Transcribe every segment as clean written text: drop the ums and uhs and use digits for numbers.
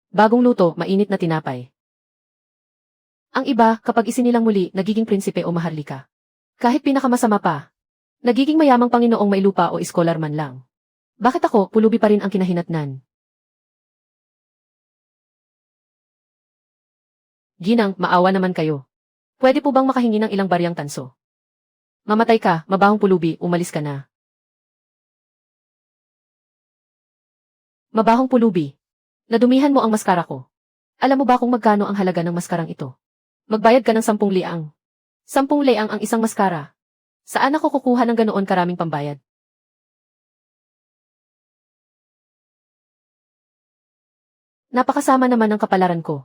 Bagong luto, mainit na tinapay. Ang iba, kapag isinilang muli, nagiging prinsipe o maharlika. Kahit pinakamasama pa, nagiging mayamang Panginoong may lupa o iskolar man lang. Bakit ako, pulubi pa rin ang kinahinatnan? Ginang, maawa naman kayo. Pwede po bang makahingi ng ilang baryang tanso? Mamatay ka, mabahong pulubi, umalis ka na. Mabahong pulubi. Nadumihan mo ang maskara ko. Alam mo ba kung magkano ang halaga ng maskarang ito? Magbayad ka ng 10 liang. 10 liang ang isang maskara. Saan ako kukuha ng ganoon karaming pambayad? Napakasama naman ng kapalaran ko.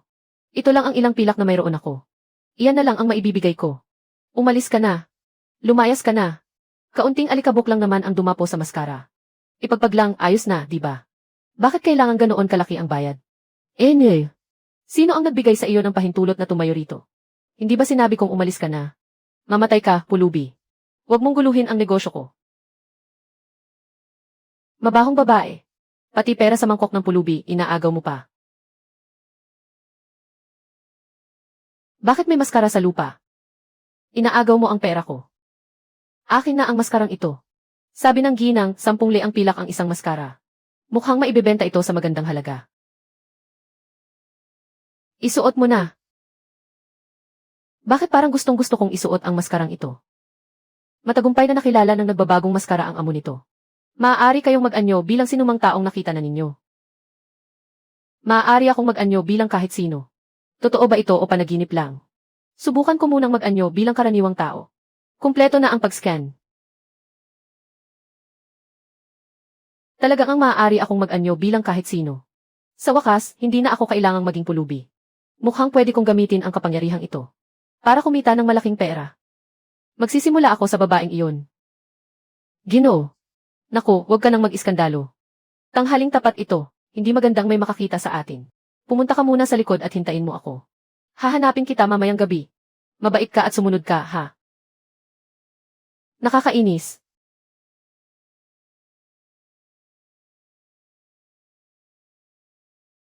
Ito lang ang ilang pilak na mayroon ako. Iyan na lang ang maibibigay ko. Umalis ka na. Lumayas ka na. Kaunting alikabok lang naman ang dumapo sa maskara. Ipagpaglang, ayos na, di ba? Bakit kailangan ganoon kalaki ang bayad? Sino ang nagbigay sa iyo ng pahintulot na tumayo rito? Hindi ba sinabi kong umalis ka na? Mamatay ka, pulubi. Huwag mong guluhin ang negosyo ko. Mabahong babae. Pati pera sa mangkok ng pulubi, inaagaw mo pa. Bakit may maskara sa lupa? Inaagaw mo ang pera ko. Akin na ang maskarang ito. Sabi ng ginang, 10 liang pilak ang isang maskara. Mukhang maibebenta ito sa magandang halaga. Isuot mo na. Bakit parang gustong-gusto kong isuot ang maskarang ito? Matagumpay na nakilala ng nagbabagong maskara ang amo nito. Maaari kayong mag-anyo bilang sinumang taong nakita na ninyo. Maaari akong mag-anyo bilang kahit sino. Totoo ba ito o panaginip lang? Subukan ko munang mag-anyo bilang karaniwang tao. Kumpleto na ang pag-scan. Talagang ang maaari akong mag-anyo bilang kahit sino. Sa wakas, hindi na ako kailangang maging pulubi. Mukhang pwede kong gamitin ang kapangyarihang ito para kumita ng malaking pera. Magsisimula ako sa babaeng iyon. Ginoo. Naku, huwag ka nang mag-iskandalo. Tanghaling tapat ito, hindi magandang may makakita sa atin. Pumunta ka muna sa likod at hintayin mo ako. Hahanapin kita mamayang gabi. Mabait ka at sumunod ka, ha? Nakakainis.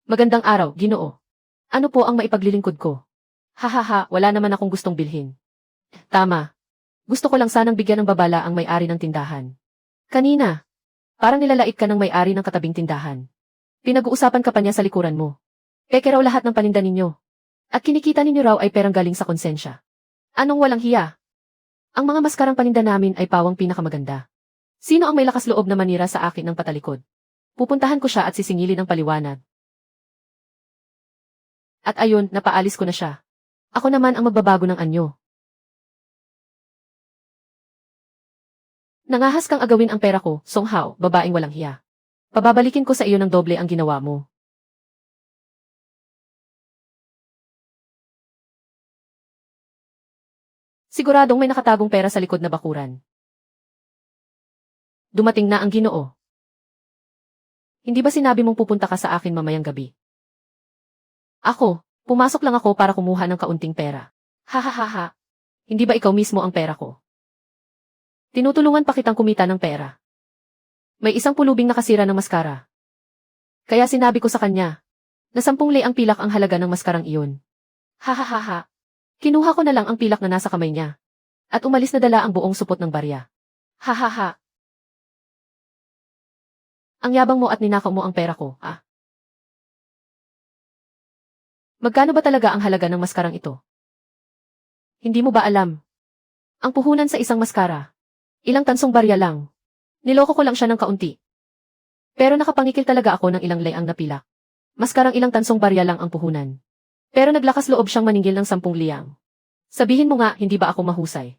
Magandang araw, Ginoo. Ano po ang maipaglilingkod ko? Hahaha, wala naman akong gustong bilhin. Tama. Gusto ko lang sanang bigyan ng babala ang may-ari ng tindahan. Kanina, parang nilalait ka ng may-ari ng katabing tindahan. Pinag-uusapan ka pa niya sa likuran mo. Peke raw lahat ng paninda ninyo. At kinikita ninyo raw ay perang galing sa konsensya. Anong walang hiya? Ang mga maskarang paninda namin ay pawang pinakamaganda. Sino ang may lakas loob na manira sa akin ng patalikod? Pupuntahan ko siya at sisingilin ng paliwanag. At ayun, napaalis ko na siya. Ako naman ang magbabago ng anyo. Nangahas kang agawin ang pera ko, Songhao, babaeng walang hiya. Pababalikin ko sa iyo ng doble ang ginawa mo. Siguradong may nakatagong pera sa likod na bakuran. Dumating na ang Ginoo. Hindi ba sinabi mong pupunta ka sa akin mamayang gabi? Ako, pumasok lang ako para kumuha ng kaunting pera. Hahaha. Hindi ba ikaw mismo ang pera ko? Tinutulungan pa kitang kumita ng pera. May isang pulubing nakasira ng maskara. Kaya sinabi ko sa kanya, na 10 liang pilak ang halaga ng maskarang iyon. Hahaha. Kinuha ko na lang ang pilak na nasa kamay niya. At umalis na dala ang buong supot ng barya. Hahaha. Ang yabang mo at ninakaw mo ang pera ko, ah. Magkano ba talaga ang halaga ng maskarang ito? Hindi mo ba alam? Ang puhunan sa isang maskara. Ilang tansong barya lang. Niloko ko lang siya ng kaunti. Pero nakapangikil talaga ako ng ilang layang na pilak. Maskarang ilang tansong barya lang ang puhunan. Pero naglakas loob siyang maningil ng 10 liang. Sabihin mo nga, hindi ba ako mahusay?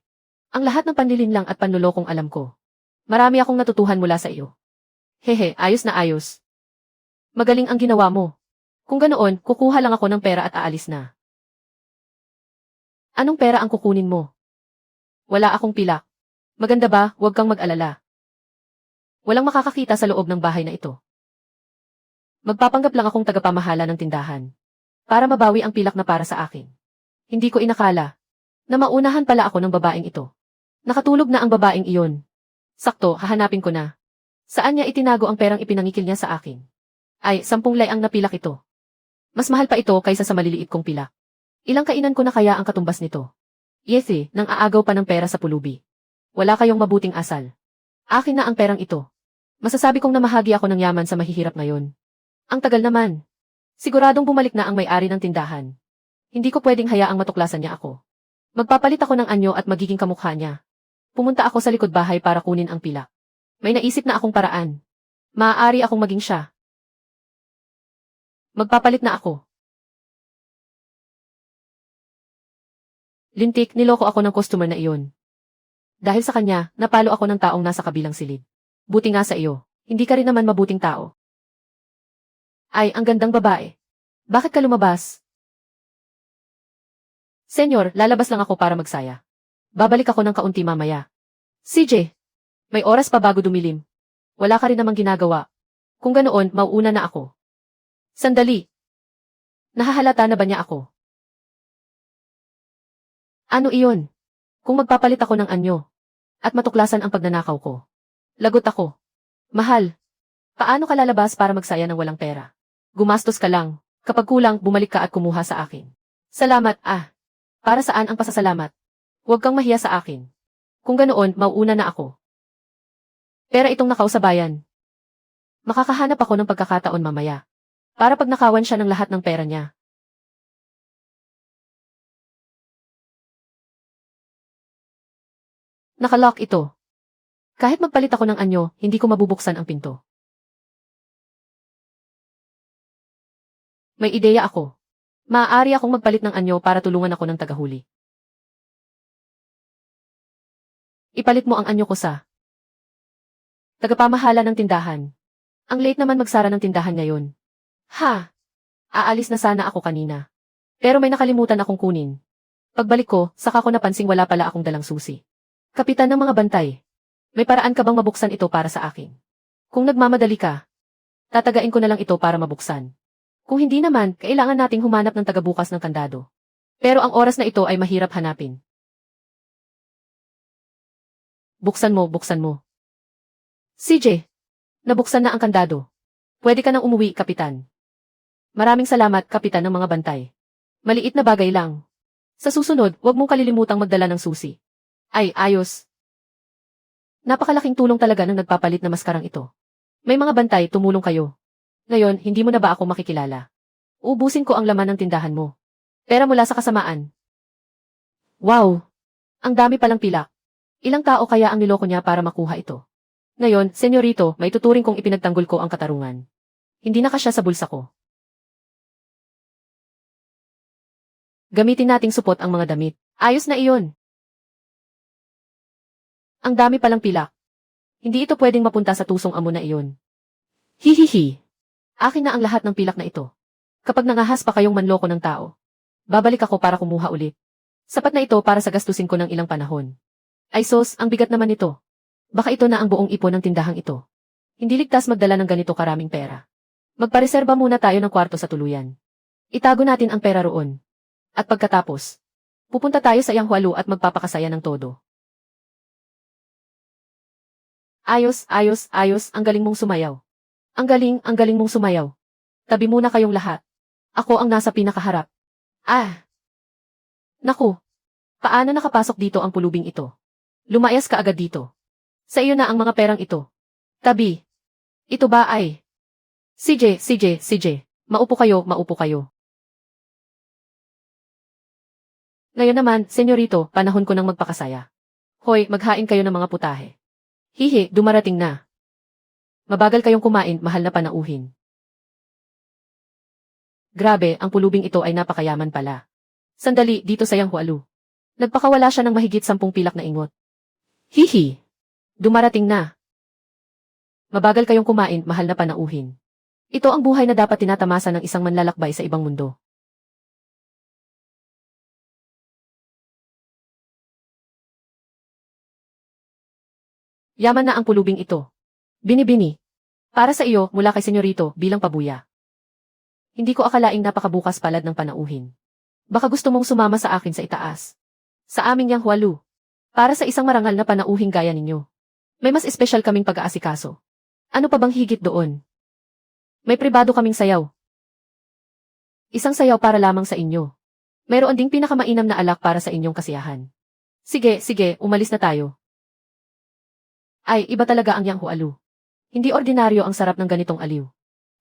Ang lahat ng panlilinlang at panlulokong alam ko. Marami akong natutuhan mula sa iyo. Hehe, ayos na ayos. Magaling ang ginawa mo. Kung ganoon, kukuha lang ako ng pera at aalis na. Anong pera ang kukunin mo? Wala akong pilak. Maganda ba, huwag kang mag-alala. Walang makakakita sa loob ng bahay na ito. Magpapanggap lang akong tagapamahala ng tindahan. Para mabawi ang pilak na para sa akin. Hindi ko inakala na maunahan pala ako ng babaeng ito. Nakatulog na ang babaeng iyon. Sakto, hahanapin ko na. Saan niya itinago ang perang ipinangikil niya sa akin? Ay, 10 layang na pilak ito. Mas mahal pa ito kaysa sa maliliit kong pilak. Ilang kainan ko na kaya ang katumbas nito? Yesi, nang aagaw pa ng pera sa pulubi. Wala kayong mabuting asal. Akin na ang perang ito. Masasabi kong namahagi ako ng yaman sa mahihirap ngayon. Ang tagal naman. Siguradong bumalik na ang may-ari ng tindahan. Hindi ko pwedeng hayaang matuklasan niya ako. Magpapalit ako ng anyo at magiging kamukha niya. Pumunta ako sa likod bahay para kunin ang pilak. May naisip na akong paraan. Maaari akong maging siya. Magpapalit na ako. Lintik, niloko ako ng customer na iyon. Dahil sa kanya, napalo ako ng taong nasa kabilang silid. Buti nga sa iyo, hindi ka rin naman mabuting tao. Ay, ang gandang babae. Bakit ka lumabas? Senyor, lalabas lang ako para magsaya. Babalik ako ng kaunti mamaya. CJ, may oras pa bago dumilim. Wala ka rin namang ginagawa. Kung ganoon, mauuna na ako. Sandali. Nahahalata na ba niya ako? Ano iyon? Kung magpapalit ako ng anyo, at matuklasan ang pagnanakaw ko. Lagot ako. Mahal. Paano ka lalabas para magsaya ng walang pera? Gumastos ka lang. Kapag kulang, bumalik ka at kumuha sa akin. Salamat, Para saan ang pasasalamat? Huwag kang mahiya sa akin. Kung ganoon, mauuna na ako. Pera itong nakaw sa bayan. Makakahanap ako ng pagkakataon mamaya. Para pag nakawan siya ng lahat ng pera niya. Nakalock ito. Kahit magpalit ako ng anyo, hindi ko mabubuksan ang pinto. May ideya ako. Maaari akong magpalit ng anyo para tulungan ako ng tagahuli. Ipalit mo ang anyo ko sa tagapamahala ng tindahan. Ang late naman magsara ng tindahan ngayon. Aalis na sana ako kanina. Pero may nakalimutan akong kunin. Pagbalik ko, saka ko napansing wala pala akong dalang susi. Kapitan ng mga bantay. May paraan ka bang mabuksan ito para sa akin? Kung nagmamadali ka, tatagain ko na lang ito para mabuksan. Kung hindi naman, kailangan nating humanap ng tagabukas ng kandado. Pero ang oras na ito ay mahirap hanapin. Buksan mo, buksan mo. CJ, nabuksan na ang kandado. Pwede ka nang umuwi, Kapitan. Maraming salamat, Kapitan ng mga bantay. Maliit na bagay lang. Sa susunod, huwag mong kalilimutang magdala ng susi. Ay, ayos. Napakalaking tulong talaga ng nagpapalit na maskarang ito. May mga bantay, tumulong kayo. Ngayon, hindi mo na ba ako makikilala? Uubusin ko ang laman ng tindahan mo. Pera mula sa kasamaan. Wow! Ang dami palang pilak. Ilang tao kaya ang niloko niya para makuha ito? Ngayon, senyorito, may tuturing kong ipinagtanggol ko ang katarungan. Hindi na kasya sa bulsa ko. Gamitin nating supot ang mga damit. Ayos na iyon. Ang dami palang pilak. Hindi ito pwedeng mapunta sa tusong amo na iyon. Hihihi. Akin na ang lahat ng pilak na ito. Kapag nangahas pa kayong manloko ng tao, babalik ako para kumuha ulit. Sapat na ito para sa gastusin ko ng ilang panahon. Ay sos, ang bigat naman ito. Baka ito na ang buong ipon ng tindahang ito. Hindi ligtas magdala ng ganito karaming pera. Magpareserba muna tayo ng kwarto sa tuluyan. Itago natin ang pera roon. At pagkatapos, pupunta tayo sa iyang huwalo at magpapakasaya ng todo. Ayos, ayos, ayos, ang galing mong sumayaw. Ang galing mong sumayaw. Tabi muna kayong lahat. Ako ang nasa pinakaharap. Naku, paano nakapasok dito ang pulubing ito? Lumayas ka agad dito. Sa iyo na ang mga perang ito. Tabi. Ito ba ay? CJ, maupo kayo. Ngayon naman, senyorito, panahon ko nang magpakasaya. Hoy, maghain kayo ng mga putahe. Hihi, dumarating na. Mabagal kayong kumain, mahal na panauhin. Grabe, ang pulubing ito ay napakayaman pala. Sandali, dito sa yang hualu. Nagpakawala siya ng mahigit 10 pilak na ingot. Hihi, dumarating na. Mabagal kayong kumain, mahal na panauhin. Ito ang buhay na dapat tinatamasa ng isang manlalakbay sa ibang mundo. Yaman na ang pulubing ito. Bini-bini. Para sa iyo, mula kay senyorito, bilang pabuya. Hindi ko akalaing napakabukas palad ng panauhin. Baka gusto mong sumama sa akin sa itaas. Sa aming yang hualu. Para sa isang marangal na panauhing gaya ninyo. May mas espesyal kaming pag-aasikaso. Ano pa bang higit doon? May pribado kaming sayaw. Isang sayaw para lamang sa inyo. Mayroon ding pinakamainam na alak para sa inyong kasiyahan. Sige, sige, umalis na tayo. Ay, iba talaga ang Yang Hualu. Hindi ordinaryo ang sarap ng ganitong aliw.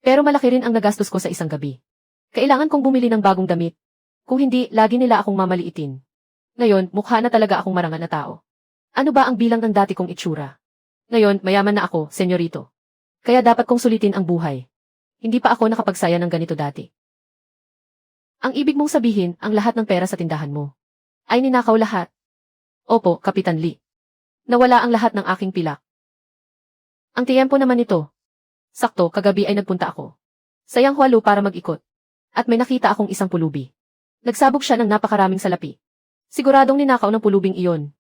Pero malaki rin ang nagastos ko sa isang gabi. Kailangan kong bumili ng bagong damit. Kung hindi, lagi nila akong mamaliitin. Ngayon, mukha na talaga akong marangal na tao. Ano ba ang bilang ng dati kong itsura? Ngayon, mayaman na ako, senyorito. Kaya dapat kong sulitin ang buhay. Hindi pa ako nakapagsaya ng ganito dati. Ang ibig mong sabihin, ang lahat ng pera sa tindahan mo ay ninakaw lahat. Opo, Kapitan Lee. Nawala ang lahat ng aking pilak. Ang tiyempo naman nito. Sakto, kagabi ay nagpunta ako sa Yang Hualu para mag-ikot. At may nakita akong isang pulubi. Nagsabog siya ng napakaraming salapi. Siguradong ninakaw ng pulubing iyon.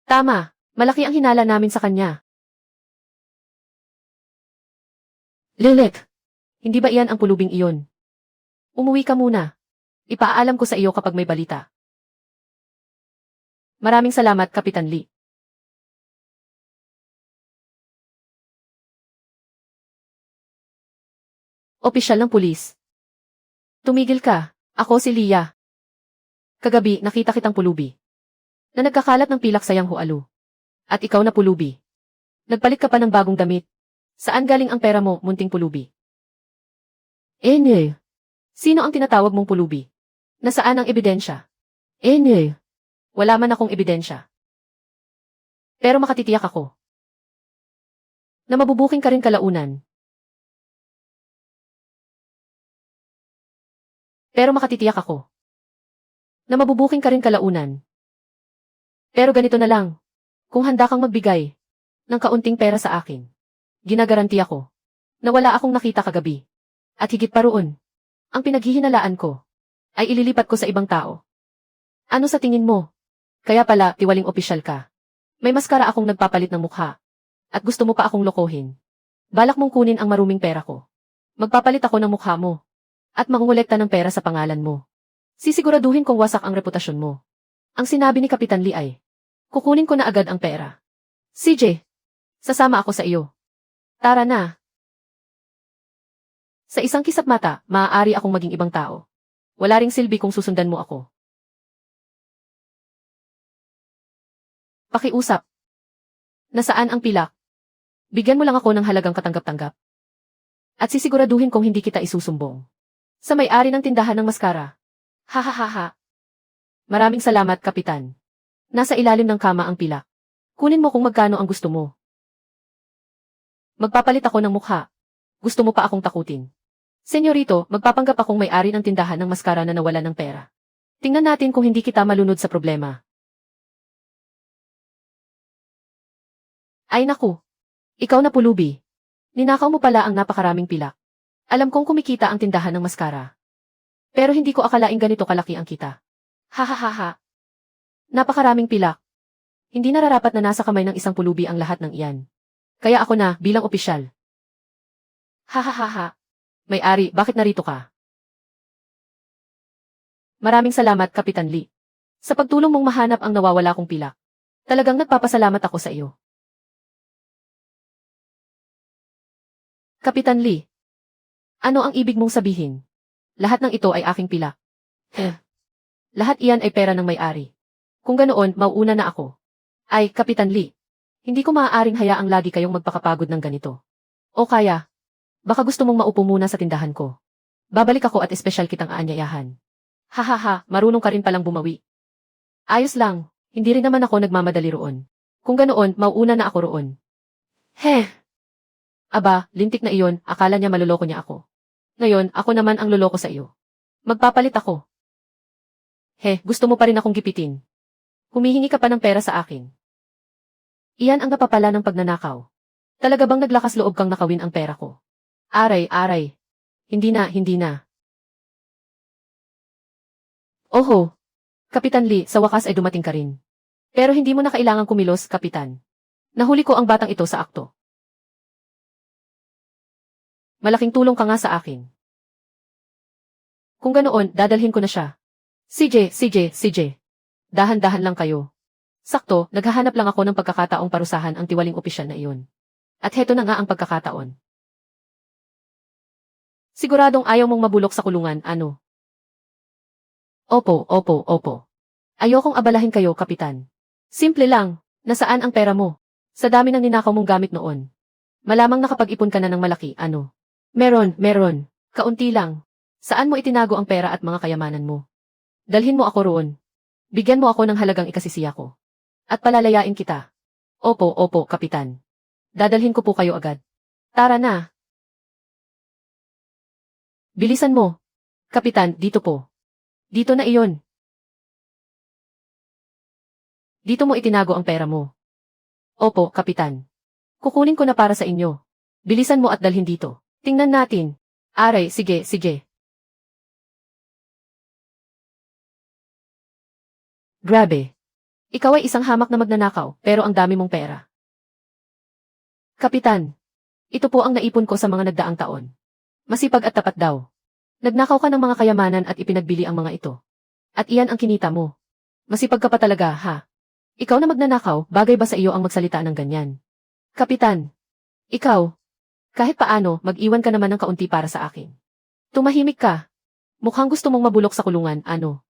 Tama, malaki ang hinala namin sa kanya. Lilik, hindi ba iyan ang pulubing iyon? Umuwi ka muna. Ipaalam ko sa iyo kapag may balita. Maraming salamat, Kapitan Lee. Opisyal ng pulis. Tumigil ka. Ako si Lia. Kagabi, nakita kitang pulubi na nagkakalat ng pilak sa Yang Hualu. At ikaw na pulubi. Nagpalit ka pa ng bagong damit. Saan galing ang pera mo, munting pulubi? Sino ang tinatawag mong pulubi? Nasaan ang ebidensya? Wala man akong ebidensya. Pero makatitiyak ako na mabubuking ka rin kalaunan. Pero makatitiyak ako na mabubuking ka rin kalaunan. Pero ganito na lang. Kung handa kang magbigay ng kaunting pera sa akin, ginagaranti ako na wala akong nakita kagabi. At higit pa roon, ang pinaghihinalaan ko ay ililipat ko sa ibang tao. Ano sa tingin mo? Kaya pala, tiwaling opisyal ka. May maskara akong nagpapalit ng mukha. At gusto mo pa akong lokohin. Balak mong kunin ang maruming pera ko. Magpapalit ako ng mukha mo. At mangungulekta ng pera sa pangalan mo. Sisiguraduhin kong wasak ang reputasyon mo. Ang sinabi ni Kapitan Lee ay, kukunin ko na agad ang pera. CJ, sasama ako sa iyo. Tara na. Sa isang kisap mata, maaari akong maging ibang tao. Wala ring silbi kung susundan mo ako. Pakiusap. Nasaan ang pilak? Bigyan mo lang ako ng halagang katanggap-tanggap. At sisiguraduhin kong hindi kita isusumbong sa may-ari ng tindahan ng maskara. Ha. Maraming salamat, Kapitan. Nasa ilalim ng kama ang pilak. Kunin mo kung magkano ang gusto mo. Magpapalit ako ng mukha. Gusto mo pa akong takutin? Senyorito, magpapanggap akong may-ari ng tindahan ng maskara na nawala ng pera. Tingnan natin kung hindi kita malunod sa problema. Ay naku. Ikaw na pulubi. Ninakaw mo pala ang napakaraming pilak. Alam kong kumikita ang tindahan ng maskara. Pero hindi ko akalaing ganito kalaki ang kita. Ha. Napakaraming pilak. Hindi nararapat na nasa kamay ng isang pulubi ang lahat ng iyan. Kaya ako na, bilang opisyal. Ha. May-ari, bakit narito ka? Maraming salamat, Kapitan Lee. Sa pagtulong mong mahanap ang nawawala kong pilak. Talagang nagpapasalamat ako sa iyo. Kapitan Lee. Ano ang ibig mong sabihin? Lahat ng ito ay aking pilak. Lahat iyan ay pera ng may-ari. Kung ganoon, mauuna na ako. Ay, Kapitan Lee. Hindi ko maaaring hayaang lagi kayong magpakapagod ng ganito. O kaya, baka gusto mong maupo muna sa tindahan ko. Babalik ako at espesyal kitang aanyayahan. Ha, marunong ka rin palang bumawi. Ayos lang, hindi rin naman ako nagmamadali roon. Kung ganoon, mauuna na ako roon. Aba, lintik na iyon, akala niya maluloko niya ako. Ngayon, ako naman ang luloko sa iyo. Magpapalit ako. Gusto mo pa rin akong gipitin. Humihingi ka pa ng pera sa akin. Iyan ang napapala ng pagnanakaw. Talaga bang naglakas loob kang nakawin ang pera ko? Aray. Hindi na. Oho. Kapitan Lee, sa wakas ay dumating ka rin. Pero hindi mo na kailangang kumilos, Kapitan. Nahuli ko ang batang ito sa akto. Malaking tulong ka nga sa akin. Kung ganoon, dadalhin ko na siya. CJ. Dahan-dahan lang kayo. Sakto, naghahanap lang ako ng pagkakataong parusahan ang tiwaling opisyal na iyon. At heto na nga ang pagkakataon. Siguradong ayaw mong mabulok sa kulungan, ano? Opo. Ayokong abalahin kayo, Kapitan. Simple lang, nasaan ang pera mo? Sa dami ng ninakaw mong gamit noon. Malamang nakapag-ipon ka na ng malaki, ano? Meron. Kaunti lang. Saan mo itinago ang pera at mga kayamanan mo? Dalhin mo ako roon. Bigyan mo ako ng halagang ikasisiya ko. At palalayain kita. Opo, Kapitan. Dadalhin ko po kayo agad. Tara na. Bilisan mo. Kapitan, dito po. Dito na iyon. Dito mo itinago ang pera mo. Opo, Kapitan. Kukunin ko na para sa inyo. Bilisan mo at dalhin dito. Tingnan natin. Aray, sige. Grabe. Ikaw ay isang hamak na magnanakaw, pero ang dami mong pera. Kapitan, ito po ang naipon ko sa mga nagdaang taon. Masipag at tapat daw. Nagnakaw ka ng mga kayamanan at ipinagbili ang mga ito. At iyan ang kinita mo. Masipag ka pa talaga, ha? Ikaw na magnanakaw, bagay ba sa iyo ang magsalita ng ganyan? Kapitan, ikaw, kahit paano, mag-iwan ka naman ng kaunti para sa akin. Tumahimik ka. Mukhang gusto mong mabulok sa kulungan, ano?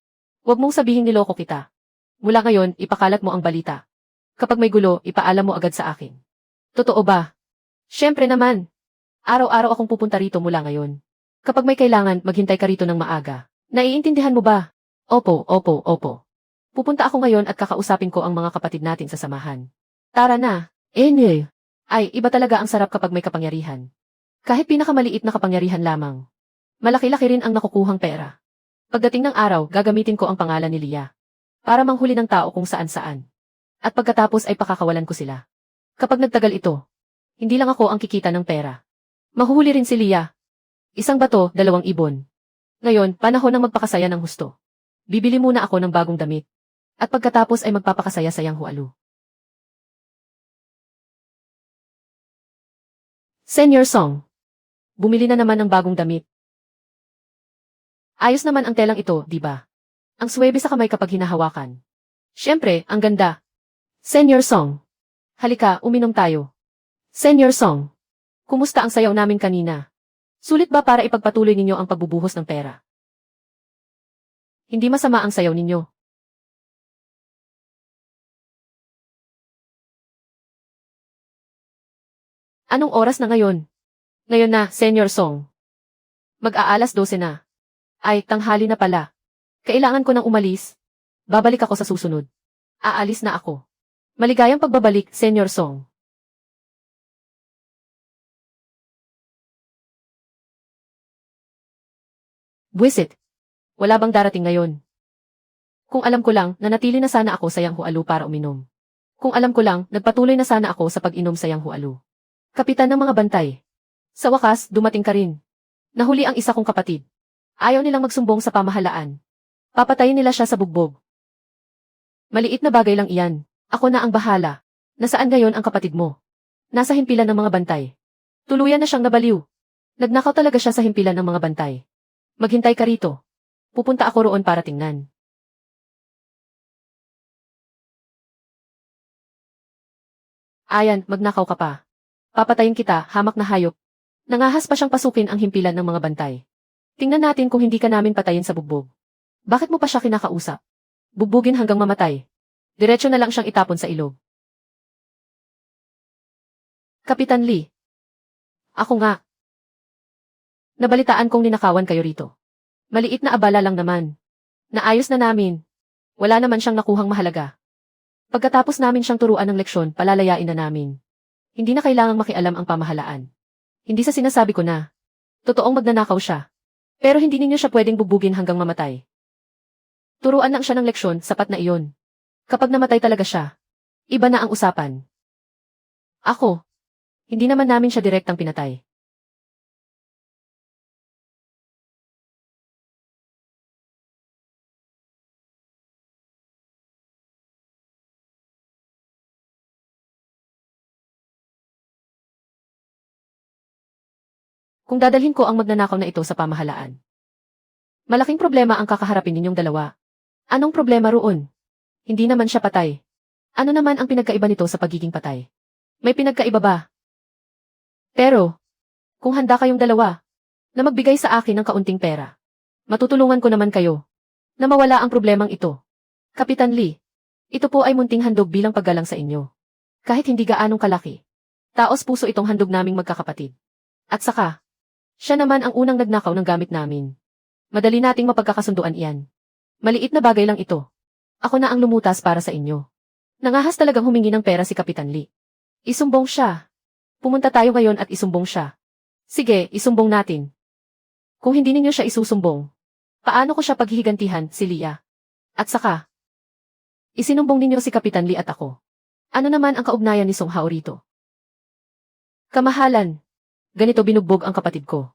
Huwag mong sabihing niloko kita. Mula ngayon, ipakalat mo ang balita. Kapag may gulo, ipaalam mo agad sa akin. Totoo ba? Siyempre naman. Araw-araw akong pupunta rito mula ngayon. Kapag may kailangan, maghintay ka rito ng maaga. Naiintindihan mo ba? Opo. Pupunta ako ngayon at kakausapin ko ang mga kapatid natin sa samahan. Tara na. Ay, iba talaga ang sarap kapag may kapangyarihan. Kahit pinakamaliit na kapangyarihan lamang. Malaki-laki rin ang nakukuhang pera. Pagdating ng araw, gagamitin ko ang pangalan ni Lia. Para manghuli ng tao kung saan-saan. At pagkatapos ay pakakawalan ko sila. Kapag nagtagal ito, hindi lang ako ang kikita ng pera. Mahuhuli rin si Lia. Isang bato, 2 ibon. Ngayon, panahon ng magpakasaya ng husto. Bibili muna ako ng bagong damit. At pagkatapos ay magpapakasaya sa Yang Hualu. Senior Song. Bumili na naman ng bagong damit. Ayos naman ang telang ito, di ba? Ang swebe sa kamay kapag hinahawakan. Siyempre, ang ganda. Senior Song. Halika, uminom tayo. Senior Song. Kumusta ang sayaw namin kanina? Sulit ba para ipagpatuloy ninyo ang pagbubuhos ng pera? Hindi masama ang sayaw ninyo. Anong oras na ngayon? Ngayon na, Senior Song. Mag-aalas 12 na. Ay, tanghali na pala. Kailangan ko nang umalis. Babalik ako sa susunod. Aalis na ako. Maligayang pagbabalik, Senior Song. Buwisit. Wala bang darating ngayon? Kung alam ko lang, nanatili na sana ako sa Yang Hualu para uminom. Kung alam ko lang, nagpatuloy na sana ako sa pag-inom sa Yang Hualu. Kapitan ng mga bantay. Sa wakas, dumating ka rin. Nahuli ang isa kong kapatid. Ayaw nilang magsumbong sa pamahalaan. Papatayin nila siya sa bugbog. Maliit na bagay lang iyan. Ako na ang bahala. Nasaan ngayon ang kapatid mo? Nasa himpilan ng mga bantay. Tuluyan na siyang nabaliw. Nagnakaw talaga siya sa himpilan ng mga bantay. Maghintay ka rito. Pupunta ako roon para tingnan. Ayan, magnakaw ka pa. Papatayin kita, hamak na hayop. Nangahas pa siyang pasukin ang himpilan ng mga bantay. Tingnan natin kung hindi ka namin patayin sa bugbog. Bakit mo pa siya kinakausap? Bugbugin hanggang mamatay. Diretso na lang siyang itapon sa ilog. Kapitan Lee. Ako nga. Nabalitaan kong ninakawan kayo rito. Maliit na abala lang naman. Naayos na namin. Wala naman siyang nakuhang mahalaga. Pagkatapos namin siyang turuan ng leksyon, palalayain na namin. Hindi na kailangang makialam ang pamahalaan. Hindi sa sinasabi ko na. Totoong magnanakaw siya. Pero hindi ninyo siya pwedeng bubugin hanggang mamatay. Turuan lang siya ng leksyon, sapat na iyon. Kapag namatay talaga siya, iba na ang usapan. Ako, hindi naman namin siya direktang pinatay. Kung dadalhin ko ang magnanakaw na ito sa pamahalaan. Malaking problema ang kakaharapin ninyong dalawa. Anong problema roon? Hindi naman siya patay. Ano naman ang pinagkaiba nito sa pagiging patay? May pinagkaiba ba? Pero, kung handa kayong dalawa, na magbigay sa akin ng kaunting pera. Matutulungan ko naman kayo na mawala ang problemang ito. Kapitan Lee, ito po ay munting handog bilang paggalang sa inyo. Kahit hindi gaanong kalaki. Taos puso itong handog naming magkakapatid. At saka, siya naman ang unang nagnakaw ng gamit namin. Madali nating mapagkakasunduan iyan. Maliit na bagay lang ito. Ako na ang lumutas para sa inyo. Nangahas talagang humingi ng pera si Kapitan Lee. Isumbong siya. Pumunta tayo ngayon at isumbong siya. Sige, isumbong natin. Kung hindi ninyo siya isusumbong, paano ko siya paghihigantihan, si Lia? At saka, isinumbong ninyo si Kapitan Lee at ako. Ano naman ang kaugnayan ni Song Hao rito? Kamahalan. Ganito binugbog ang kapatid ko.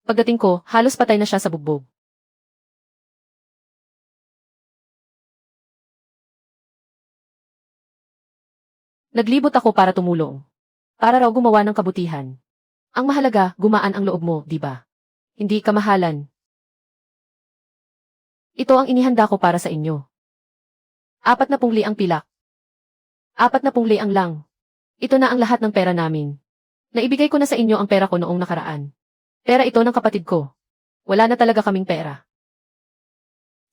Pagdating ko, halos patay na siya sa bugbog. Naglibot ako para tumulong. Para raw gumawa ng kabutihan. Ang mahalaga, gumaan ang loob mo, di ba? Hindi kamahalan. Ito ang inihanda ko para sa inyo. 40 liang pilak. 40 liang lang. Ito na ang lahat ng pera namin. Naibigay ko na sa inyo ang pera ko noong nakaraan. Pera ito ng kapatid ko. Wala na talaga kaming pera.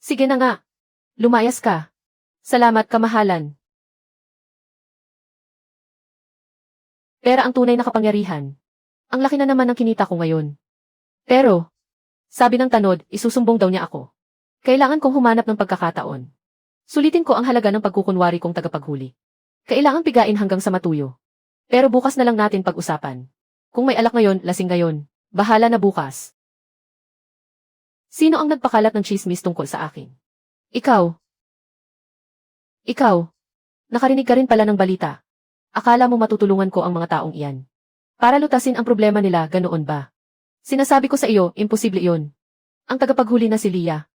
Sige na nga. Lumayas ka. Salamat, kamahalan. Pera ang tunay na kapangyarihan. Ang laki na naman ng kinita ko ngayon. Pero, sabi ng tanod, isusumbong daw niya ako. Kailangan kong humanap ng pagkakataon. Sulitin ko ang halaga ng pagkukunwari kong tagapaghuli. Kailangan pigain hanggang sa matuyo. Pero bukas na lang natin pag-usapan. Kung may alak ngayon, lasing ngayon. Bahala na bukas. Sino ang nagpakalat ng chismis tungkol sa akin? Ikaw. Ikaw. Nakarinig ka rin pala ng balita. Akala mo matutulungan ko ang mga taong iyan. Para lutasin ang problema nila, ganoon ba? Sinasabi ko sa iyo, imposible iyon. Ang tagapaghuli na si Lia.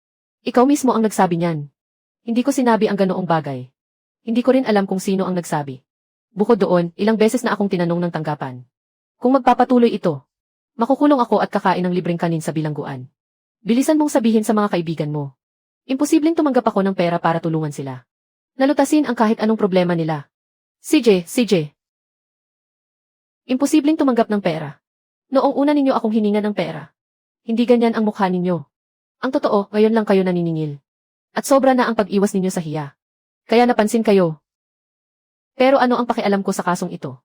Ikaw mismo ang nagsabi niyan. Hindi ko sinabi ang ganoong bagay. Hindi ko rin alam kung sino ang nagsabi. Bukod doon, ilang beses na akong tinanong ng tanggapan. Kung magpapatuloy ito, makukulong ako at kakain ng libreng kanin sa bilangguan. Bilisan mong sabihin sa mga kaibigan mo. Imposibleng tumanggap ako ng pera para tulungan sila. Nalutasin ang kahit anong problema nila. CJ. Imposibleng tumanggap ng pera. Noong una ninyo akong hininga ng pera. Hindi ganyan ang mukha ninyo. Ang totoo, ngayon lang kayo naniningil. At sobra na ang pag-iwas ninyo sa hiya. Kaya napansin kayo. Pero ano ang pakialam ko sa kasong ito?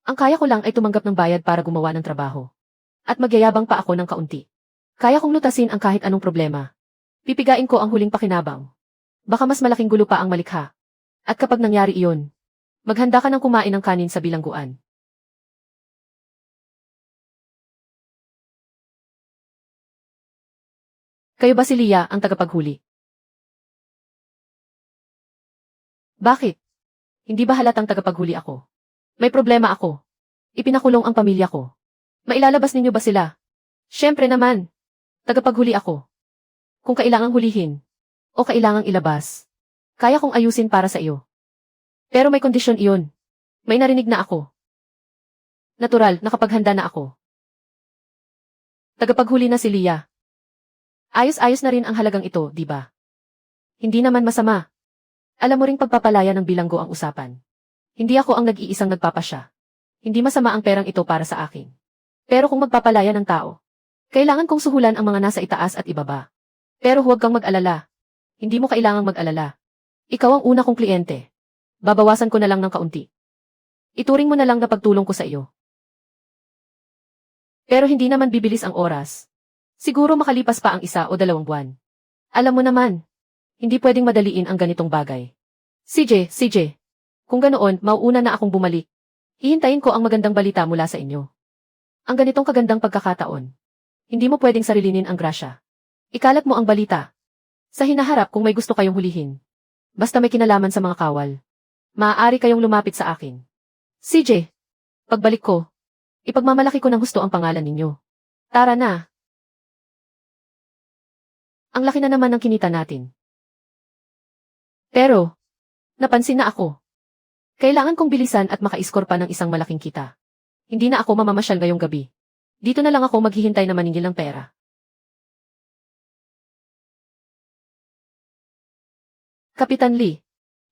Ang kaya ko lang ay tumanggap ng bayad para gumawa ng trabaho. At magyayabang pa ako ng kaunti. Kaya kong lutasin ang kahit anong problema. Pipigain ko ang huling pakinabang. Baka mas malaking gulo pa ang malikha. At kapag nangyari iyon, maghanda ka ng kumain ng kanin sa bilangguan. Kayo ba si Lia ang tagapaghuli? Bakit? Hindi ba halatang tagapaghuli ako? May problema ako. Ipinakulong ang pamilya ko. Mailalabas ninyo ba sila? Siyempre naman. Tagapaghuli ako. Kung kailangang hulihin, o kailangang ilabas, kaya kong ayusin para sa iyo. Pero may kondisyon iyon. May narinig na ako. Natural, nakapaghanda na ako. Tagapaghuli na si Lia. Ayos-ayos na rin ang halagang ito, di ba? Hindi naman masama. Alam mo ring pagpapalaya ng bilanggo ang usapan. Hindi ako ang nag-iisang nagpapasya. Hindi masama ang perang ito para sa akin. Pero kung magpapalaya ng tao, kailangan kong suhulan ang mga nasa itaas at ibaba. Pero huwag kang mag-alala. Hindi mo kailangang mag-alala. Ikaw ang una kong kliyente. Babawasan ko na lang ng kaunti. Ituring mo na lang na pagtulong ko sa iyo. Pero hindi naman bibilis ang oras. Siguro makalipas pa ang 1 o 2 buwan. Alam mo naman, hindi pwedeng madaliin ang ganitong bagay. CJ. Kung ganoon, mauuna na akong bumalik. Hihintayin ko ang magandang balita mula sa inyo. Ang ganitong kagandang pagkakataon. Hindi mo pwedeng sarilinin ang grasya. Ikalat mo ang balita. Sa hinaharap kung may gusto kayong hulihin. Basta may kinalaman sa mga kawal. Maaari kayong lumapit sa akin. CJ, pagbalik ko, ipagmamalaki ko ng gusto ang pangalan ninyo. Tara na. Ang laki na naman ng kinita natin. Pero, napansin na ako. Kailangan kong bilisan at maka-score pa ng isang malaking kita. Hindi na ako mamamasyal ngayong gabi. Dito na lang ako maghihintay na maningil ng pera. Kapitan Lee,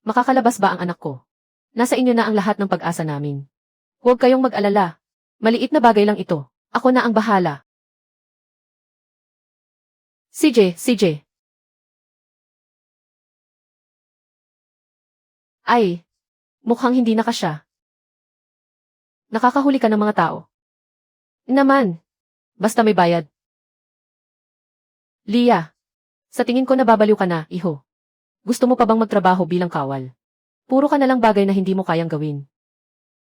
Makakalabas ba ang anak ko? Nasa inyo na ang lahat ng pag-asa namin. Huwag kayong mag-alala. Maliit na bagay lang ito. Ako na ang bahala. CJ. Ay, mukhang hindi na kasya. Nakakahuli ka ng mga tao. Naman, basta may bayad. Lia, sa tingin ko nababaliw ka na, iho. Gusto mo pa bang magtrabaho bilang kawal? Puro ka na lang bagay na hindi mo kayang gawin.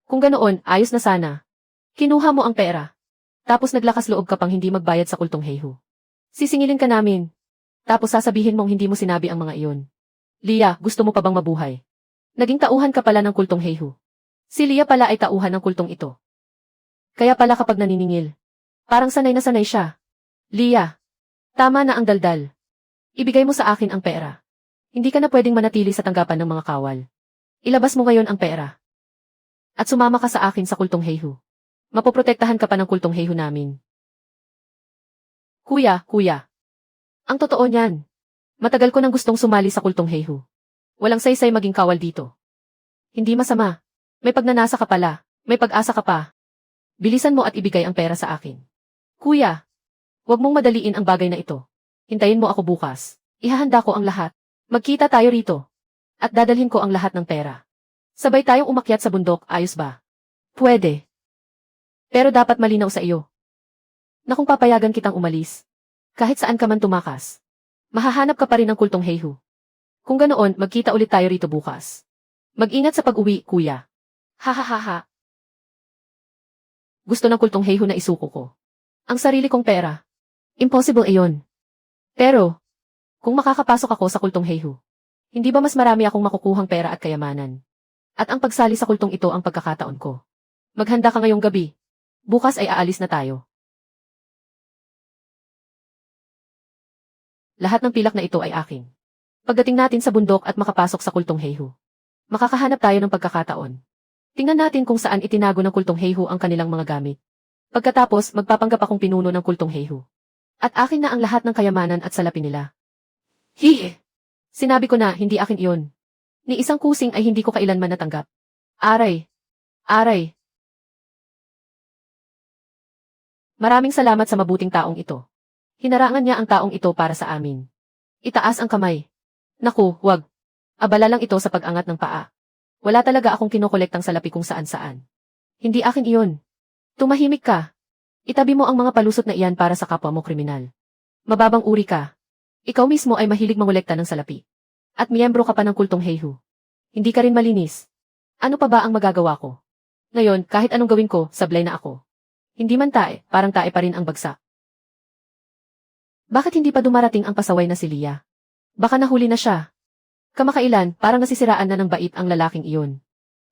Kung ganoon, ayos na sana. Kinuha mo ang pera. Tapos naglakas loob ka pang hindi magbayad sa kultong Heiho. Sisingilin ka namin. Tapos sasabihin mong hindi mo sinabi ang mga iyon. Lia, gusto mo pa bang mabuhay? Naging tauhan ka pala ng kultong Heiho. Si Lia pala ay tauhan ng kultong ito. Kaya pala kapag naniningil, parang sanay na sanay siya. Lia, tama na ang daldal. Ibigay mo sa akin ang pera. Hindi ka na pwedeng manatili sa tanggapan ng mga kawal. Ilabas mo ngayon ang pera. At sumama ka sa akin sa kultong Heiho. Mapoprotektahan ka pa ng kultong Heiho namin. Kuya. Ang totoo niyan. Matagal ko nang gustong sumali sa kultong Heiho. Walang saysay maging kawal dito. Hindi masama. May pagnanasa ka pala. May pag-asa ka pa. Bilisan mo at ibigay ang pera sa akin. Kuya, huwag mong madaliin ang bagay na ito. Hintayin mo ako bukas. Ihahanda ko ang lahat. Magkita tayo rito. At dadalhin ko ang lahat ng pera. Sabay tayong umakyat sa bundok, ayos ba? Pwede. Pero dapat malinaw sa iyo. Na kung papayagan kitang umalis, kahit saan ka man tumakas, mahahanap ka pa rin ng kultong Heiho. Kung ganoon, magkita ulit tayo rito bukas. Mag-ingat sa pag-uwi, kuya. Ha. Gusto ng kultong Heiho na isuko ko. Ang sarili kong pera. Impossible iyon. Pero, kung makakapasok ako sa kultong Heiho, hindi ba mas marami akong makukuhang pera at kayamanan? At ang pagsali sa kultong ito ang pagkakataon ko. Maghanda ka ngayong gabi. Bukas ay aalis na tayo. Lahat ng pilak na ito ay akin. Pagdating natin sa bundok at makapasok sa kultong Heiho, makakahanap tayo ng pagkakataon. Tingnan natin kung saan itinago ng kultong Heiho ang kanilang mga gamit. Pagkatapos, magpapanggap akong pinuno ng kultong Heiho. At akin na ang lahat ng kayamanan at salapi nila. Hihi! Sinabi ko na, hindi akin iyon. Ni isang kusing ay hindi ko kailanman natanggap. Aray! Maraming salamat sa mabuting taong ito. Hinarangan niya ang taong ito para sa amin. Itaas ang kamay. Naku, wag. Abala lang ito sa pag-angat ng paa. Wala talaga akong kinokolektang salapi kung saan-saan. Hindi akin iyon. Tumahimik ka. Itabi mo ang mga palusot na iyan para sa kapwa mo kriminal. Mababang uri ka. Ikaw mismo ay mahilig mangolekta ng salapi. At miyembro ka pa ng kultong Heiho. Hindi ka rin malinis. Ano pa ba ang magagawa ko? Ngayon, kahit anong gawin ko, sablay na ako. Hindi man tae, parang tae pa rin ang bagsak. Bakit hindi pa dumarating ang pasaway na si Lia? Baka nahuli na siya. Kamakailan, parang nasisiraan na ng bait ang lalaking iyon.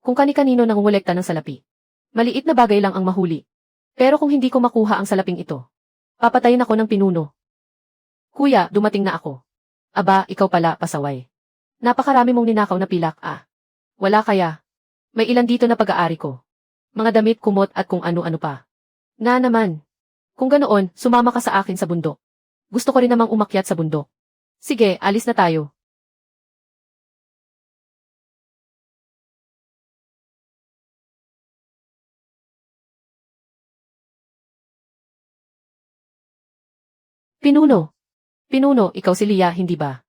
Kung kani-kanino nangungulekta ng salapi. Maliit na bagay lang ang mahuli. Pero kung hindi ko makuha ang salaping ito, papatayin ako ng pinuno. Kuya, dumating na ako. Aba, ikaw pala, pasaway. Napakarami mong ninakaw na pilak, ah. Wala kaya. May ilan dito na pag-aari ko. Mga damit, kumot at kung ano-ano pa. Na naman. Kung ganoon, sumama ka sa akin sa bundok. Gusto ko rin namang umakyat sa bundok. Sige, alis na tayo. Pinuno, ikaw si Lia, hindi ba?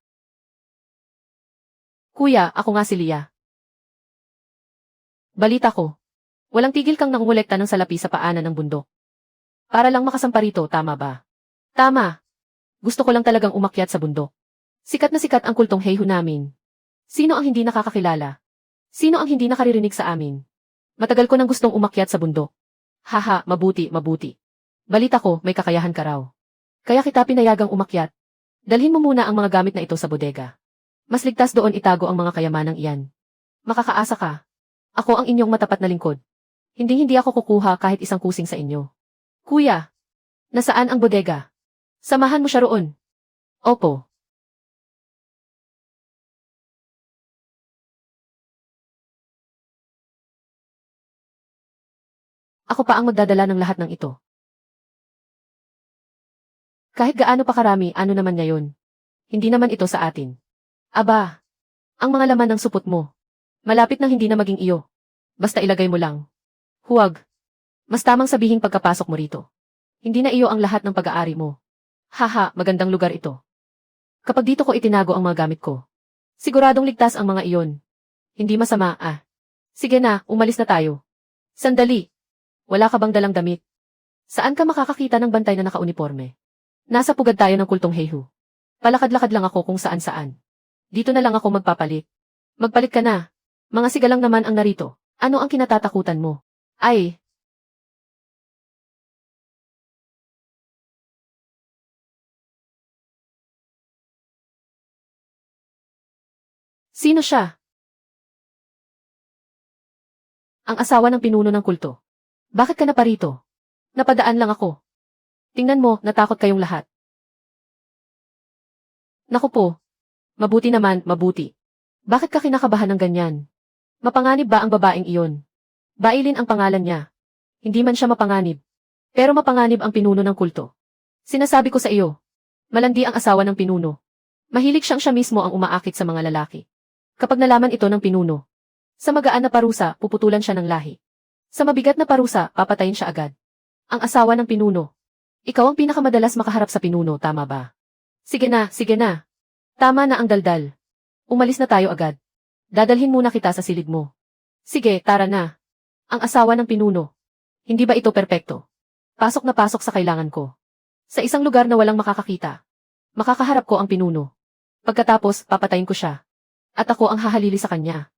Kuya, ako nga si Lia. Balita ko. Walang tigil kang nangungulekta ng salapi sa paanan ng bundok. Para lang makasampa rito, tama ba? Tama. Gusto ko lang talagang umakyat sa bundok. Sikat na sikat ang kultong Heiho namin. Sino ang hindi nakakakilala? Sino ang hindi nakaririnig sa amin? Matagal ko nang gustong umakyat sa bundok. Haha, mabuti. Balita ko, may kakayahan ka raw. Kaya kita pinayagang umakyat. Dalhin mo muna ang mga gamit na ito sa bodega. Mas ligtas doon itago ang mga kayamanang iyan. Makakaasa ka. Ako ang inyong matapat na lingkod. Hindi ako kukuha kahit isang kusing sa inyo. Kuya, nasaan ang bodega? Samahan mo siya roon. Opo. Ako pa ang magdadala ng lahat ng ito. Kahit gaano pa karami, ano naman ngayon? Hindi naman ito sa atin. Aba, Ang mga laman ng supot mo. Malapit nang hindi na maging iyo. Basta ilagay mo lang. Huwag. Mas tamang sabihing pagkapasok mo rito. Hindi na iyo ang lahat ng pag-aari mo. Haha, magandang lugar ito. Kapag dito ko itinago ang mga gamit ko, siguradong ligtas ang mga iyon. Hindi masama, ah. Sige na, umalis na tayo. Sandali. Wala ka bang dalang damit? Saan ka makakakita ng bantay na nakauniforme? Nasa pugad tayo ng kultong Heihu. Palakad-lakad lang ako kung saan-saan. Dito na lang ako magpapalit. Magpalit ka na. Mga sigalang naman ang narito. Ano ang kinatatakutan mo? Ay. Sino siya? Ang asawa ng pinuno ng kulto. Bakit ka na parito? Napadaan lang ako. Tingnan mo, natakot kayong lahat. Naku po. Mabuti naman, mabuti. Bakit ka kinakabahan ng ganyan? Mapanganib ba ang babaeng iyon? Bailin ang pangalan niya. Hindi man siya mapanganib. Pero mapanganib ang pinuno ng kulto. Sinasabi ko sa iyo. Malandi ang asawa ng pinuno. Mahilig siya mismo ang umaakit sa mga lalaki. Kapag nalaman ito ng pinuno, sa magaan na parusa, puputulan siya ng lahi. Sa mabigat na parusa, papatayin siya agad. Ang asawa ng pinuno. Ikaw ang pinakamadalas makaharap sa pinuno, tama ba? Sige na, sige na. Tama na ang daldal. Umalis na tayo agad. Dadalhin muna kita sa silid mo. Sige, tara na. Ang asawa ng pinuno. Hindi ba ito perpekto? Pasok na pasok sa kailangan ko. Sa isang lugar na walang makakakita. Makakaharap ko ang pinuno. Pagkatapos, papatayin ko siya. At ako ang hahalili sa kanya.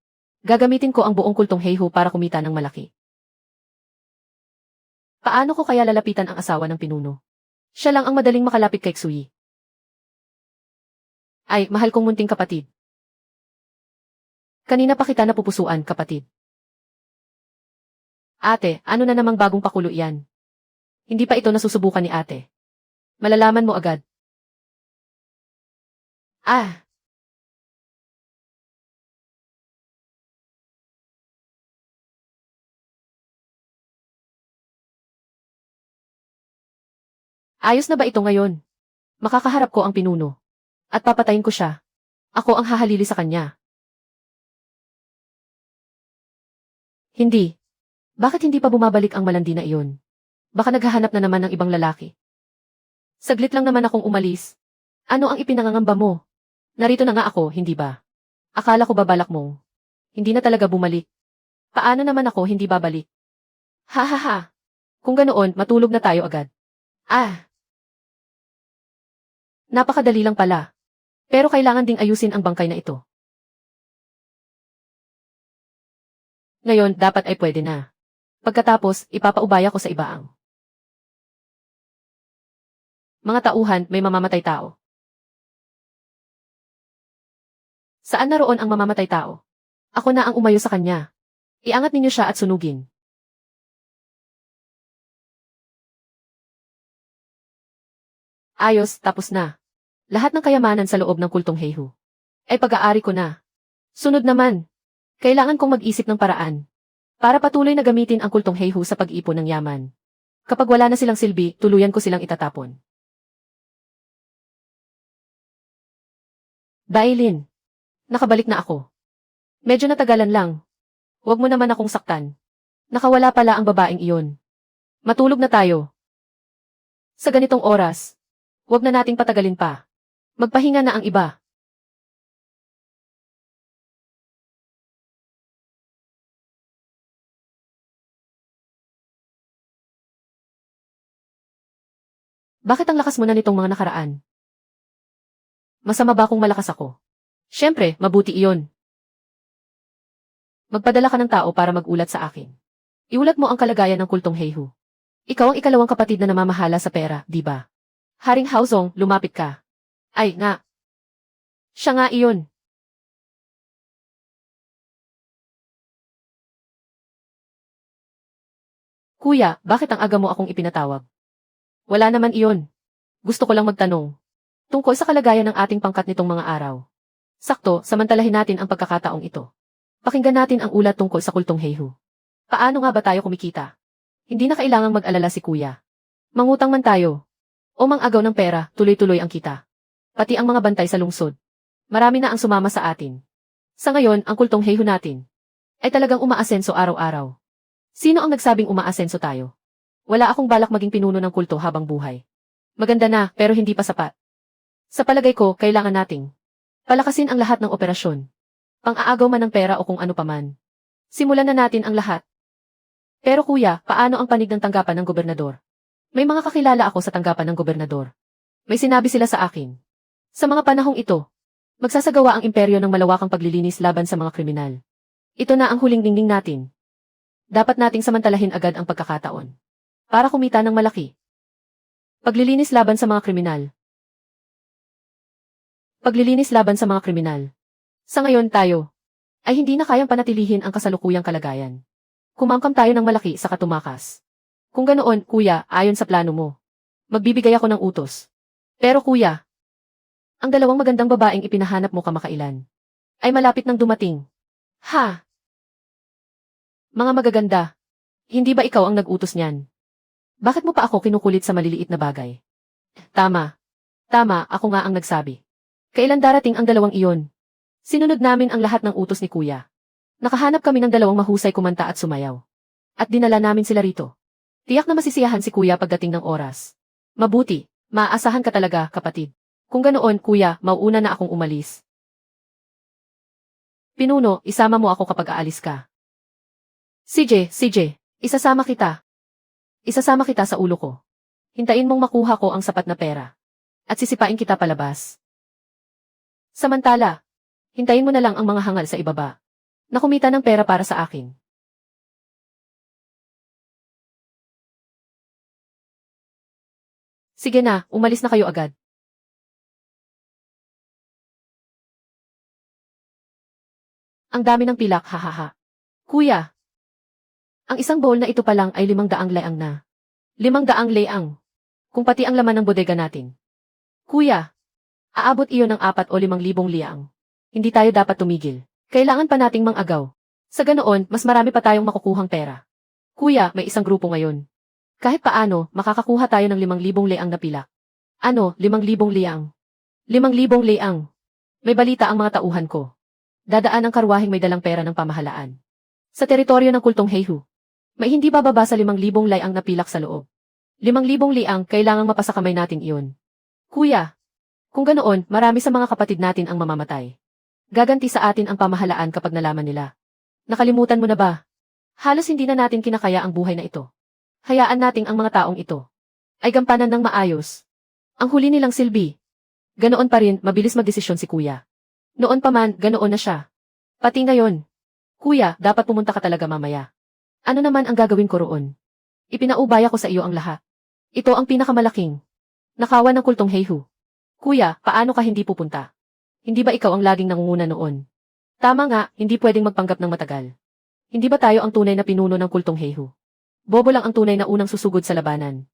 Gagamitin ko ang buong kultong Heihu para kumita ng malaki. Paano ko kaya lalapitan ang asawa ng pinuno? Siya lang ang madaling makalapit kay Xui. Ay, mahal kong munting kapatid. Kanina pa kita napupusuan, kapatid. Ate, ano na namang bagong pakulo yan? Hindi pa ito nasusubukan ni ate. Malalaman mo agad. Ah! Ayos na ba ito ngayon? Makakaharap ko ang pinuno. At papatayin ko siya. Ako ang hahalili sa kanya. Hindi. Bakit hindi pa bumabalik ang malandi na iyon? Baka naghahanap na naman ng ibang lalaki. Saglit lang naman akong umalis. Ano ang ipinangangamba mo? Narito na nga ako, hindi ba? Akala ko babalak mo. Hindi na talaga bumalik. Paano naman ako hindi babalik? Ha ha ha. Kung ganoon, matulog na tayo agad. Ah! Napakadali lang pala. Pero kailangan ding ayusin ang bangkay na ito. Ngayon, dapat ay pwede na. Pagkatapos, ipapaubaya ko sa ibaang. Mga tauhan, may mamamatay tao. Saan naroon ang mamamatay tao? Ako na ang umayo sa kanya. Iangat ninyo siya at sunugin. Ayos, tapos na. Lahat ng kayamanan sa loob ng kultong Heihu. Ay pag-aari ko na. Sunod naman. Kailangan kong mag-isip ng paraan. Para patuloy na gamitin ang kultong Heihu sa pag-ipon ng yaman. Kapag wala na silang silbi, tuluyan ko silang itatapon. Bailin. Nakabalik na ako. Medyo natagalan lang. Huwag mo naman akong saktan. Nakawala pala ang babaeng iyon. Matulog na tayo. Sa ganitong oras, huwag na nating patagalin pa. Magpahinga na ang iba. Bakit ang lakas mo na nitong mga nakaraan? Masama ba kung malakas ako? Siyempre, mabuti iyon. Magpadala ka ng tao para magulat sa akin. Iulat mo ang kalagayan ng kultong Heihu. Ikaw ang ikalawang kapatid na namamahala sa pera, di ba? Haring Haozong, lumapit ka. Ay, nga. Siya nga iyon. Kuya, bakit ang aga mo akong ipinatawag? Wala naman iyon. Gusto ko lang magtanong. Tungkol sa kalagayan ng ating pangkat nitong mga araw. Sakto, samantalahin natin ang pagkakataong ito. Pakinggan natin ang ulat tungkol sa kultong Heihu. Paano nga ba tayo kumikita? Hindi na kailangang mag-alala si kuya. Mangutang man tayo. O mang-agaw ng pera, tuloy-tuloy ang kita. Pati ang mga bantay sa lungsod. Marami na ang sumama sa atin. Sa ngayon, ang kultong Heiho natin ay talagang umaasenso araw-araw. Sino ang nagsabing umaasenso tayo? Wala akong balak maging pinuno ng kulto habang buhay. Maganda na, pero hindi pa sapat. Sa palagay ko, kailangan nating palakasin ang lahat ng operasyon. Pang-aagaw man ng pera o kung ano paman. Simulan na natin ang lahat. Pero kuya, paano ang panig ng tanggapan ng gobernador? May mga kakilala ako sa tanggapan ng gobernador. May sinabi sila sa akin. Sa mga panahong ito, magsasagawa ang imperyo ng malawakang paglilinis laban sa mga kriminal. Ito na ang huling dingding natin. Dapat nating samantalahin agad ang pagkakataon. Para kumita ng malaki. Paglilinis laban sa mga kriminal. Paglilinis laban sa mga kriminal. Sa ngayon tayo, ay hindi na kayang panatilihin ang kasalukuyang kalagayan. Kumamkam tayo ng malaki sa katumakas. Kung ganoon, kuya, ayon sa plano mo, magbibigay ako ng utos. Pero kuya, ang dalawang magandang babaeng ipinahanap mo kamakailan, ay malapit nang dumating. Ha? Mga magaganda, hindi ba ikaw ang nag-utos niyan? Bakit mo pa ako kinukulit sa maliliit na bagay? Tama. Tama, ako nga ang nagsabi. Kailan darating ang dalawang iyon? Sinunod namin ang lahat ng utos ni kuya. Nakahanap kami ng dalawang mahusay kumanta at sumayaw. At dinala namin sila rito. Tiyak na masisiyahan si kuya pagdating ng oras. Mabuti, maaasahan ka talaga, kapatid. Kung ganoon, kuya, mauuna na akong umalis. Pinuno, isama mo ako kapag aalis ka. CJ, isasama kita. Isasama kita sa ulo ko. Hintayin mong makuha ko ang sapat na pera. At sisipain kita palabas. Samantala, hintayin mo na lang ang mga hangal sa ibaba. Na kumita ng pera para sa akin. Sige na, umalis na kayo agad. Ang dami ng pilak, hahaha. Kuya, ang isang bowl na ito pa lang ay 500 leang na. 500 leang. Kung pati ang laman ng bodega natin. Kuya, aabot iyon ng 4 o 5,000 liang. Hindi tayo dapat tumigil. Kailangan pa nating mang-agaw. Sa ganoon, mas marami pa tayong makukuhang pera. Kuya, may isang grupo ngayon. Kahit paano, makakakuha tayo ng 5,000 leang na pilak. Ano, 5,000 liang? 5,000 leang. May balita ang mga tauhan ko. Dadaan ang karwaheng may dalang pera ng pamahalaan. Sa teritoryo ng kultong Heiho. May hindi bababa sa 5,000 leang na pilak sa loob. 5,000 leang, kailangang mapasa kamay natin iyon. Kuya, kung ganoon, marami sa mga kapatid natin ang mamamatay. Gaganti sa atin ang pamahalaan kapag nalaman nila. Nakalimutan mo na ba? Halos hindi na natin kinakaya ang buhay na ito. Hayaan nating ang mga taong ito ay gampanan ng maayos. Ang huli nilang silbi. Ganoon pa rin, mabilis magdesisyon si kuya. Noon pa man, ganoon na siya. Pati ngayon. Kuya, dapat pumunta ka talaga mamaya. Ano naman ang gagawin ko roon? Ipinaubaya ko sa iyo ang lahat. Ito ang pinakamalaking nakawan ng kultong Heiho. Kuya, paano ka hindi pupunta? Hindi ba ikaw ang laging nangunguna noon? Tama nga, hindi pwedeng magpanggap ng matagal. Hindi ba tayo ang tunay na pinuno ng kultong Heiho? Bobo lang ang tunay na unang susugod sa labanan.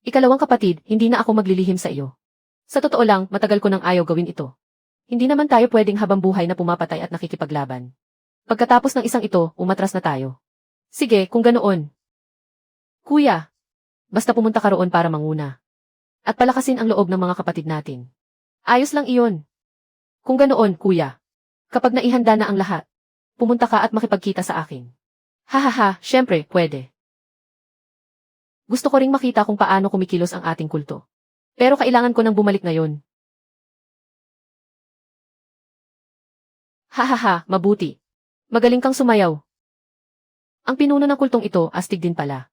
Ikalawang kapatid, hindi na ako maglilihim sa iyo. Sa totoo lang, matagal ko nang ayaw gawin ito. Hindi naman tayo pwedeng habang buhay na pumapatay at nakikipaglaban. Pagkatapos ng isang ito, umatras na tayo. Sige, kung ganoon. Kuya, basta pumunta ka roon para manguna. At palakasin ang loob ng mga kapatid natin. Ayos lang iyon. Kung ganoon, kuya. Kapag naihanda na ang lahat, pumunta ka at makipagkita sa akin. Hahaha, syempre, pwede. Gusto ko ring makita kung paano kumikilos ang ating kulto. Pero kailangan ko nang bumalik ngayon. Hahaha, mabuti. Magaling kang sumayaw. Ang pinuno ng kultong ito, astig din pala.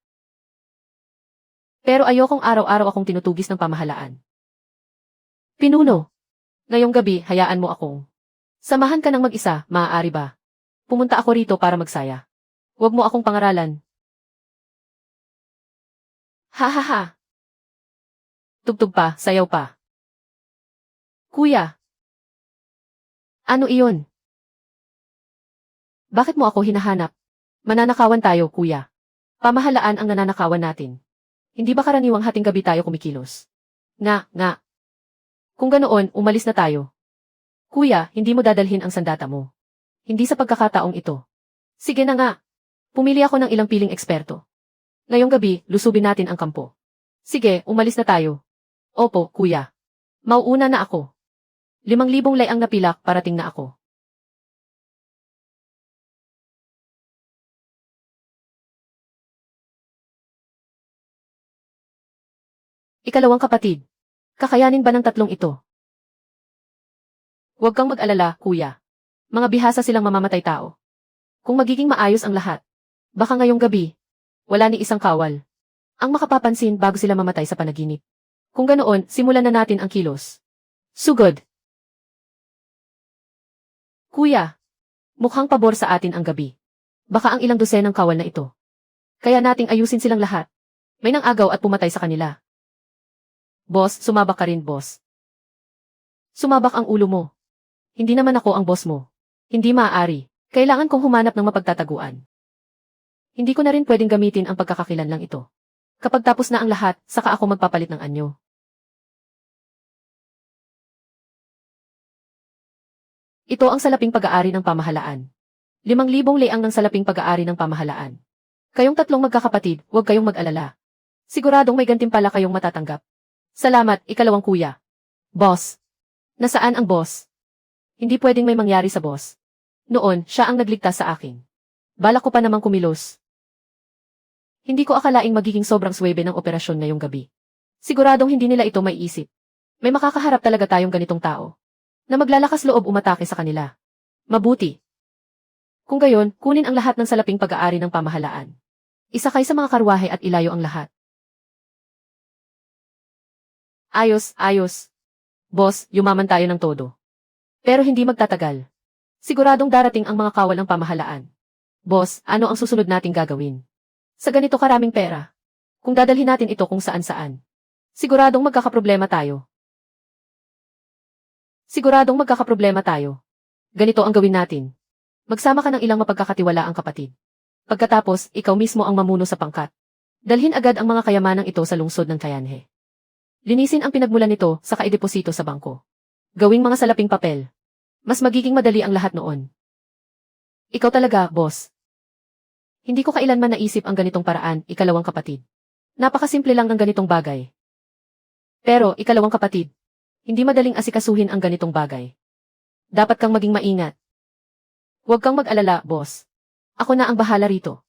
Pero ayokong araw-araw akong tinutugis ng pamahalaan. Pinuno. Ngayong gabi, hayaan mo akong samahan ka ng mag-isa, maaari ba? Pumunta ako rito para magsaya. Huwag mo akong pangaralan. Hahaha. Tugtog pa, sayaw pa. Kuya. Ano iyon? Bakit mo ako hinahanap? Mananakawan tayo, kuya. Pamahalaan ang nananakawan natin. Hindi ba karaniwang hating gabi tayo kumikilos? Nga. Kung ganoon, umalis na tayo. Kuya, hindi mo dadalhin ang sandata mo. Hindi sa pagkakataong ito. Sige na nga. Pumili ako ng ilang piling eksperto. Ngayong gabi, lusubin natin ang kampo. Sige, umalis na tayo. Opo, kuya. Mauuna na ako. 5,000 leang na pilak, parating na ako. Ikalawang kapatid. Kakayanin ba ng tatlong ito? Huwag kang mag-alala, kuya. Mga bihasa silang mamamatay tao. Kung magiging maayos ang lahat, baka ngayong gabi, wala ni isang kawal ang makapapansin bago sila mamatay sa panaginip. Kung ganoon, simulan na natin ang kilos. Sugod. Kuya, mukhang pabor sa atin ang gabi. Baka ang ilang dosenang kawal na ito. Kaya nating ayusin silang lahat. May nang agaw at pumatay sa kanila. Boss, sumabak ka rin, boss. Sumabak ang ulo mo. Hindi naman ako ang boss mo. Hindi maaari. Kailangan kong humanap ng mapagtataguan. Hindi ko na rin pwedeng gamitin ang pagkakakilanlang ito. Kapag tapos na ang lahat, saka ako magpapalit ng anyo. Ito ang salaping pag-aari ng pamahalaan. 5,000 leang ng salaping pag-aari ng pamahalaan. Kayong tatlong magkakapatid, huwag kayong mag-alala. Siguradong may gantimpala kayong matatanggap. Salamat, ikalawang kuya. Boss. Nasaan ang boss? Hindi pwedeng may mangyari sa boss. Noon, siya ang nagligtas sa akin. Balak ko pa namang kumilos. Hindi ko akalaing magiging sobrang swebe ng operasyon ngayong gabi. Siguradong hindi nila ito maiisip. May makakaharap talaga tayong ganitong tao na maglalakas loob umatake sa kanila. Mabuti. Kung gayon, kunin ang lahat ng salaping pag-aari ng pamahalaan. Isakay sa mga karwahe at ilayo ang lahat. Ayos, ayos. Boss, yumaman tayo ng todo. Pero hindi magtatagal. Siguradong darating ang mga kawal ng pamahalaan. Boss, ano ang susunod nating gagawin? Sa ganito karaming pera. Kung dadalhin natin ito kung saan-saan. Siguradong magkakaproblema tayo. Ganito ang gawin natin. Magsama ka ng ilang mapagkakatiwalaang kapatid. Pagkatapos, ikaw mismo ang mamuno sa pangkat. Dalhin agad ang mga kayamanang ito sa lungsod ng Tayanhe. Linisin ang pinagmulan nito sa kaideposito sa bangko. Gawing mga salaping papel. Mas magiging madali ang lahat noon. Ikaw talaga, boss. Hindi ko kailanman naisip ang ganitong paraan, ikalawang kapatid. Napakasimple lang ng ganitong bagay. Pero, ikalawang kapatid, hindi madaling asikasuhin ang ganitong bagay. Dapat kang maging maingat. Huwag kang mag-alala, boss. Ako na ang bahala rito.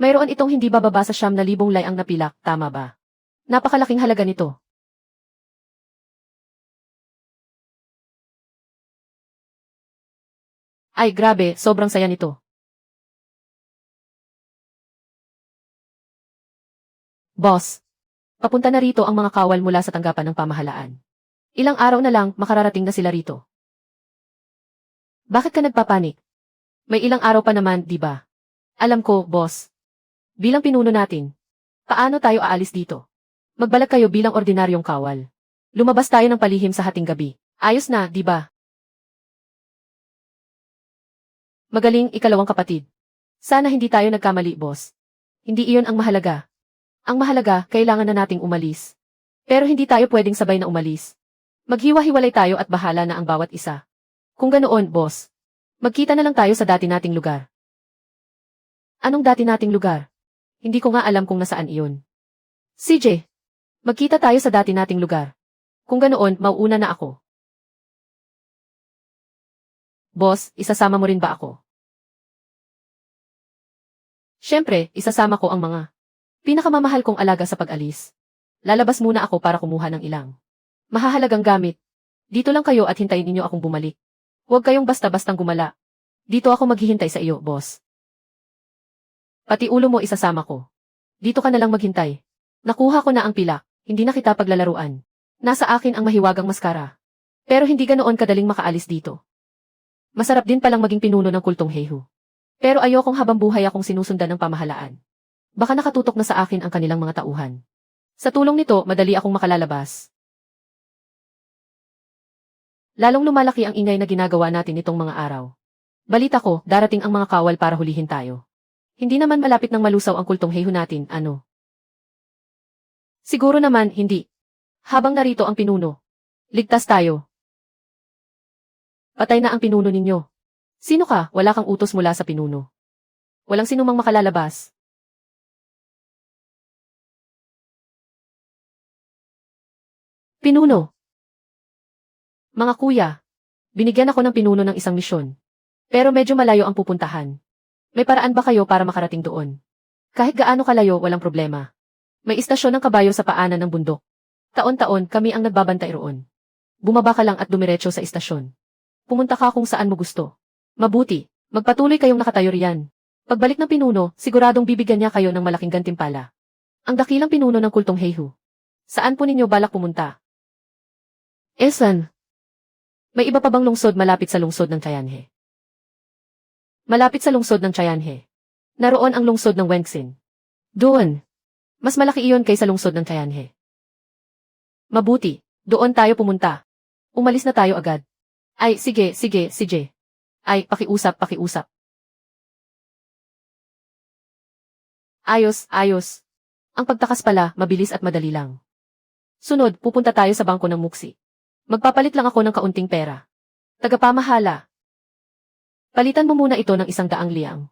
Mayroon itong hindi bababa sa 9,000 leang na pilak, tama ba? Napakalaking halaga nito. Ay, grabe, sobrang saya nito. Boss, papunta na rito ang mga kawal mula sa tanggapan ng pamahalaan. Ilang araw na lang, makararating na sila rito. Bakit ka nagpapanik? May ilang araw pa naman, di ba? Alam ko, boss. Bilang pinuno natin, paano tayo aalis dito? Magbalag kayo bilang ordinaryong kawal. Lumabas tayo ng palihim sa hating gabi. Ayos na, di ba? Magaling, ikalawang kapatid. Sana hindi tayo nagkamali, boss. Hindi iyon ang mahalaga. Ang mahalaga, kailangan na nating umalis. Pero hindi tayo pwedeng sabay na umalis. Maghiwa-hiwalay tayo at bahala na ang bawat isa. Kung ganoon, boss, magkita na lang tayo sa dati nating lugar. Anong dati nating lugar? Hindi ko nga alam kung nasaan iyon. CJ, magkita tayo sa dati nating lugar. Kung ganoon, mauuna na ako. Boss, isasama mo rin ba ako? Siyempre, isasama ko ang mga pinakamamahal kong alaga sa pag-alis. Lalabas muna ako para kumuha ng ilang mahahalagang gamit. Dito lang kayo at hintayin ninyo akong bumalik. Huwag kayong basta-bastang gumala. Dito ako maghihintay sa iyo, boss. Pati ulo mo isasama ko. Dito ka na lang maghintay. Nakuha ko na ang pilak, hindi na kita paglalaruan. Nasa akin ang mahiwagang maskara. Pero hindi ganoon kadaling makaalis dito. Masarap din palang maging pinuno ng kultong Heihu. Pero ayokong habang buhay akong sinusundan ng pamahalaan. Baka nakatutok na sa akin ang kanilang mga tauhan. Sa tulong nito, madali akong makalalabas. Lalong lumalaki ang ingay na ginagawa natin itong mga araw. Balita ko, darating ang mga kawal para hulihin tayo. Hindi naman malapit ng malusaw ang kultong Heihu natin, ano? Siguro naman, hindi. Habang narito ang pinuno, ligtas tayo. Patay na ang pinuno ninyo. Sino ka? Wala kang utos mula sa pinuno. Walang sinumang makalalabas. Pinuno. Mga kuya, binigyan ako ng pinuno ng isang misyon. Pero medyo malayo ang pupuntahan. May paraan ba kayo para makarating doon? Kahit gaano kalayo, walang problema. May istasyon ng kabayo sa paanan ng bundok. Taon-taon kami ang nagbabantay roon. Bumaba ka lang at dumiretso sa istasyon. Pumunta ka kung saan mo gusto. Mabuti, magpatuloy kayong nakatayo riyan. Pagbalik ng pinuno, siguradong bibigyan niya kayo ng malaking gantimpala. Ang dakilang pinuno ng kultong Heihu. Saan po ninyo balak pumunta? Esan. May iba pa bang lungsod malapit sa lungsod ng Tianhe? Malapit sa lungsod ng Tianhe. Naroon ang lungsod ng Wengxin. Doon. Mas malaki iyon kaysa lungsod ng Tianhe. Mabuti, doon tayo pumunta. Umalis na tayo agad. Ay, sige. Ay, pakiusap. Ayos. Ang pagtakas pala, mabilis at madali lang. Sunod, pupunta tayo sa bangko ng Muksi. Magpapalit lang ako ng kaunting pera. Tagapamahala. Palitan mo muna ito ng 100 liang.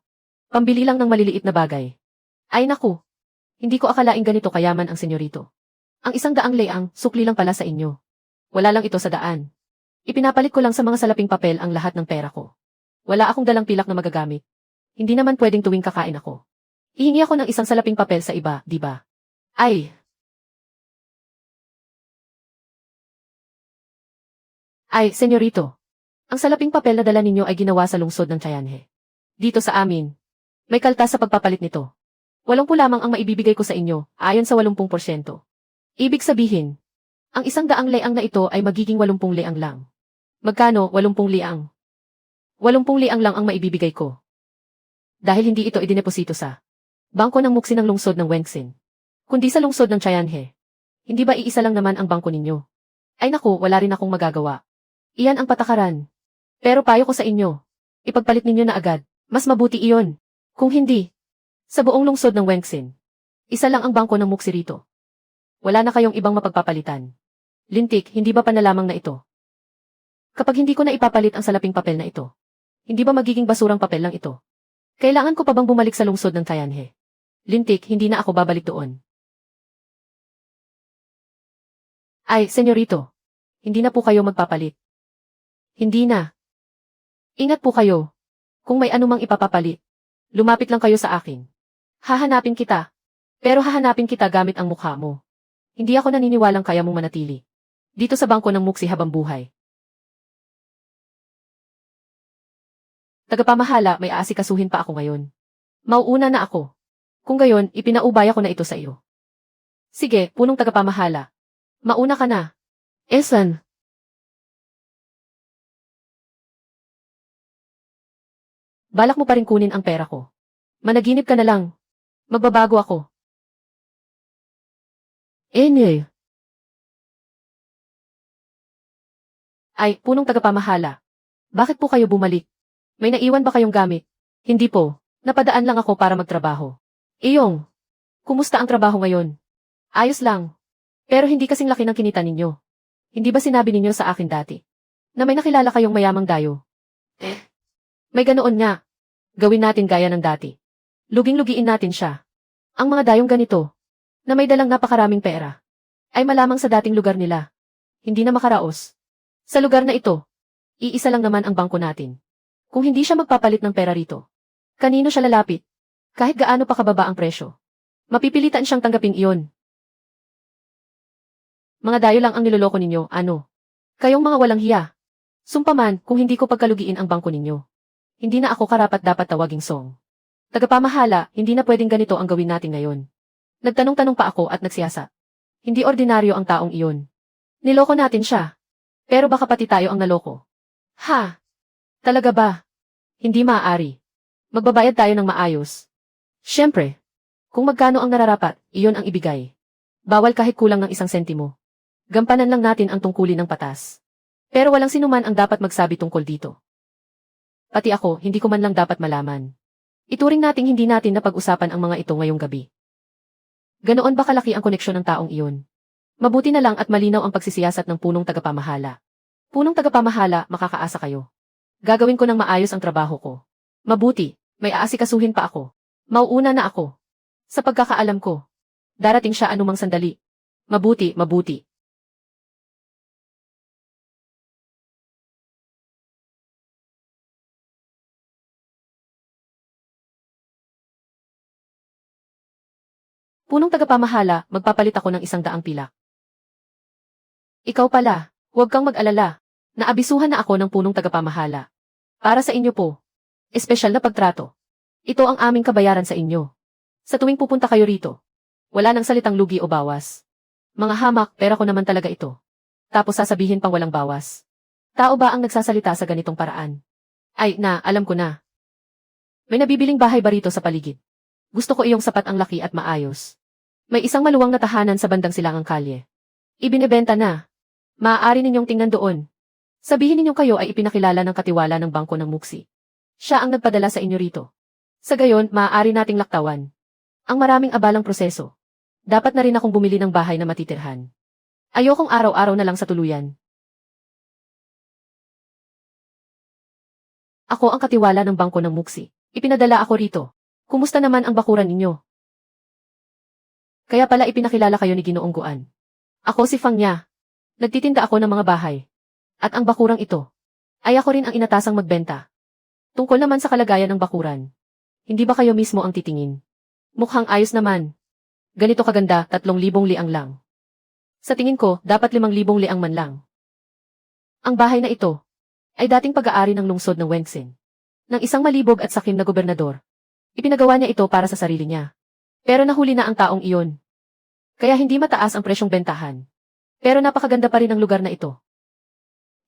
Pambili lang ng maliliit na bagay. Ay naku. Hindi ko akalaing ganito kayaman ang senyorito. Ang 100 liang, sukli lang pala sa inyo. Wala lang ito sa daan. Ipinapalit ko lang sa mga salaping papel ang lahat ng pera ko. Wala akong dalang pilak na magagamit. Hindi naman pwedeng tuwing kakain ako. Hihingi ako ng 1 salaping papel sa iba, di ba? Ay, senyorito. Ang salaping papel na dala ninyo ay ginawa sa lungsod ng Tianhe. Dito sa amin. May kaltas sa pagpapalit nito. 80 lamang ang maibibigay ko sa inyo, ayon sa 80%. Ibig sabihin, ang 100 liang na ito ay magiging 80 liang lang. Magkano 80 liang? 80 liang lang ang maibibigay ko. Dahil hindi ito idineposito sa bangko ng Muksi ng lungsod ng Wengxin, kundi sa lungsod ng Tianhe. Hindi ba iisa lang naman ang bangko ninyo? Ay naku, wala rin akong magagawa. Iyan ang patakaran. Pero payo ko sa inyo, ipagpalit ninyo na agad, mas mabuti iyon. Kung hindi, sa buong lungsod ng Wengxin, isa lang ang bangko ng Muksi rito. Wala na kayong ibang mapagpapalitan. Lintik, hindi ba panalamang na ito? Kapag hindi ko na ipapalit ang salaping papel na ito, hindi ba magiging basurang papel lang ito? Kailangan ko pa bang bumalik sa lungsod ng Tianhe? Lintik, hindi na ako babalik doon. Ay, senyorito, hindi na po kayo magpapalit. Hindi na. Ingat po kayo. Kung may anumang ipapapalit, lumapit lang kayo sa akin. Hahanapin kita. Pero hahanapin kita gamit ang mukha mo. Hindi ako naniniwalang kaya mong manatili dito sa bangko ng Muksi habang buhay. Tagapamahala, may aasikasuhin pa ako ngayon. Mauuna na ako. Kung gayon, ipinaubaya ko na ito sa iyo. Sige, punong tagapamahala. Mauna ka na. Esan. Balak mo pa rin kunin ang pera ko. Managinip ka na lang. Magbabago ako. Ay, punong tagapamahala. Bakit po kayo bumalik? May naiwan ba kayong gamit? Hindi po. Napadaan lang ako para magtrabaho. Iyong. Kumusta ang trabaho ngayon? Ayos lang. Pero hindi kasing laki ng kinita ninyo. Hindi ba sinabi ninyo sa akin dati na may nakilala kayong mayamang dayo? May ganoon nga. Gawin natin gaya ng dati. Luging-lugiin natin siya. Ang mga dayong ganito, na may dalang napakaraming pera, ay malamang sa dating lugar nila. Hindi na makaraos. Sa lugar na ito, iisa lang naman ang bangko natin. Kung hindi siya magpapalit ng pera rito, kanino siya lalapit? Kahit gaano pa kababa ang presyo, mapipilitan siyang tanggapin iyon. Mga dayo lang ang niloloko ninyo, ano? Kayong mga walang hiya. Sumpaman, kung hindi ko pagkalugiin ang bangko ninyo, hindi na ako karapat-dapat tawaging song. Tagapamahala, hindi na pwedeng ganito ang gawin natin ngayon. Nagtanong-tanong pa ako at nagsiyasa. Hindi ordinaryo ang taong iyon. Niloko natin siya. Pero baka pati tayo ang naloko. Ha? Talaga ba? Hindi maaari. Magbabayad tayo ng maayos. Siyempre. Kung magkano ang nararapat, iyon ang ibigay. Bawal kahit kulang ng 1 sentimo. Gampanan lang natin ang tungkulin ng patas. Pero walang sinuman ang dapat magsabi tungkol dito. Pati ako, hindi ko man lang dapat malaman. Ituring nating hindi natin napag-usapan ang mga ito ngayong gabi. Ganoon ba kalaki ang koneksyon ng taong iyon? Mabuti na lang at malinaw ang pagsisiyasat ng punong tagapamahala. Punong tagapamahala, makakaasa kayo. Gagawin ko ng maayos ang trabaho ko. Mabuti, may aasikasuhin pa ako. Mauuna na ako. Sa pagkakaalam ko, darating siya anumang sandali. Mabuti. Punong tagapamahala, magpapalit ako ng 100 pilak. Ikaw pala, huwag kang mag-alala. Naabisuhan na ako ng punong tagapamahala. Para sa inyo po. Espesyal na pagtrato. Ito ang aming kabayaran sa inyo. Sa tuwing pupunta kayo rito, wala nang salitang lugi o bawas. Mga hamak, pera ko naman talaga ito. Tapos sasabihin pang walang bawas. Tao ba ang nagsasalita sa ganitong paraan? Ay, alam ko na. May nabibiling bahay ba rito sa paligid? Gusto ko iyong sapat ang laki at maayos. May isang maluwang na tahanan sa bandang silangang kalye. Ibinebenta na. Maaari ninyong tingnan doon. Sabihin ninyong kayo ay ipinakilala ng katiwala ng bangko ng Muksi. Siya ang nagpadala sa inyo rito. Sa gayon, maaari nating laktawan. Ang maraming abalang proseso. Dapat na rin akong bumili ng bahay na matitirhan. Ayokong araw-araw na lang sa tuluyan. Ako ang katiwala ng bangko ng Muksi. Ipinadala ako rito. Kumusta naman ang bakuran ninyo? Kaya pala ipinakilala kayo ni Ginoong Guan. Ako si Fang Nya. Nagtitinda ako ng mga bahay. At ang bakurang ito, ay ako rin ang inatasang magbenta. Tungkol naman sa kalagayan ng bakuran. Hindi ba kayo mismo ang titingin? Mukhang ayos naman. Ganito kaganda, 3,000 liang lang. Sa tingin ko, dapat 5,000 liang man lang. Ang bahay na ito, ay dating pag-aari ng lungsod ng Wengsin. Ng isang malibog at sakim na gobernador. Ipinagawa niya ito para sa sarili niya. Pero nahuli na ang taong iyon. Kaya hindi mataas ang presyong bentahan. Pero napakaganda pa rin ang lugar na ito.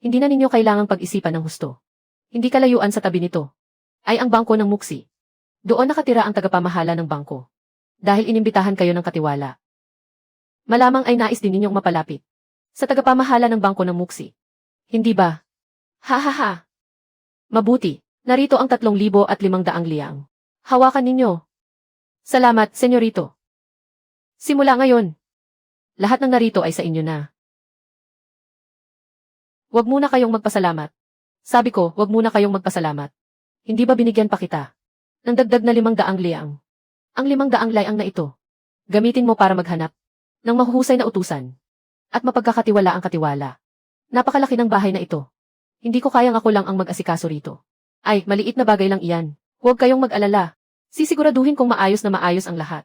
Hindi na ninyo kailangang pag-isipan ng husto. Hindi kalayuan sa tabi nito. Ay ang bangko ng Muksi. Doon nakatira ang tagapamahala ng bangko. Dahil inimbitahan kayo ng katiwala. Malamang ay nais din ninyong mapalapit. Sa tagapamahala ng bangko ng Muksi. Hindi ba? Ha ha ha. Mabuti, narito ang 3,500 liang. Hawakan ninyo. Salamat, senyorito. Simula ngayon. Lahat ng narito ay sa inyo na. Huwag muna kayong magpasalamat. Sabi ko, huwag muna kayong magpasalamat. Hindi ba binigyan pa kita? Nang dagdag na 500 liang. Ang 500 liang na ito. Gamitin mo para maghanap ng mahuhusay na utusan. At mapagkakatiwala ang katiwala. Napakalaki ng bahay na ito. Hindi ko kayang ako lang ang mag-asikaso rito. Ay, maliit na bagay lang iyan. Huwag kayong mag-alala. Sisiguraduhin kong maayos na maayos ang lahat.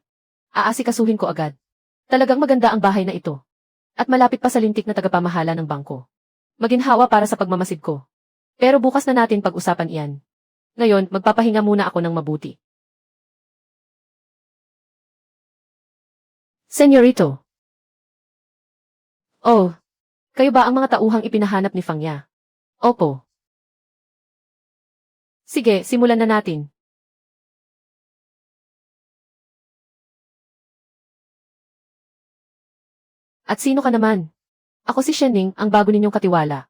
Aasikasuhin ko agad. Talagang maganda ang bahay na ito. At malapit pa sa lintik na tagapamahala ng bangko. Maginhawa para sa pagmamasid ko. Pero bukas na natin pag-usapan iyan. Ngayon, magpapahinga muna ako ng mabuti. Senyorito. Oh, kayo ba ang mga tauhang ipinahanap ni Fang Nya? Opo. Sige, simulan na natin. At sino ka naman? Ako si Shenning, ang bago ninyong katiwala.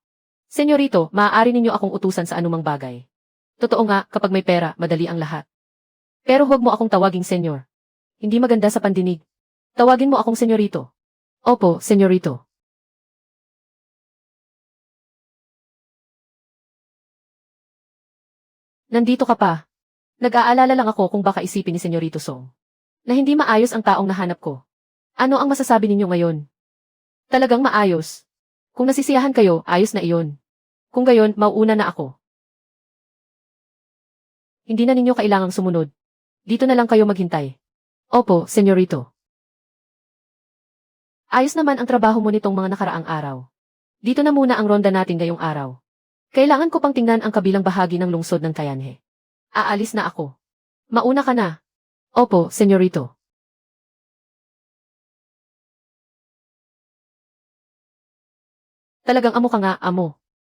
Senyorito, maaari ninyo akong utusan sa anumang bagay. Totoo nga, kapag may pera, madali ang lahat. Pero huwag mo akong tawaging senyor. Hindi maganda sa pandinig. Tawagin mo akong senyorito. Opo, senyorito. Nandito ka pa. Nag-aalala lang ako kung baka isipin ni Senyorito Song na hindi maayos ang taong nahanap ko. Ano ang masasabi ninyo ngayon? Talagang maayos. Kung nasisiyahan kayo, ayos na iyon. Kung gayon, mauuna na ako. Hindi na ninyo kailangang sumunod. Dito na lang kayo maghintay. Opo, senyorito. Ayos naman ang trabaho mo nitong mga nakaraang araw. Dito na muna ang ronda natin ngayong araw. Kailangan ko pang tingnan ang kabilang bahagi ng lungsod ng Tianhe. Aalis na ako. Mauna ka na. Opo, senyorito. Talagang amo ka nga, amo.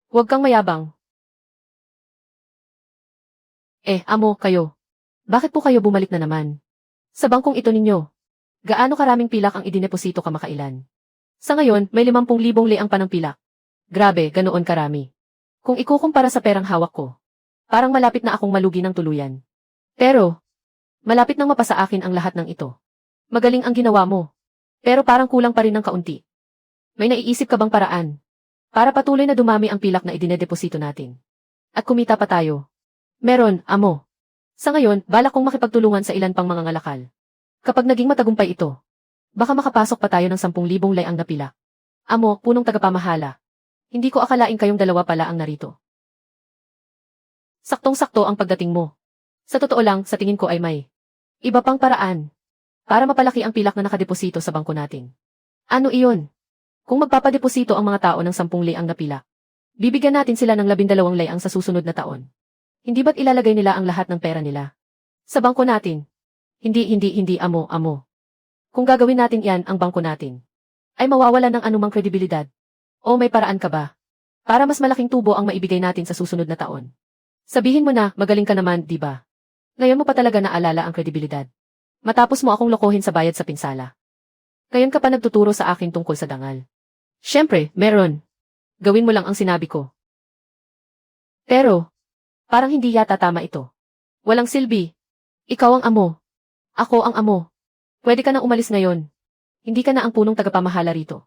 Huwag kang mayabang. Amo, kayo. Bakit po kayo bumalik na naman? Sa bangkong ito ninyo. Gaano karaming pilak ang idineposito kamakailan? Sa ngayon, may 50,000 liang pa ng pilak. Grabe, ganoon karami. Kung ikukumpara sa perang hawak ko, parang malapit na akong malugi ng tuluyan. Pero, malapit nang mapasa akin ang lahat ng ito. Magaling ang ginawa mo. Pero parang kulang pa rin ng kaunti. May naiisip ka bang paraan? Para patuloy na dumami ang pilak na idinedeposito natin. At kumita pa tayo. Meron, amo. Sa ngayon, balak kong makipagtulungan sa ilan pang mga ngalakal. Kapag naging matagumpay ito, baka makapasok pa tayo ng 10,000 liang na pilak. Amo, punong tagapamahala. Hindi ko akalain kayong dalawa pala ang narito. Saktong-sakto ang pagdating mo. Sa totoo lang, sa tingin ko ay may iba pang paraan. Para mapalaki ang pilak na nakadeposito sa bangko natin. Ano iyon? Kung magpapadeposito ang mga tao ng 10 liang na pilak, bibigyan natin sila ng 12 liang sa susunod na taon. Hindi ba't ilalagay nila ang lahat ng pera nila sa bangko natin? Hindi, amo. Kung gagawin natin yan ang bangko natin, ay mawawalan ng anumang kredibilidad. O may paraan ka ba? Para mas malaking tubo ang maibigay natin sa susunod na taon. Sabihin mo na, magaling ka naman, di ba? Ngayon mo pa talaga naalala ang kredibilidad. Matapos mo akong lokohin sa bayad sa pinsala. Ngayon ka pa nagtuturo sa akin tungkol sa dangal. Siyempre, meron. Gawin mo lang ang sinabi ko. Pero, parang hindi yata tama ito. Walang silbi. Ikaw ang amo. Ako ang amo. Pwede ka na umalis ngayon. Hindi ka na ang punong tagapamahala rito.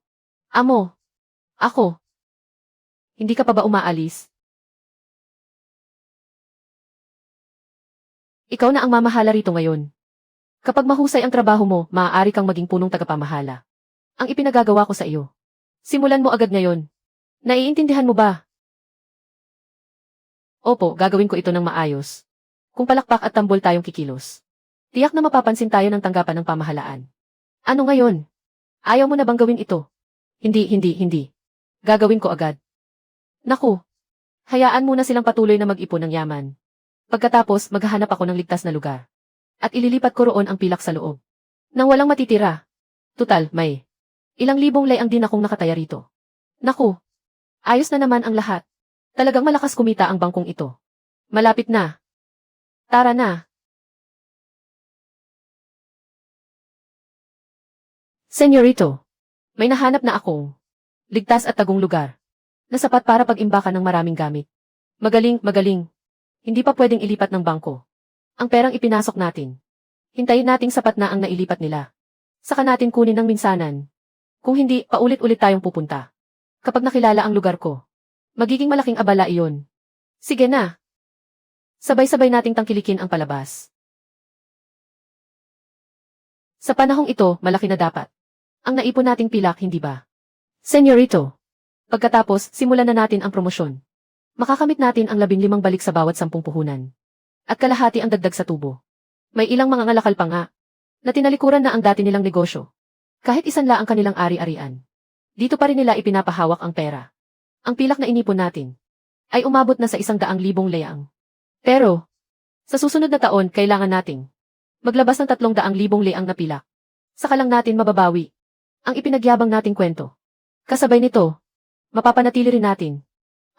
Amo. Ako. Hindi ka pa ba umaalis? Ikaw na ang mamahala rito ngayon. Kapag mahusay ang trabaho mo, maaari kang maging punong tagapamahala. Ang ipinagagawa ko sa iyo. Simulan mo agad ngayon. Naiintindihan mo ba? Opo, gagawin ko ito ng maayos. Kung palakpak at tambol tayong kikilos. Tiyak na mapapansin tayo ng tanggapan ng pamahalaan. Ano ngayon? Ayaw mo na bang gawin ito? Hindi. Gagawin ko agad. Naku. Hayaan muna silang patuloy na mag-ipon ng yaman. Pagkatapos, maghahanap ako ng ligtas na lugar. At ililipat ko roon ang pilak sa loob. Nang walang matitira. Tutal, may ilang libong layang din akong nakataya rito. Naku. Ayos na naman ang lahat. Talagang malakas kumita ang bangkong ito. Malapit na. Tara na. Senyorito, may nahanap na akong ligtas at tagong lugar na sapat para pag-imbakan ng maraming gamit. Magaling. Hindi pa pwedeng ilipat ng bangko ang perang ipinasok natin. Hintayin nating sapat na ang nailipat nila. Saka natin kunin ng minsanan. Kung hindi, paulit-ulit tayong pupunta. Kapag nakilala ang lugar ko, magiging malaking abala iyon. Sige na. Sabay-sabay nating tangkilikin ang palabas. Sa panahong ito, malaki na dapat ang naipon nating pilak, hindi ba? Senyorito. Pagkatapos, simulan na natin ang promosyon. Makakamit natin ang 15 balik sa bawat 10 puhunan. At kalahati ang dagdag sa tubo. May ilang mga ngalakal pa nga na tinalikuran na ang dati nilang negosyo. Kahit isan la ang kanilang ari-arian. Dito pa rin nila ipinapahawak ang pera. Ang pilak na inipon natin ay umabot na sa 100,000 leang. Pero, sa susunod na taon, kailangan nating maglabas ng 300,000 leang na pilak. Saka lang natin mababawi ang ipinagyabang nating kwento. Kasabay nito, mapapanatili rin natin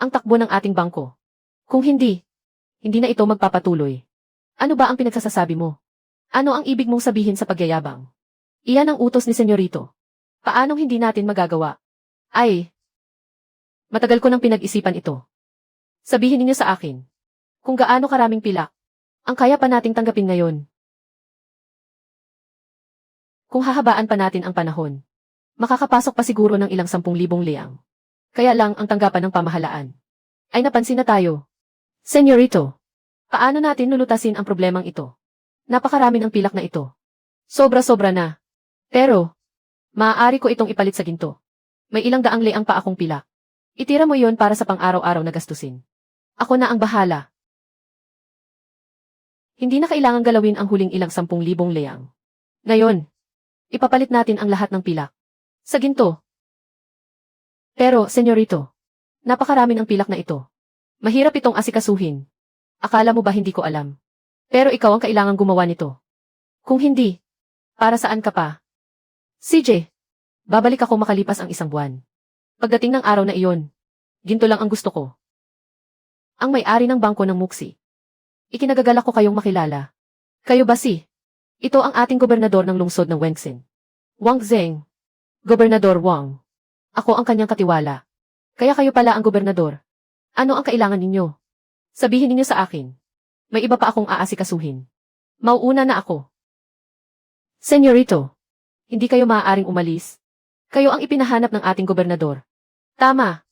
ang takbo ng ating bangko. Kung hindi na ito magpapatuloy. Ano ba ang pinagsasasabi mo? Ano ang ibig mong sabihin sa pagyayabang? Iyan ang utos ni Senyorito. Paanong hindi natin magagawa? Ay, matagal ko nang pinag-isipan ito. Sabihin ninyo sa akin, kung gaano karaming pilak ang kaya pa nating tanggapin ngayon. Kung hahabaan pa natin ang panahon, makakapasok pa siguro ng ilang 10,000 leang. Kaya lang ang tanggapan ng pamahalaan ay napansin na tayo. Senyorito, paano natin lulutasin ang problemang ito? Napakarami ng pilak na ito. Sobra-sobra na. Pero, maaari ko itong ipalit sa ginto. May ilang 100 leang pa akong pilak. Itira mo yon para sa pang-araw-araw na gastusin. Ako na ang bahala. Hindi na kailangang galawin ang huling ilang 10,000 leang. Ngayon, ipapalit natin ang lahat ng pilak sa ginto. Pero, senyorito, napakarami ng pilak na ito. Mahirap itong asikasuhin. Akala mo ba hindi ko alam? Pero ikaw ang kailangang gumawa nito. Kung hindi, para saan ka pa? CJ, babalik ako makalipas ang 1 buwan. Pagdating ng araw na iyon, ginto lang ang gusto ko. Ang may-ari ng bangko ng Muxi. Ikinagagalak ko kayong makilala. Kayo ba si? Ito ang ating gobernador ng lungsod ng Wengsin. Wang Zeng. Gobernador Wang. Ako ang kanyang katiwala. Kaya kayo pala ang gobernador. Ano ang kailangan ninyo? Sabihin ninyo sa akin. May iba pa akong aasikasuhin. Mauuna na ako. Senyorito, hindi kayo maaaring umalis. Kayo ang ipinahanap ng ating gobernador. Tama.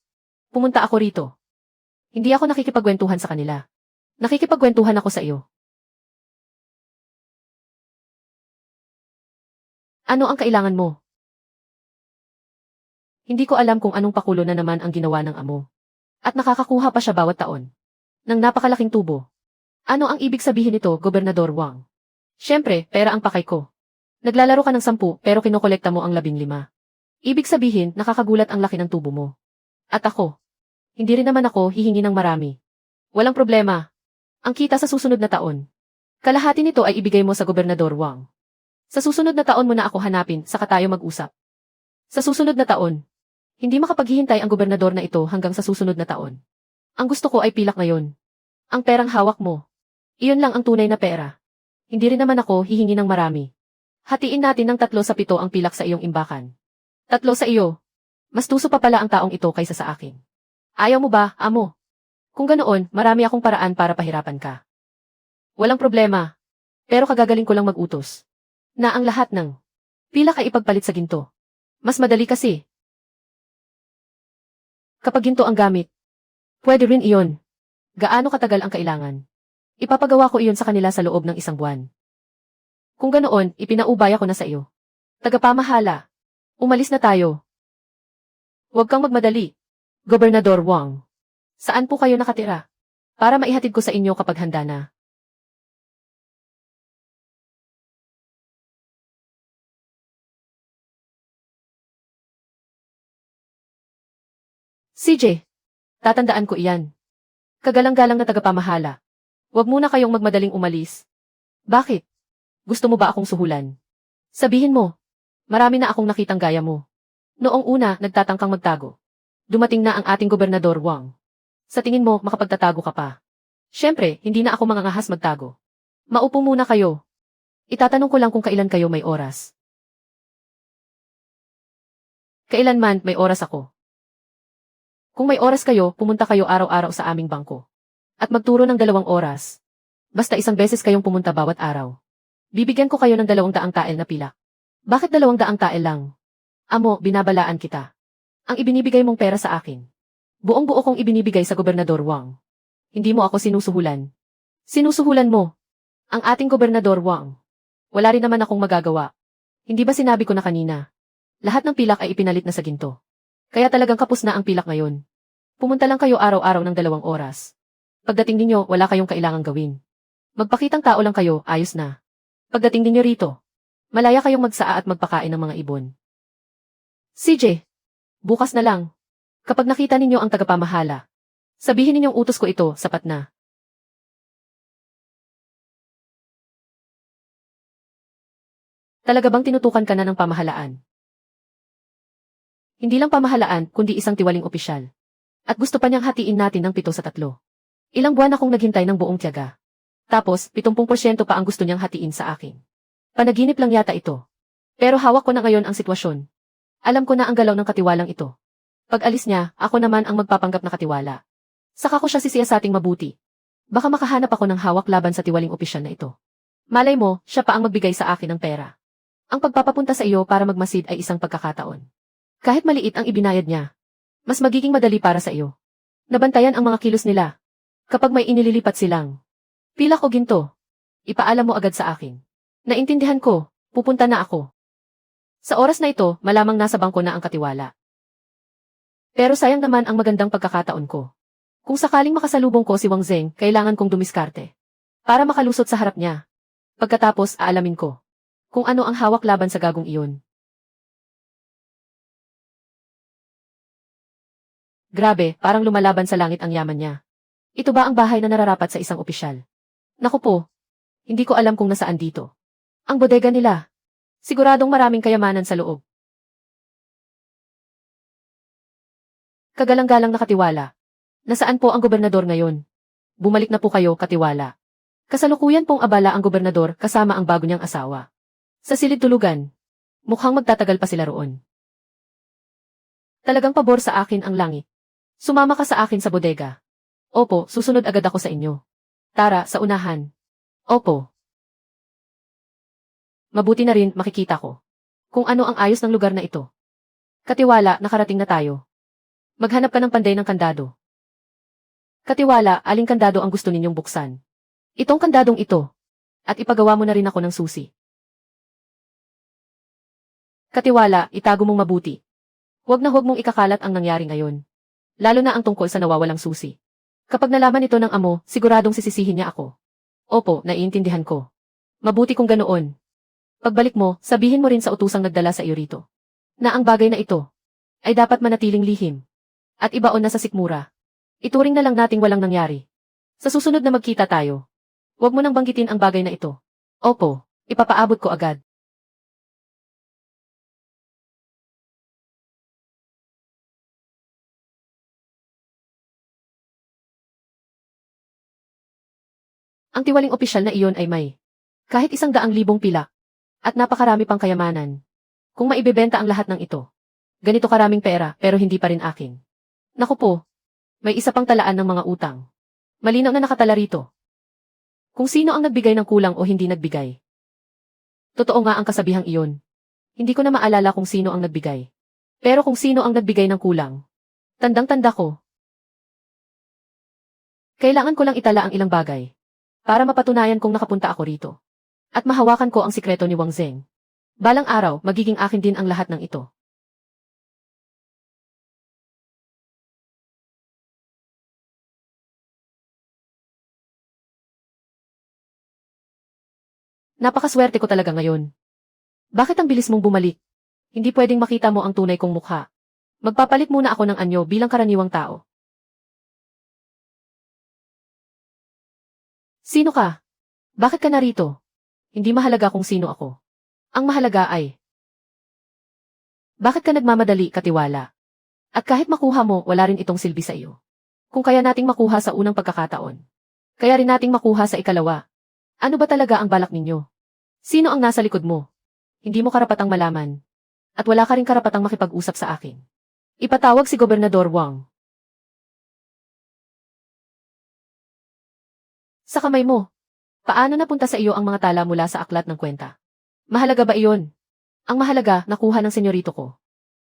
Pumunta ako rito. Hindi ako nakikipagkwentuhan sa kanila. Nakikipagkwentuhan ako sa iyo. Ano ang kailangan mo? Hindi ko alam kung anong pakulo na naman ang ginawa ng amo. At nakakakuha pa siya bawat taon ng napakalaking tubo. Ano ang ibig sabihin nito, Gobernador Wang? Siyempre, pera ang pakay ko. Naglalaro ka ng 10 pero kinokolekta mo ang 15. Ibig sabihin, nakakagulat ang laki ng tubo mo. At ako, hindi rin naman ako hihingi ng marami. Walang problema. Ang kita sa susunod na taon. Kalahati nito ay ibigay mo sa Gobernador Wang. Sa susunod na taon mo na ako hanapin, saka tayo mag-usap. Sa susunod na taon. Hindi makapaghihintay ang gobernador na ito hanggang sa susunod na taon. Ang gusto ko ay pilak ngayon. Ang perang hawak mo. Iyon lang ang tunay na pera. Hindi rin naman ako hihingi ng marami. Hatiin natin ng 3 sa 7 ang pilak sa iyong imbakan. 3 sa iyo. Mas tuso pa pala ang taong ito kaysa sa akin. Ayaw mo ba, amo? Kung ganoon, marami akong paraan para pahirapan ka. Walang problema. Pero kagagaling ko lang mag-utos. Na ang lahat ng pilak ay ipagpalit sa ginto. Mas madali kasi. Kapag ginto ang gamit, pwede rin iyon. Gaano katagal ang kailangan? Ipapagawa ko iyon sa kanila sa loob ng 1 buwan. Kung ganoon, ipinaubaya ko na sa iyo. Tagapamahala. Umalis na tayo. Huwag kang magmadali. Gobernador Wang. Saan po kayo nakatira? Para maihatid ko sa inyo kapag handa na. CJ. Tatandaan ko iyan. Kagalang-galang na tagapamahala. Huwag muna kayong magmadaling umalis. Bakit? Gusto mo ba akong suhulan? Sabihin mo. Marami na akong nakitang gaya mo. Noong una, nagtatangkang magtago. Dumating na ang ating Gobernador Wang. Sa tingin mo, makapagtatago ka pa. Siyempre, hindi na ako mangangahas magtago. Maupo muna kayo. Itatanong ko lang kung kailan kayo may oras. Kailanman, may oras ako. Kung may oras kayo, pumunta kayo araw-araw sa aming bangko. At magturo ng 2 oras. Basta 1 beses kayong pumunta bawat araw. Bibigyan ko kayo ng 200 tael na pilak. Bakit 200 tael lang? Amo, binabalaan kita. Ang ibinibigay mong pera sa akin. Buong-buo kong ibinibigay sa Gobernador Wang. Hindi mo ako sinusuhulan. Sinusuhulan mo. Ang ating Gobernador Wang. Wala rin naman akong magagawa. Hindi ba sinabi ko na kanina? Lahat ng pilak ay ipinalit na sa ginto. Kaya talagang kapos na ang pilak ngayon. Pumunta lang kayo araw-araw ng 2 oras. Pagdating ninyo, wala kayong kailangang gawin. Magpakitang tao lang kayo, ayos na. Pagdating ninyo rito, malaya kayong magsaa at magpakain ng mga ibon. CJ, bukas na lang. Kapag nakita ninyo ang tagapamahala, sabihin ninyong utos ko ito, sapat na. Talaga bang tinutukan ka na ng pamahalaan? Hindi lang pamahalaan, kundi isang tiwaling opisyal. At gusto pa niyang hatiin natin ng 7 sa 3. Ilang buwan akong naghintay ng buong tiyaga. Tapos, 70% pa ang gusto niyang hatiin sa akin. Panaginip lang yata ito. Pero hawak ko na ngayon ang sitwasyon. Alam ko na ang galaw ng katiwalang ito. Pag alis niya, ako naman ang magpapanggap na katiwala. Saka ko siya sisiyasating mabuti. Baka makahanap ako ng hawak laban sa tiwaling opisyal na ito. Malay mo, siya pa ang magbigay sa akin ng pera. Ang pagpapapunta sa iyo para magmasid ay isang pagkakataon. Kahit maliit ang ibinayad niya, mas magiging madali para sa iyo. Nabantayan ang mga kilos nila. Kapag may inililipat silang pilak o ginto, ipaalam mo agad sa akin. Naintindihan ko, pupunta na ako. Sa oras na ito, malamang nasa bangko na ang katiwala. Pero sayang naman ang magandang pagkakataon ko. Kung sakaling makasalubong ko si Wang Zeng, kailangan kong dumiskarte. Para makalusot sa harap niya. Pagkatapos, aalamin ko kung ano ang hawak laban sa gagong iyon. Grabe, parang lumalaban sa langit ang yaman niya. Ito ba ang bahay na nararapat sa isang opisyal? Naku po, hindi ko alam kung nasaan dito. Ang bodega nila. Siguradong maraming kayamanan sa loob. Kagalang-galang na katiwala. Nasaan po ang gobernador ngayon? Bumalik na po kayo, katiwala. Kasalukuyan pong abala ang gobernador kasama ang bago niyang asawa. Sa silid tulugan. Mukhang magtatagal pa sila roon. Talagang pabor sa akin ang langit. Sumama ka sa akin sa bodega. Opo, susunod agad ako sa inyo. Tara, sa unahan. Opo. Mabuti na rin makikita ko kung ano ang ayos ng lugar na ito. Katiwala, nakarating na tayo. Maghanap ka ng panday ng kandado. Katiwala, aling kandado ang gusto ninyong buksan? Itong kandadong ito. At ipagawa mo na rin ako ng susi. Katiwala, itago mong mabuti. Huwag na huwag mong ikakalat ang nangyari ngayon. Lalo na ang tungkol sa nawawalang susi. Kapag nalaman ito ng amo, siguradong sisisihin niya ako. Opo, naiintindihan ko. Mabuti kung ganoon. Pagbalik mo, sabihin mo rin sa utusang nagdala sa iyo rito na ang bagay na ito ay dapat manatiling lihim at ibaon na sa sikmura. Ituring na lang nating walang nangyari. Sa susunod na magkita tayo, huwag mo nang banggitin ang bagay na ito. Opo, ipapaabot ko agad. Ang tiwaling opisyal na iyon ay may kahit 100,000 pilak at napakarami pang kayamanan. Kung maibebenta ang lahat ng ito, ganito karaming pera pero hindi pa rin akin. Naku po, may isa pang talaan ng mga utang. Malinaw na nakatala rito. Kung sino ang nagbigay ng kulang o hindi nagbigay. Totoo nga ang kasabihang iyon. Hindi ko na maalala kung sino ang nagbigay. Pero kung sino ang nagbigay ng kulang, tandang-tanda ko. Kailangan ko lang itala ang ilang bagay para mapatunayan kong nakapunta ako rito. At mahawakan ko ang sikreto ni Wang Zeng. Balang araw, magiging akin din ang lahat ng ito. Napakaswerte ko talaga ngayon. Bakit ang bilis mong bumalik? Hindi pwedeng makita mo ang tunay kong mukha. Magpapalit muna ako ng anyo bilang karaniwang tao. Sino ka? Bakit ka narito? Hindi mahalaga kung sino ako. Ang mahalaga ay, bakit ka nagmamadali, katiwala? At kahit makuha mo, wala rin itong silbi sa iyo. Kung kaya nating makuha sa unang pagkakataon, kaya rin nating makuha sa ikalawa. Ano ba talaga ang balak ninyo? Sino ang nasa likod mo? Hindi mo karapatang malaman. At wala ka rin karapatang makipag-usap sa akin. Ipatawag si Gobernador Wang. Sa kamay mo. Paano napunta sa iyo ang mga tala mula sa aklat ng kwenta? Mahalaga ba iyon? Ang mahalaga, nakuha ng senyorito ko.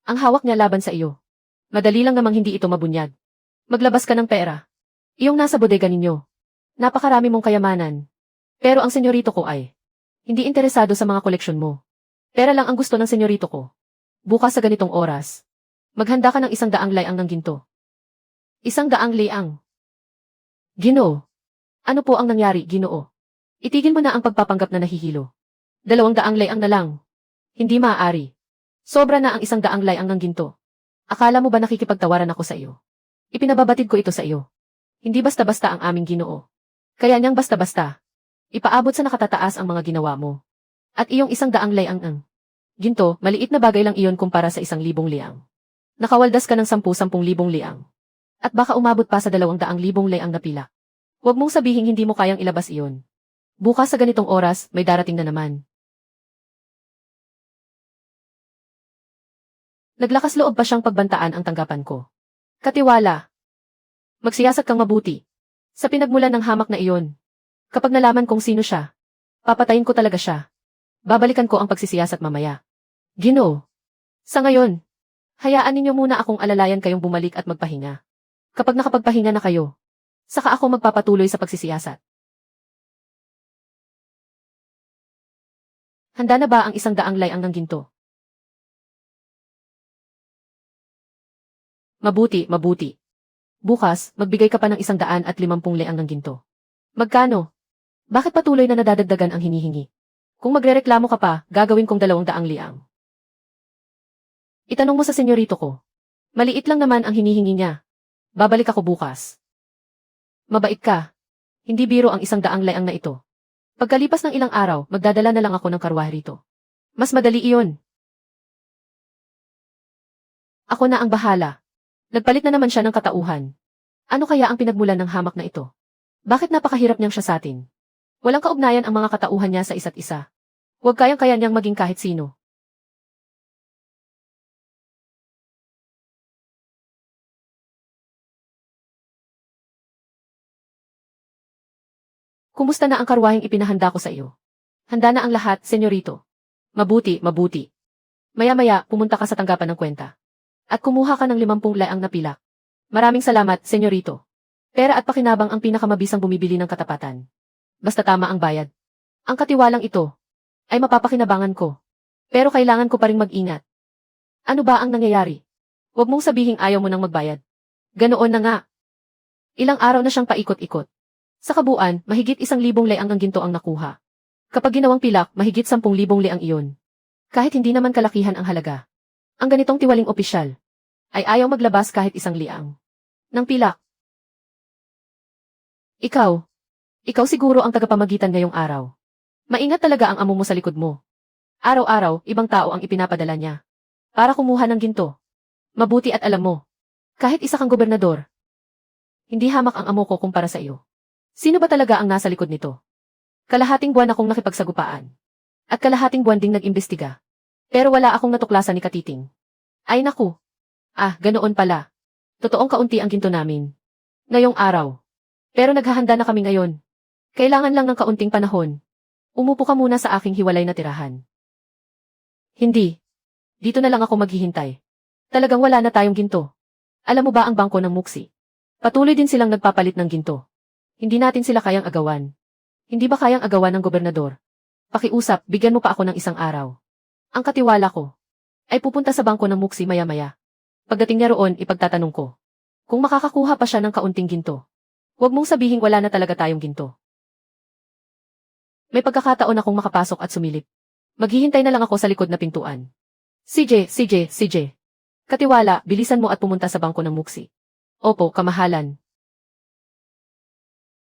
Ang hawak niya laban sa iyo. Madali lang namang hindi ito mabunyag. Maglabas ka ng pera. Iyong nasa bodega ninyo. Napakarami mong kayamanan. Pero ang senyorito ko ay hindi interesado sa mga koleksyon mo. Pera lang ang gusto ng senyorito ko. Bukas sa ganitong oras, maghanda ka ng 100 layang ng ginto. 100 layang. Ginoo. Ano po ang nangyari, Ginoo? Itigil mo na ang pagpapanggap na nahihilo. 200 layang na lang. Hindi maaari. Sobra na ang 100 layang ng ginto. Akala mo ba nakikipagtawaran ako sa iyo? Ipinababatid ko ito sa iyo. Hindi basta-basta ang aming Ginoo. Kaya niyang basta-basta. Ipaabot sa nakatataas ang mga ginawa mo. At iyong 100 layang ang ginto, maliit na bagay lang iyon kumpara sa 1,000 liang. Nakawaldas ka ng 10,000 liang. At baka umabot pa sa 200,000 layang na pila. Huwag mong sabihin hindi mo kayang ilabas iyon. Bukas sa ganitong oras, may darating na naman. Naglakas loob pa siyang pagbantaan ang tanggapan ko. Katiwala. Magsiyasat kang mabuti. Sa pinagmulan ng hamak na iyon. Kapag nalaman kong sino siya, papatayin ko talaga siya. Babalikan ko ang pagsisiyasat mamaya. Ginoo. Sa ngayon, hayaan ninyo muna akong alalayan kayong bumalik at magpahinga. Kapag nakapagpahinga na kayo, saka ako magpapatuloy sa pagsisiyasat. Handa na ba ang 100 layang ng ginto? Mabuti, mabuti. Bukas, magbigay ka pa ng 150 layang ng ginto. Magkano? Bakit patuloy na nadadagdagan ang hinihingi? Kung magrereklamo ka pa, gagawin kong 200 liang. Itanong mo sa senyorito ko. Maliit lang naman ang hinihingi niya. Babalik ako bukas. Mabait ka. Hindi biro ang 100 layang na ito. Pagkalipas ng ilang araw, magdadala na lang ako ng karwahe rito. Mas madali iyon. Ako na ang bahala. Nagpalit na naman siya ng katauhan. Ano kaya ang pinagmulan ng hamak na ito? Bakit napakahirap niyang siya sa atin? Walang kaugnayan ang mga katauhan niya sa isa't isa. Huwag kayang-kaya niyang maging kahit sino. Kumusta na ang karwaheng ipinahanda ko sa iyo? Handa na ang lahat, senyorito. Mabuti, mabuti. Maya-maya, pumunta ka sa tanggapan ng kwenta. At kumuha ka ng 50 layang na pilak. Maraming salamat, senyorito. Pera at pakinabang ang pinakamabisang bumibili ng katapatan. Basta tama ang bayad. Ang katiwalang ito ay mapapakinabangan ko. Pero kailangan ko pa ring mag-ingat. Ano ba ang nangyayari? Huwag mong sabihing ayaw mo nang magbayad. Ganoon na nga. Ilang araw na siyang paikot-ikot. Sa kabuuan, mahigit 1,000 layang ang ginto ang nakuha. Kapag ginawang pilak, mahigit 10,000 leang iyon. Kahit hindi naman kalakihan ang halaga. Ang ganitong tiwaling opisyal ay ayaw maglabas kahit 1 liang ng pilak. Ikaw siguro ang tagapamagitan ngayong araw. Maingat talaga ang amo mo sa likod mo. Araw-araw, ibang tao ang ipinapadala niya para kumuha ng ginto. Mabuti at alam mo, kahit isa kang gobernador, hindi hamak ang amo ko kumpara sa iyo. Sino ba talaga ang nasa likod nito? Kalahating buwan akong nakipagsagupaan. At kalahating buwan ding nag-imbestiga. Pero wala akong natuklasan ni Katiting. Ay naku. Ganoon pala. Totoong kaunti ang ginto namin ngayong araw. Pero naghahanda na kami ngayon. Kailangan lang ng kaunting panahon. Umupo ka muna sa aking hiwalay na tirahan. Hindi. Dito na lang ako maghihintay. Talagang wala na tayong ginto. Alam mo ba ang bangko ng Muksi? Patuloy din silang nagpapalit ng ginto. Hindi natin sila kayang agawan. Hindi ba kayang agawan ng gobernador? Pakiusap, bigyan mo pa ako ng 1 araw. Ang katiwala ko ay pupunta sa bangko ng Muksi maya-maya. Pagdating niya roon, ipagtatanong ko kung makakakuha pa siya ng kaunting ginto. Huwag mong sabihing wala na talaga tayong ginto. May pagkakataon akong makapasok at sumilip. Maghihintay na lang ako sa likod na pintuan. CJ. Katiwala, bilisan mo at pumunta sa bangko ng Muksi. Opo, kamahalan.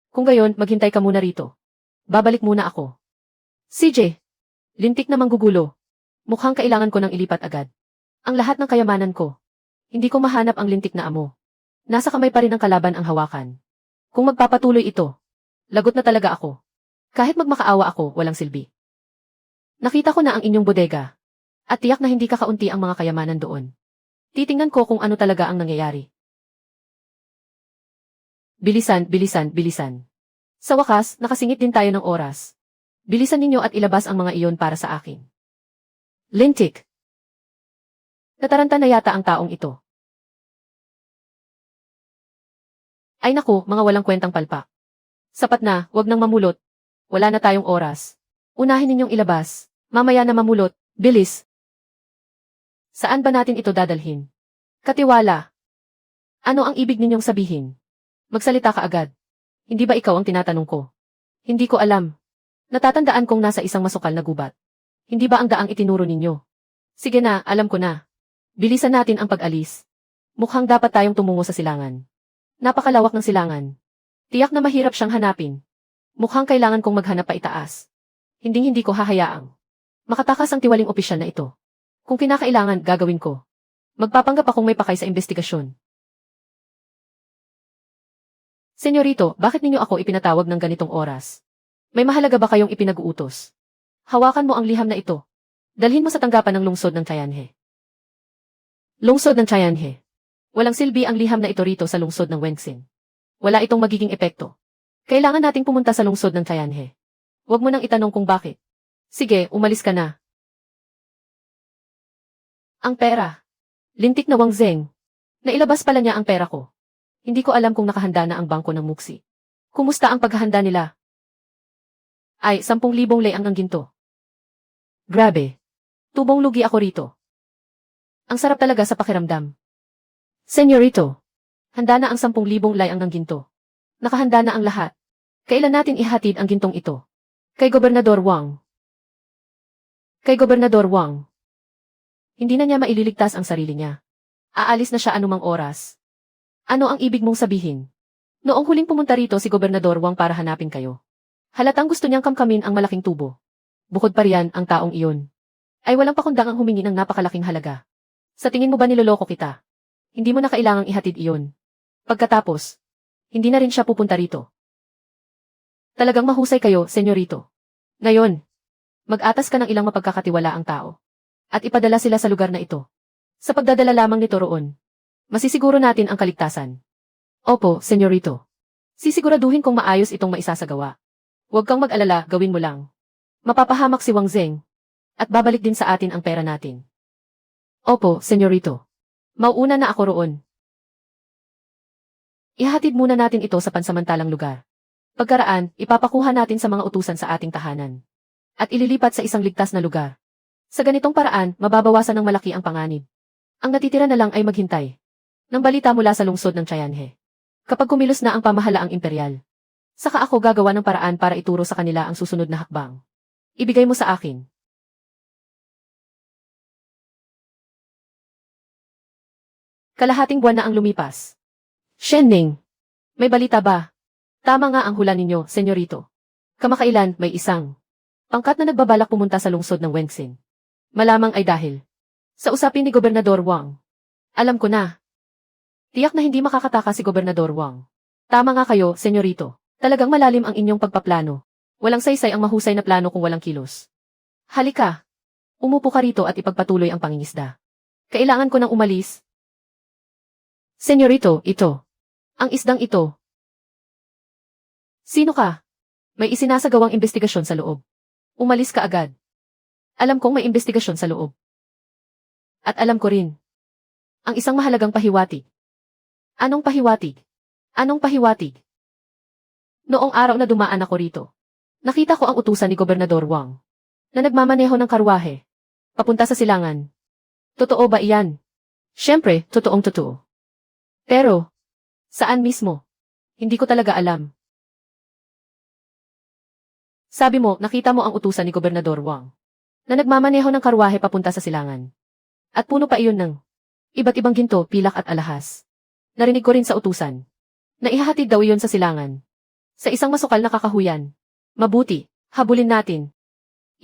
Kung gayon, maghintay ka muna rito. Babalik muna ako. CJ. Lintik na manggugulo. Mukhang kailangan ko nang ilipat agad ang lahat ng kayamanan ko. Hindi ko mahanap ang lintik na amo. Nasa kamay pa rin ang kalaban ang hawakan. Kung magpapatuloy ito, lagot na talaga ako. Kahit magmakaawa ako, walang silbi. Nakita ko na ang inyong bodega. At tiyak na hindi kakaunti ang mga kayamanan doon. Titingnan ko kung ano talaga ang nangyayari. Bilisan. Sa wakas, nakasingit din tayo ng oras. Bilisan ninyo at ilabas ang mga iyon para sa akin. Lintik. Nataranta na yata ang taong ito. Ay naku, mga walang kwentang palpak. Sapat na, wag nang mamulot. Wala na tayong oras. Unahin ninyong ilabas. Mamaya na mamulot. Bilis. Saan ba natin ito dadalhin? Katiwala. Ano ang ibig ninyong sabihin? Magsalita ka agad. Hindi ba ikaw ang tinatanong ko? Hindi ko alam. Natatandaan kong nasa isang masukal na gubat. Hindi ba ang daang itinuro ninyo? Sige na, alam ko na. Bilisan natin ang pag-alis. Mukhang dapat tayong tumungo sa silangan. Napakalawak ng silangan. Tiyak na mahirap siyang hanapin. Mukhang kailangan kong maghanap pa itaas. Hindi ko hahayaang makatakas ang tiwaling opisyal na ito. Kung kinakailangan, gagawin ko. Magpapanggap akong may pakay sa investigasyon. Senyorito, bakit ninyo ako ipinatawag ng ganitong oras? May mahalaga ba kayong ipinag-uutos? Hawakan mo ang liham na ito. Dalhin mo sa tanggapan ng lungsod ng Tianhe. Lungsod ng Tianhe. Walang silbi ang liham na ito rito sa lungsod ng Wengxin. Wala itong magiging epekto. Kailangan nating pumunta sa lungsod ng Tianhe. Huwag mo nang itanong kung bakit. Sige, umalis ka na. Ang pera. Lintik na Wang Zeng. Nailabas pala niya ang pera ko. Hindi ko alam kung nakahanda na ang bangko ng Muksi. Kumusta ang paghahanda nila? Ay, 10,000 leang ang ginto. Grabe. Tubong lugi ako rito. Ang sarap talaga sa pakiramdam. Senyorito, handa na ang 10,000 leang ng ginto. Nakahanda na ang lahat. Kailan natin ihatid ang gintong ito? Kay Gobernador Wang. Hindi na niya maililigtas ang sarili niya. Aalis na siya anumang oras. Ano ang ibig mong sabihin? Noong huling pumunta rito si Gobernador Wang para hanapin kayo. Halatang gusto niyang kamkamin ang malaking tubo. Bukod pa riyan, ang taong iyon ay walang pakundangang humingi ng napakalaking halaga. Sa tingin mo ba niloloko kita? Hindi mo na kailangang ihatid iyon. Pagkatapos, hindi na rin siya pupunta rito. Talagang mahusay kayo, senyorito. Ngayon, mag-atas ka ng ilang mapagkakatiwalaang tao. At ipadala sila sa lugar na ito. Sa pagdadala lamang nito roon, masisiguro natin ang kaligtasan. Opo, senyorito. Sisiguraduhin kong maayos itong maisasagawa. Huwag kang mag-alala, gawin mo lang. Mapapahamak si Wang Zeng. At babalik din sa atin ang pera natin. Opo, senyorito. Mauuna na ako roon. Ihahatid muna natin ito sa pansamantalang lugar. Pagkaraan, ipapakuha natin sa mga utusan sa ating tahanan. At ililipat sa isang ligtas na lugar. Sa ganitong paraan, mababawasan ng malaki ang panganib. Ang natitira na lang ay maghintay ng balita mula sa lungsod ng Tianhe. Kapag kumilos na ang pamahalaang imperial, saka ako gagawa ng paraan para ituro sa kanila ang susunod na hakbang. Ibigay mo sa akin. Kalahating buwan na ang lumipas. Shenning, may balita ba? Tama nga ang hula ninyo, senyorito. Kamakailan, may isang pangkat na nagbabalak pumunta sa lungsod ng Wengsin. Malamang ay dahil sa usapin ni Gobernador Wang. Alam ko na. Tiyak na hindi makakataka si Gobernador Wang. Tama nga kayo, senyorito. Talagang malalim ang inyong pagpaplano. Walang saysay ang mahusay na plano kung walang kilos. Halika. Umupo ka rito at ipagpatuloy ang pangingisda. Kailangan ko nang umalis. Senyorito, ito. Ang isdang ito. Sino ka? May isinasagawang investigasyon sa loob. Umalis ka agad. Alam kong may investigasyon sa loob. At alam ko rin ang isang mahalagang pahiwatig. Anong pahiwatig? Anong pahiwatig? Noong araw na dumaan ako rito, nakita ko ang utusan ni Gobernador Wang na nagmamaneho ng karwahe papunta sa silangan. Totoo ba iyan? Siyempre, totoong totoo. Pero, saan mismo? Hindi ko talaga alam. Sabi mo, nakita mo ang utusan ni Gobernador Wang na nagmamaneho ng karwahe papunta sa silangan. At puno pa iyon ng iba't ibang ginto, pilak at alahas. Narinig ko rin sa utusan na ihahatid daw iyon sa silangan. Sa isang masukal na kakahuyan. Mabuti, habulin natin.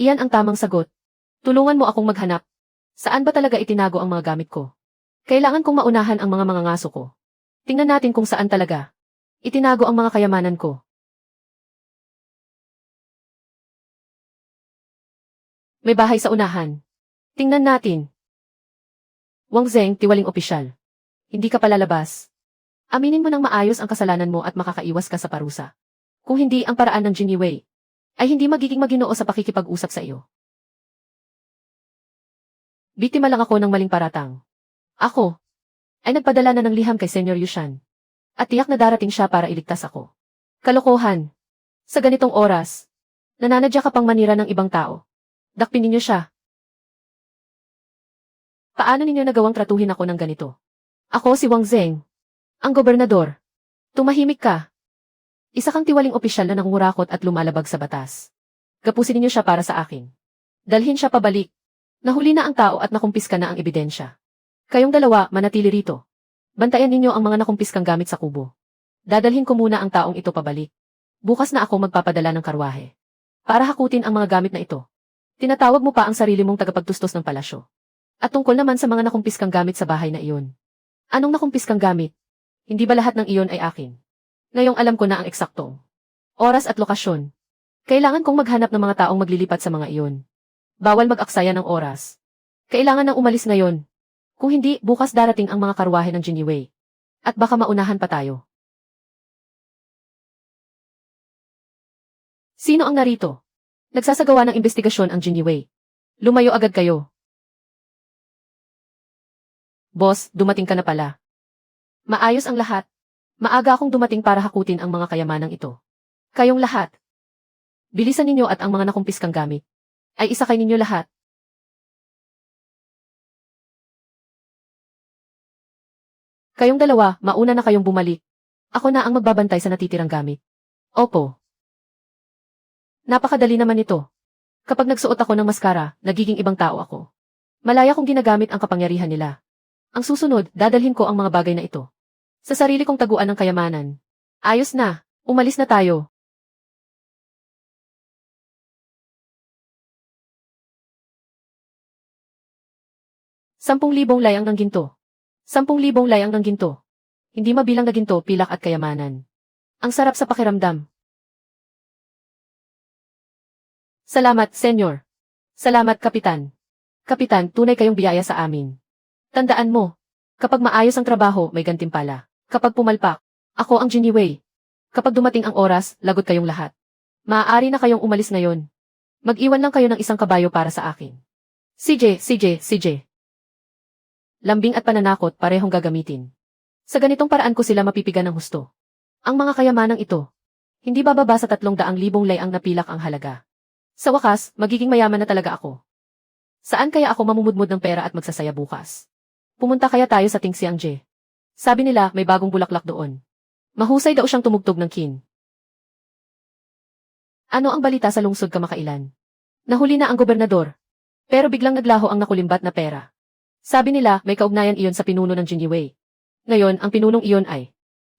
Iyan ang tamang sagot. Tulungan mo akong maghanap. Saan ba talaga itinago ang mga gamit ko? Kailangan kong maunahan ang mga mangangaso ko. Tingnan natin kung saan talaga itinago ang mga kayamanan ko. May bahay sa unahan. Tingnan natin. Wang Zeng, tiwaling opisyal. Hindi ka palalabas. Aminin mo nang maayos ang kasalanan mo at makakaiwas ka sa parusa. Kung hindi ang paraan ng Jin Wei, ay hindi magiging maginoo sa pakikipag-usap sa iyo. Biktima lang ako ng maling paratang. Ako ay nagpadala na ng liham kay Senyor Yushan. At tiyak na darating siya para iligtas ako. Kalokohan. Sa ganitong oras, nananadya ka pang manira ng ibang tao. Dakpin ninyo siya. Paano ninyo nagawang tratuhin ako ng ganito? Ako si Wang Zeng, ang gobernador. Tumahimik ka. Isa kang tiwaling opisyal na nangungurakot at lumalabag sa batas. Gapusin ninyo siya para sa akin. Dalhin siya pabalik. Nahuli na ang tao at nakumpiska na ang ebidensya. Kayong dalawa, manatili rito. Bantayan ninyo ang mga nakumpiskang gamit sa kubo. Dadalhin ko muna ang taong ito pabalik. Bukas na ako magpapadala ng karwahe para hakutin ang mga gamit na ito. Tinatawag mo pa ang sarili mong tagapagtustos ng palasyo. At tungkol naman sa mga nakumpiskang gamit sa bahay na iyon. Anong nakumpiskang gamit? Hindi ba lahat ng iyon ay akin? Ngayong alam ko na ang eksaktong oras at lokasyon. Kailangan kong maghanap ng mga taong maglilipat sa mga iyon. Bawal mag-aksaya ng oras. Kailangan nang umalis ngayon. Kung hindi, bukas darating ang mga karwahe ng Jin Wei. At baka maunahan pa tayo. Sino ang narito? Nagsasagawa ng investigasyon ang Jin Wei. Lumayo agad kayo. Boss, dumating ka na pala. Maayos ang lahat. Maaga akong dumating para hakutin ang mga kayamanang ito. Kayong lahat. Bilisan ninyo at ang mga nakumpiskang gamit ay isakay ninyo lahat. Kayong dalawa, mauna na kayong bumalik. Ako na ang magbabantay sa natitirang gamit. Opo. Napakadali naman ito. Kapag nagsuot ako ng maskara, nagiging ibang tao ako. Malaya kong ginagamit ang kapangyarihan nila. Ang susunod, dadalhin ko ang mga bagay na ito sa sarili kong taguan ng kayamanan. Ayos na, umalis na tayo. ₱10,000 layang ng ginto. ₱10,000 layang ng ginto. Hindi mabilang na ginto, pilak at kayamanan. Ang sarap sa pakiramdam. Salamat, senyor. Salamat, kapitan. Kapitan, tunay kayong biyaya sa amin. Tandaan mo, kapag maayos ang trabaho, may gantimpala. Kapag pumalpak, ako ang Jin Wei. Kapag dumating ang oras, lagot kayong lahat. Maaari na kayong umalis ngayon. Mag-iwan lang kayo ng isang kabayo para sa akin. CJ. Lambing at pananakot parehong gagamitin. Sa ganitong paraan ko sila mapipigan ng husto. Ang mga kayamanang ito, hindi bababa sa 300,000 layang napilak ang halaga. Sa wakas, magiging mayaman na talaga ako. Saan kaya ako mamumudmod ng pera at magsasaya bukas? Pumunta kaya tayo sa Tingxiangje. Sabi nila may bagong bulaklak doon. Mahusay daw siyang tumugtog ng kin. Ano ang balita sa lungsod kamakailan? Nahuli na ang gobernador. Pero biglang naglaho ang nakulimbat na pera. Sabi nila may kaugnayan iyon sa pinuno ng Jiniwei. Ngayon ang pinunong iyon ay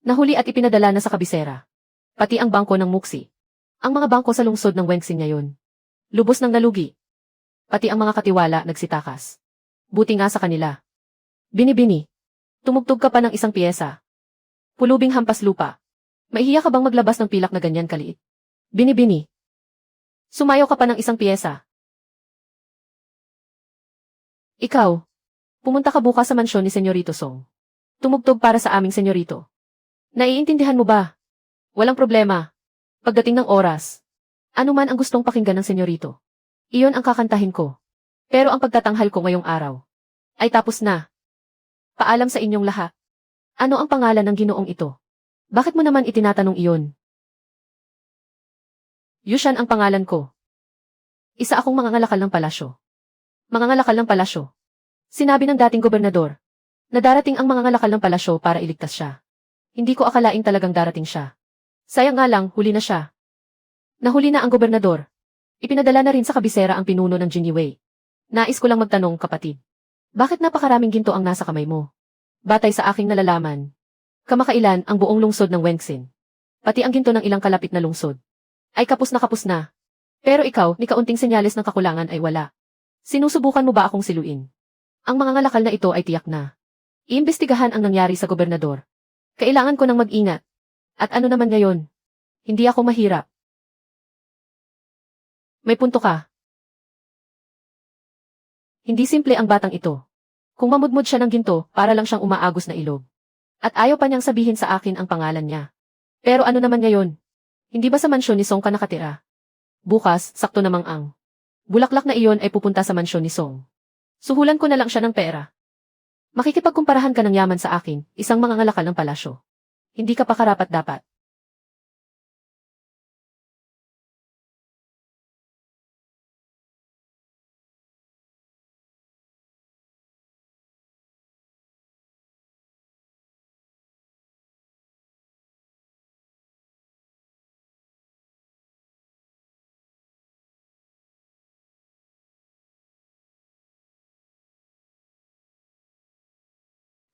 nahuli at ipinadala na sa kabisera. Pati ang bangko ng Muxi. Ang mga bangko sa lungsod ng Wengxin ngayon. Lubos ng nalugi. Pati ang mga katiwala nagsitakas. Buti nga sa kanila. Bini-bini. Tumugtog ka pa ng isang piyesa. Pulubing hampas lupa. Maihiya ka bang maglabas ng pilak na ganyan kaliit? Bini-bini. Sumayaw ka pa ng isang piyesa. Ikaw. Pumunta ka bukas sa mansyon ni Senyorito Song. Tumugtog para sa aming senyorito. Naiintindihan mo ba? Walang problema. Pagdating ng oras. Ano man ang gustong pakinggan ng senyorito. Iyon ang kakantahin ko. Pero ang pagtatanghal ko ngayong araw ay tapos na. Paalam sa inyong lahat. Ano ang pangalan ng ginoong ito? Bakit mo naman itinatanong iyon? Yushan ang pangalan ko. Isa akong mangangalakal ng palasyo. Mangangalakal ng palasyo. Sinabi ng dating gobernador na darating ang mangangalakal ng palasyo para iligtas siya. Hindi ko akalaing talagang darating siya. Sayang nga lang, huli na siya. Nahuli na ang gobernador. Ipinadala na rin sa kabisera ang pinuno ng Jiniwei. Nais ko lang magtanong, kapatid. Bakit napakaraming ginto ang nasa kamay mo? Batay sa aking nalalaman, kamakailan ang buong lungsod ng Wengxin, pati ang ginto ng ilang kalapit na lungsod, ay kapos na kapos na. Pero ikaw, ni kaunting senyales ng kakulangan ay wala. Sinusubukan mo ba akong siluin? Ang mga ngalakal na ito ay tiyak na. Iimbestigahan ang nangyari sa gobernador. Kailangan ko nang mag-ingat. At ano naman ngayon? Hindi ako mahirap. May punto ka. Hindi simple ang batang ito. Kung mamudmod siya ng ginto, para lang siyang umaagos na ilog. At ayaw pa niyang sabihin sa akin ang pangalan niya. Pero ano naman ngayon? Hindi ba sa mansyon ni Song ka nakatira? Bukas, sakto namang ang bulaklak na iyon ay pupunta sa mansyon ni Song. Suhulan ko na lang siya ng pera. Makikipagkumparahan ka ng yaman sa akin, isang mangangalakal ng palasyo. Hindi ka pa karapat-dapat.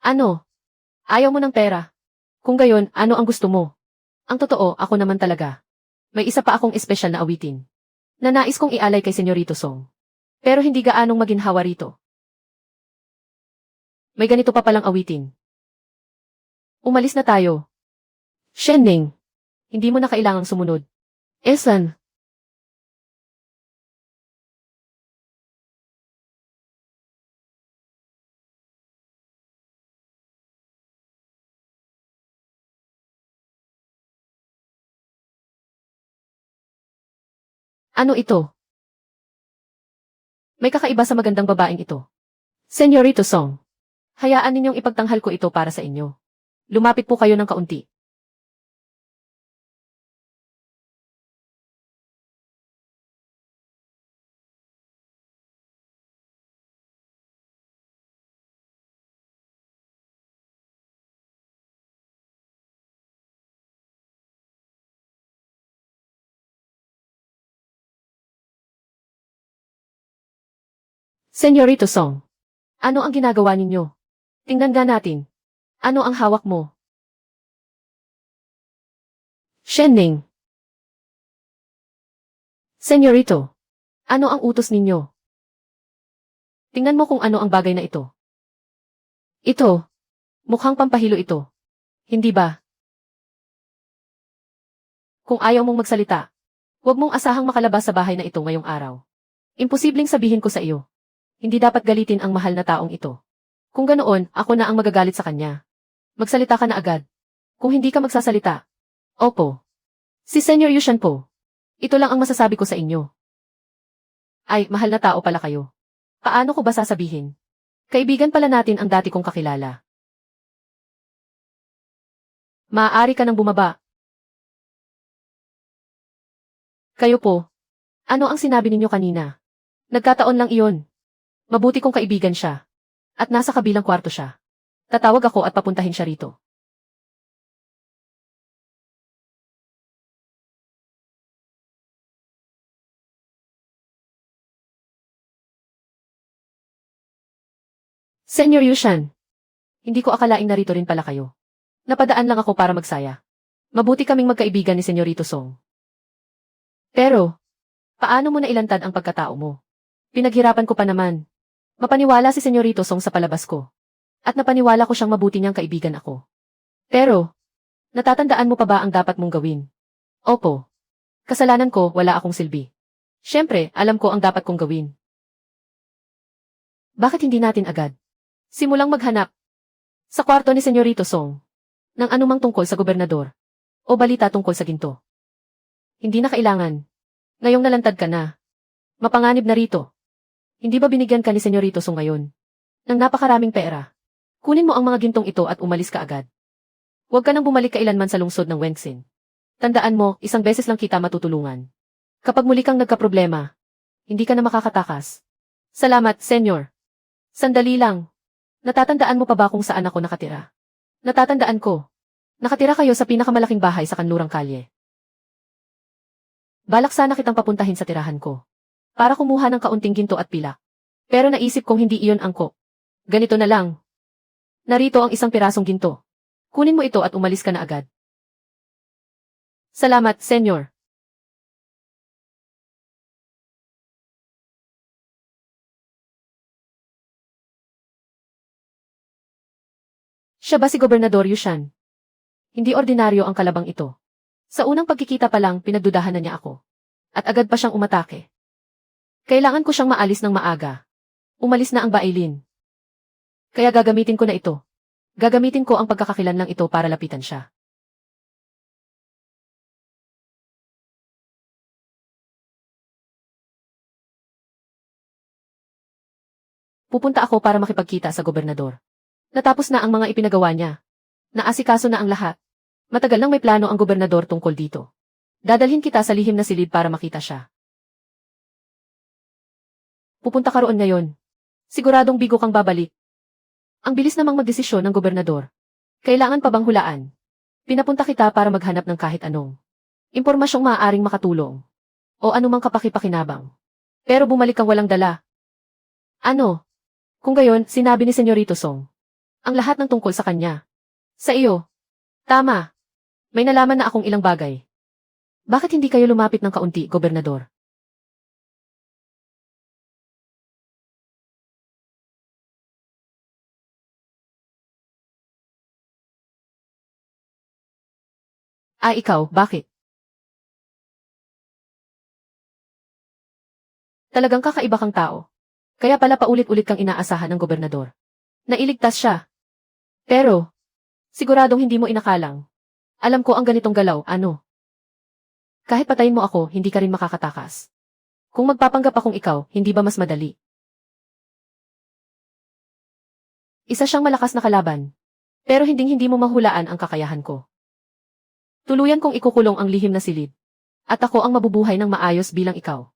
Ano? Ayaw mo ng pera? Kung gayon, ano ang gusto mo? Ang totoo, ako naman talaga. May isa pa akong espesyal na awitin na nais kong ialay kay Senyorito Song. Pero hindi gaanong maginhawa rito. May ganito pa palang awitin. Umalis na tayo. Shenning, hindi mo na kailangang sumunod. Esan. Ano ito? May kakaiba sa magandang babaeng ito. Senyorito Song, hayaan ninyong ipagtanghal ko ito para sa inyo. Lumapit po kayo ng kaunti. Senyorito Song, ano ang ginagawa ninyo? Tingnan nga natin. Ano ang hawak mo? Shenning. Senyorito, ano ang utos ninyo? Tingnan mo kung ano ang bagay na ito. Ito. Mukhang pampahilo ito. Hindi ba? Kung ayaw mong magsalita, huwag mong asahang makalabas sa bahay na ito ngayong araw. Imposibleng sabihin ko sa iyo. Hindi dapat galitin ang mahal na taong ito. Kung ganoon, ako na ang magagalit sa kanya. Magsalita ka na agad. Kung hindi ka magsasalita. Opo. Si Senyor Yushan po. Ito lang ang masasabi ko sa inyo. Ay, mahal na tao pala kayo. Paano ko ba sasabihin? Kaibigan pala natin ang dati kong kakilala. Maaari ka nang bumaba. Kayo po. Ano ang sinabi ninyo kanina? Nagkataon lang iyon. Mabuti kong kaibigan siya. At nasa kabilang kwarto siya. Tatawag ako at papuntahin siya rito. Senyor Yushan, hindi ko akalaing narito rin pala kayo. Napadaan lang ako para magsaya. Mabuti kaming magkaibigan ni Senyorito Song. Pero, paano mo nailantad ang pagkatao mo? Pinaghirapan ko pa naman. Mapaniwala si Senyorito Song sa palabas ko. At napaniwala ko siyang mabuti niyang kaibigan ako. Pero, natatandaan mo pa ba ang dapat mong gawin? Opo. Kasalanan ko, wala akong silbi. Siyempre, alam ko ang dapat kong gawin. Bakit hindi natin agad? Simulang maghanap sa kwarto ni Senyorito Song ng anumang tungkol sa gobernador o balita tungkol sa ginto. Hindi na kailangan. Ngayong nalantad ka na. Mapanganib na rito. Hindi ba binigyan ka ni Senyorito Song ngayon ng napakaraming pera? Kunin mo ang mga gintong ito at umalis ka agad. Huwag ka nang bumalik kailanman sa lungsod ng Wengxin. Tandaan mo, isang beses lang kita matutulungan. Kapag muli kang nagkaproblema, hindi ka na makakatakas. Salamat, Senyor. Sandali lang. Natatandaan mo pa ba kung saan ako nakatira? Natatandaan ko. Nakatira kayo sa pinakamalaking bahay sa Kanlurang Kalye. Balak sana kitang papuntahin sa tirahan ko para kumuha ng kaunting ginto at pilak. Pero naisip kong hindi iyon angkop. Ganito na lang. Narito ang isang pirasong ginto. Kunin mo ito at umalis ka na agad. Salamat, Senyor. Siya ba si Gobernador Yushan? Hindi ordinaryo ang kalabang ito. Sa unang pagkikita pa lang pinagdudahan na niya ako. At agad pa siyang umatake. Kailangan ko siyang maalis ng maaga. Umalis na ang bailin. Kaya gagamitin ko na ito. Gagamitin ko ang pagkakakilanlang ito para lapitan siya. Pupunta ako para makipagkita sa gobernador. Natapos na ang mga ipinagawa niya. Naasikaso na ang lahat. Matagal nang may plano ang gobernador tungkol dito. Dadalhin kita sa lihim na silid para makita siya. Pupunta ka roon ngayon. Siguradong bigo kang babalik. Ang bilis namang magdesisyon ng gobernador. Kailangan pa bang hulaan? Pinapunta kita para maghanap ng kahit anong impormasyong maaaring makatulong. O anumang kapaki-pakinabang. Pero bumalik kang walang dala. Ano? Kung gayon, sinabi ni Senyorito Song ang lahat ng tungkol sa kanya. Sa iyo. Tama. May nalaman na akong ilang bagay. Bakit hindi kayo lumapit ng kaunti, gobernador? Ikaw, bakit? Talagang kakaiba kang tao. Kaya pala paulit-ulit kang inaasahan ng gobernador. Nailigtas siya. Pero, siguradong hindi mo inakalang. Alam ko ang ganitong galaw, ano? Kahit patayin mo ako, hindi ka rin makakatakas. Kung magpapanggap akong ikaw, hindi ba mas madali? Isa siyang malakas na kalaban. Pero hindi mo mahulaan ang kakayahan ko. Tuluyan kong ikukulong ang lihim na silid. At ako ang mabubuhay ng maayos bilang ikaw.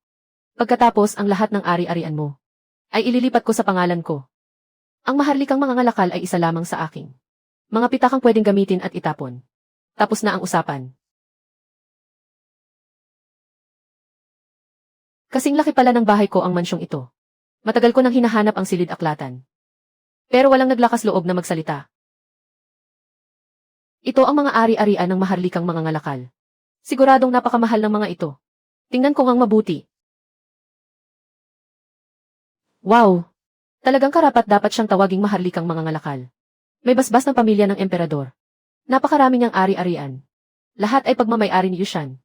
Pagkatapos ang lahat ng ari-arian mo ay ililipat ko sa pangalan ko. Ang maharlikang mga ngalakal ay isa lamang sa aking mga pitakang pwedeng gamitin at itapon. Tapos na ang usapan. Kasing laki pala ng bahay ko ang mansyong ito. Matagal ko nang hinahanap ang silid aklatan. Pero walang naglakas loob na magsalita. Ito ang mga ari-arian ng maharlikang mga ngalakal. Siguradong napakamahal ng mga ito. Tingnan ko ngang mabuti. Wow! Talagang karapat dapat siyang tawaging maharlikang mga ngalakal. May basbas ng pamilya ng emperador. Napakarami niyang ari-arian. Lahat ay pagmamay-ari ni Yushan.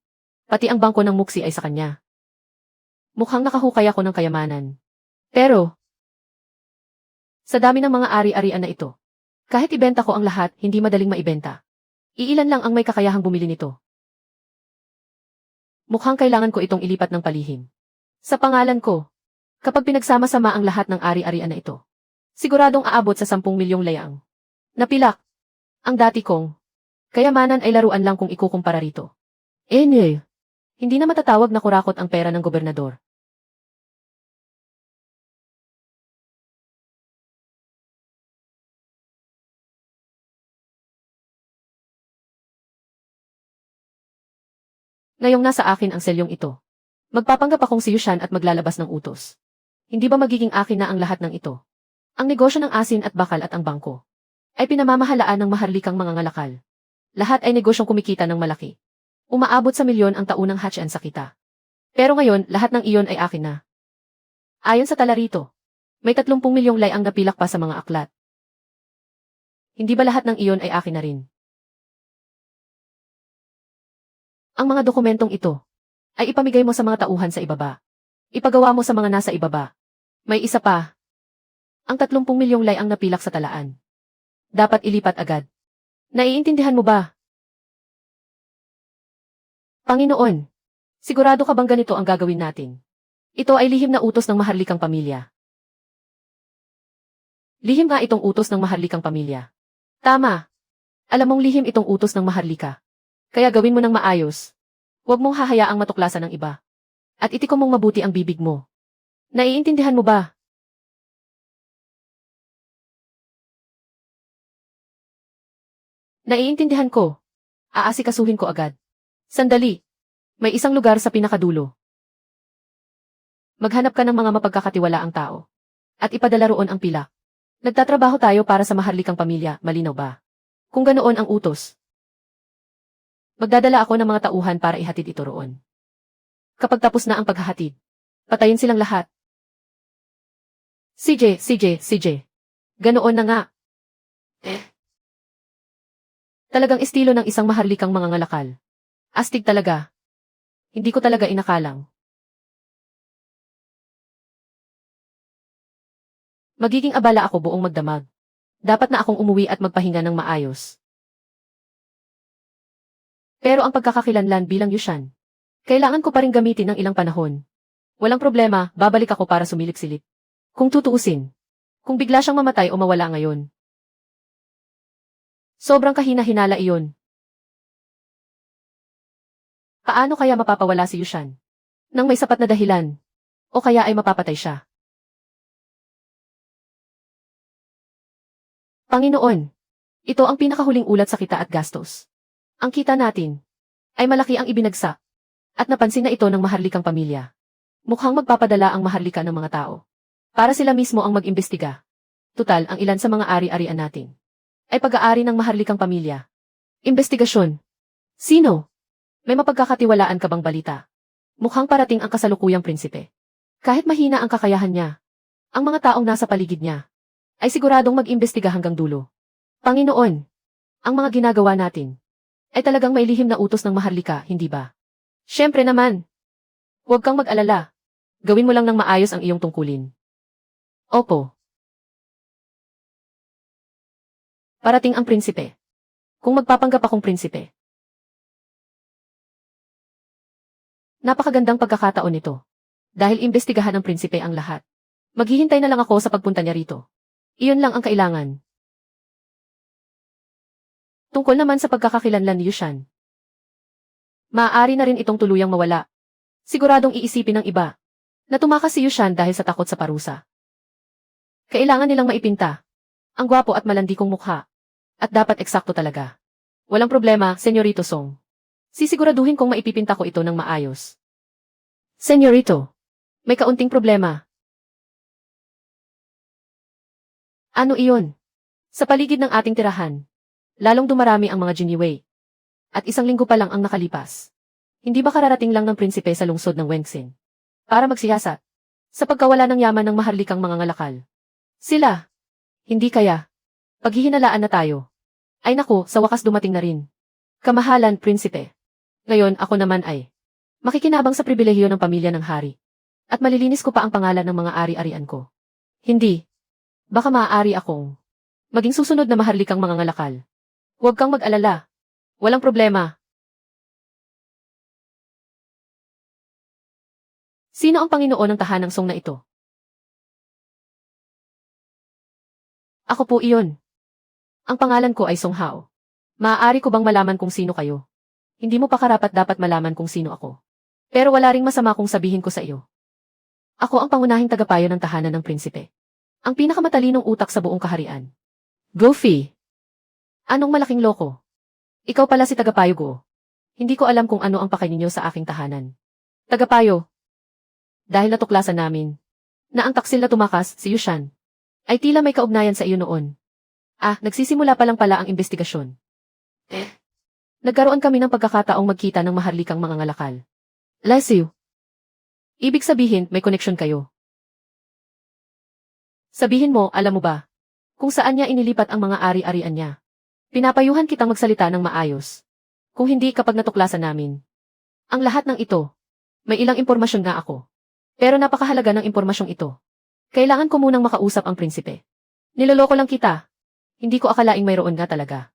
Pati ang bangko ng Muxi ay sa kanya. Mukhang nakahukay ako ng kayamanan. Pero, sa dami ng mga ari-arian na ito, kahit ibenta ko ang lahat, hindi madaling maibenta. Iilan lang ang may kakayahang bumili nito. Mukhang kailangan ko itong ilipat ng palihim. Sa pangalan ko, kapag pinagsama-sama ang lahat ng ari-arian na ito, siguradong aabot sa 10 milyong layang. Napilak. Ang dati kong kayamanan ay laruan lang kung ikukumpara rito. Hindi na matatawag na kurakot ang pera ng gobernador. Ngayong nasa akin ang selyong ito. Magpapanggap akong si Yushan at maglalabas ng utos. Hindi ba magiging akin na ang lahat ng ito? Ang negosyo ng asin at bakal at ang bangko ay pinamamahalaan ng maharlikang mga ngalakal. Lahat ay negosyong kumikita ng malaki. Umaabot sa milyon ang taunang hatchan sa kita. Pero ngayon, lahat ng iyon ay akin na. Ayon sa tala rito, may 30 milyong lay ang napilak pa sa mga aklat. Hindi ba lahat ng iyon ay akin na rin? Ang mga dokumentong ito ay ipamigay mo sa mga tauhan sa ibaba. Ipagawa mo sa mga nasa ibaba. May isa pa. Ang 30 milyong lay ang napilak sa talaan. Dapat ilipat agad. Naiintindihan mo ba? Panginoon, sigurado ka bang ganito ang gagawin natin? Ito ay lihim na utos ng maharlikang pamilya. Lihim nga itong utos ng maharlikang pamilya. Tama. Alam mong lihim itong utos ng maharlika. Kaya gawin mo ng maayos. Huwag mong hahayaang matuklasan ng iba. At itikom mong mabuti ang bibig mo. Naiintindihan mo ba? Naiintindihan ko. Aasikasuhin ko agad. Sandali. May isang lugar sa pinakadulo. Maghanap ka ng mga mapagkakatiwalaang tao. At ipadala roon ang pilak. Nagtatrabaho tayo para sa maharlikang pamilya, malinaw ba? Kung ganoon ang utos. Magdadala ako ng mga tauhan para ihatid ito roon. Kapag tapos na ang paghahatid, patayin silang lahat. CJ. Ganoon na nga. Talagang estilo ng isang maharlikang mga ngalakal. Astig talaga. Hindi ko talaga inakalang. Magiging abala ako buong magdamag. Dapat na akong umuwi at magpahinga ng maayos. Pero ang pagkakakilanlan bilang Yushan, kailangan ko pa rin gamitin ng ilang panahon. Walang problema, babalik ako para sumilip-silip. Kung tutuusin. Kung bigla siyang mamatay o mawala ngayon. Sobrang kahina-hinala iyon. Paano kaya mapapawala si Yushan? Nang may sapat na dahilan. O kaya ay mapapatay siya. Panginoon, ito ang pinakahuling ulat sa kita at gastos. Ang kita natin ay malaki ang ibinagsak at napansin na ito ng maharlikang pamilya. Mukhang magpapadala ang maharlika ng mga tao para sila mismo ang mag-imbestiga. Tutal, ang ilan sa mga ari-arian natin ay pag-aari ng maharlikang pamilya. Investigasyon. Sino? May mapagkakatiwalaan ka bang balita? Mukhang parating ang kasalukuyang prinsipe. Kahit mahina ang kakayahan niya, ang mga taong nasa paligid niya ay siguradong mag-imbestiga hanggang dulo. Panginoon, ang mga ginagawa natin ay talagang may lihim na utos ng maharlika, hindi ba? Siyempre naman. Huwag kang mag-alala. Gawin mo lang ng maayos ang iyong tungkulin. Opo. Parating ang prinsipe. Kung magpapanggap akong prinsipe. Napakagandang pagkakataon ito. Dahil imbestigahan ng prinsipe ang lahat. Maghihintay na lang ako sa pagpunta niya rito. Iyon lang ang kailangan. Tungkol naman sa pagkakakilanlan ni Yushan. Maaari na rin itong tuluyang mawala. Siguradong iisipin ng iba na tumakas si Yushan dahil sa takot sa parusa. Kailangan nilang maipinta ang gwapo at malandi kong mukha. At dapat eksakto talaga. Walang problema, Senyorito Song. Sisiguraduhin kong maipipinta ko ito ng maayos. Senyorito, may kaunting problema. Ano iyon? Sa paligid ng ating tirahan, lalong dumarami ang mga Jiniwei. At 1 linggo pa lang ang nakalipas. Hindi ba kararating lang ng prinsipe sa lungsod ng Wengxin? Para magsiyasat. Sa pagkawala ng yaman ng maharlikang mga ngalakal. Sila. Hindi kaya. Paghihinalaan na tayo. Ay naku, sa wakas dumating na rin. Kamahalan, prinsipe. Ngayon, ako naman ay makikinabang sa pribilehiyo ng pamilya ng hari. At malilinis ko pa ang pangalan ng mga ari-arian ko. Hindi. Baka maaari akong maging susunod na maharlikang mga ngalakal. Huwag kang mag-alala. Walang problema. Sino ang Panginoon ng tahanang Song na ito? Ako po iyon. Ang pangalan ko ay Song Hao. Maaari ko bang malaman kung sino kayo? Hindi mo pa karapat dapat malaman kung sino ako. Pero wala ring masama kung sabihin ko sa iyo. Ako ang pangunahing tagapayo ng tahanan ng prinsipe. Ang pinakamatalinong utak sa buong kaharian. Goofy! Anong malaking loko? Ikaw pala si tagapayo ko. Hindi ko alam kung ano ang pakay ninyo sa aking tahanan. Tagapayo. Dahil natuklasan namin na ang taksil na tumakas si Yushan Ay tila may kaugnayan sa iyo noon. Nagsisimula pa lang pala ang investigasyon. Nagkaroon kami ng pagkakataong magkita ng maharlikang mga ngalakal. Lesiu. Ibig sabihin, may koneksyon kayo. Sabihin mo, alam mo ba, kung saan niya inilipat ang mga ari-arian niya. Pinapayuhan kitang magsalita ng maayos. Kung hindi kapag natuklasan namin. Ang lahat ng ito, may ilang impormasyon nga ako. Pero napakahalaga ng impormasyong ito. Kailangan ko munang makausap ang prinsipe. Niloloko lang kita. Hindi ko akalaing mayroon nga talaga.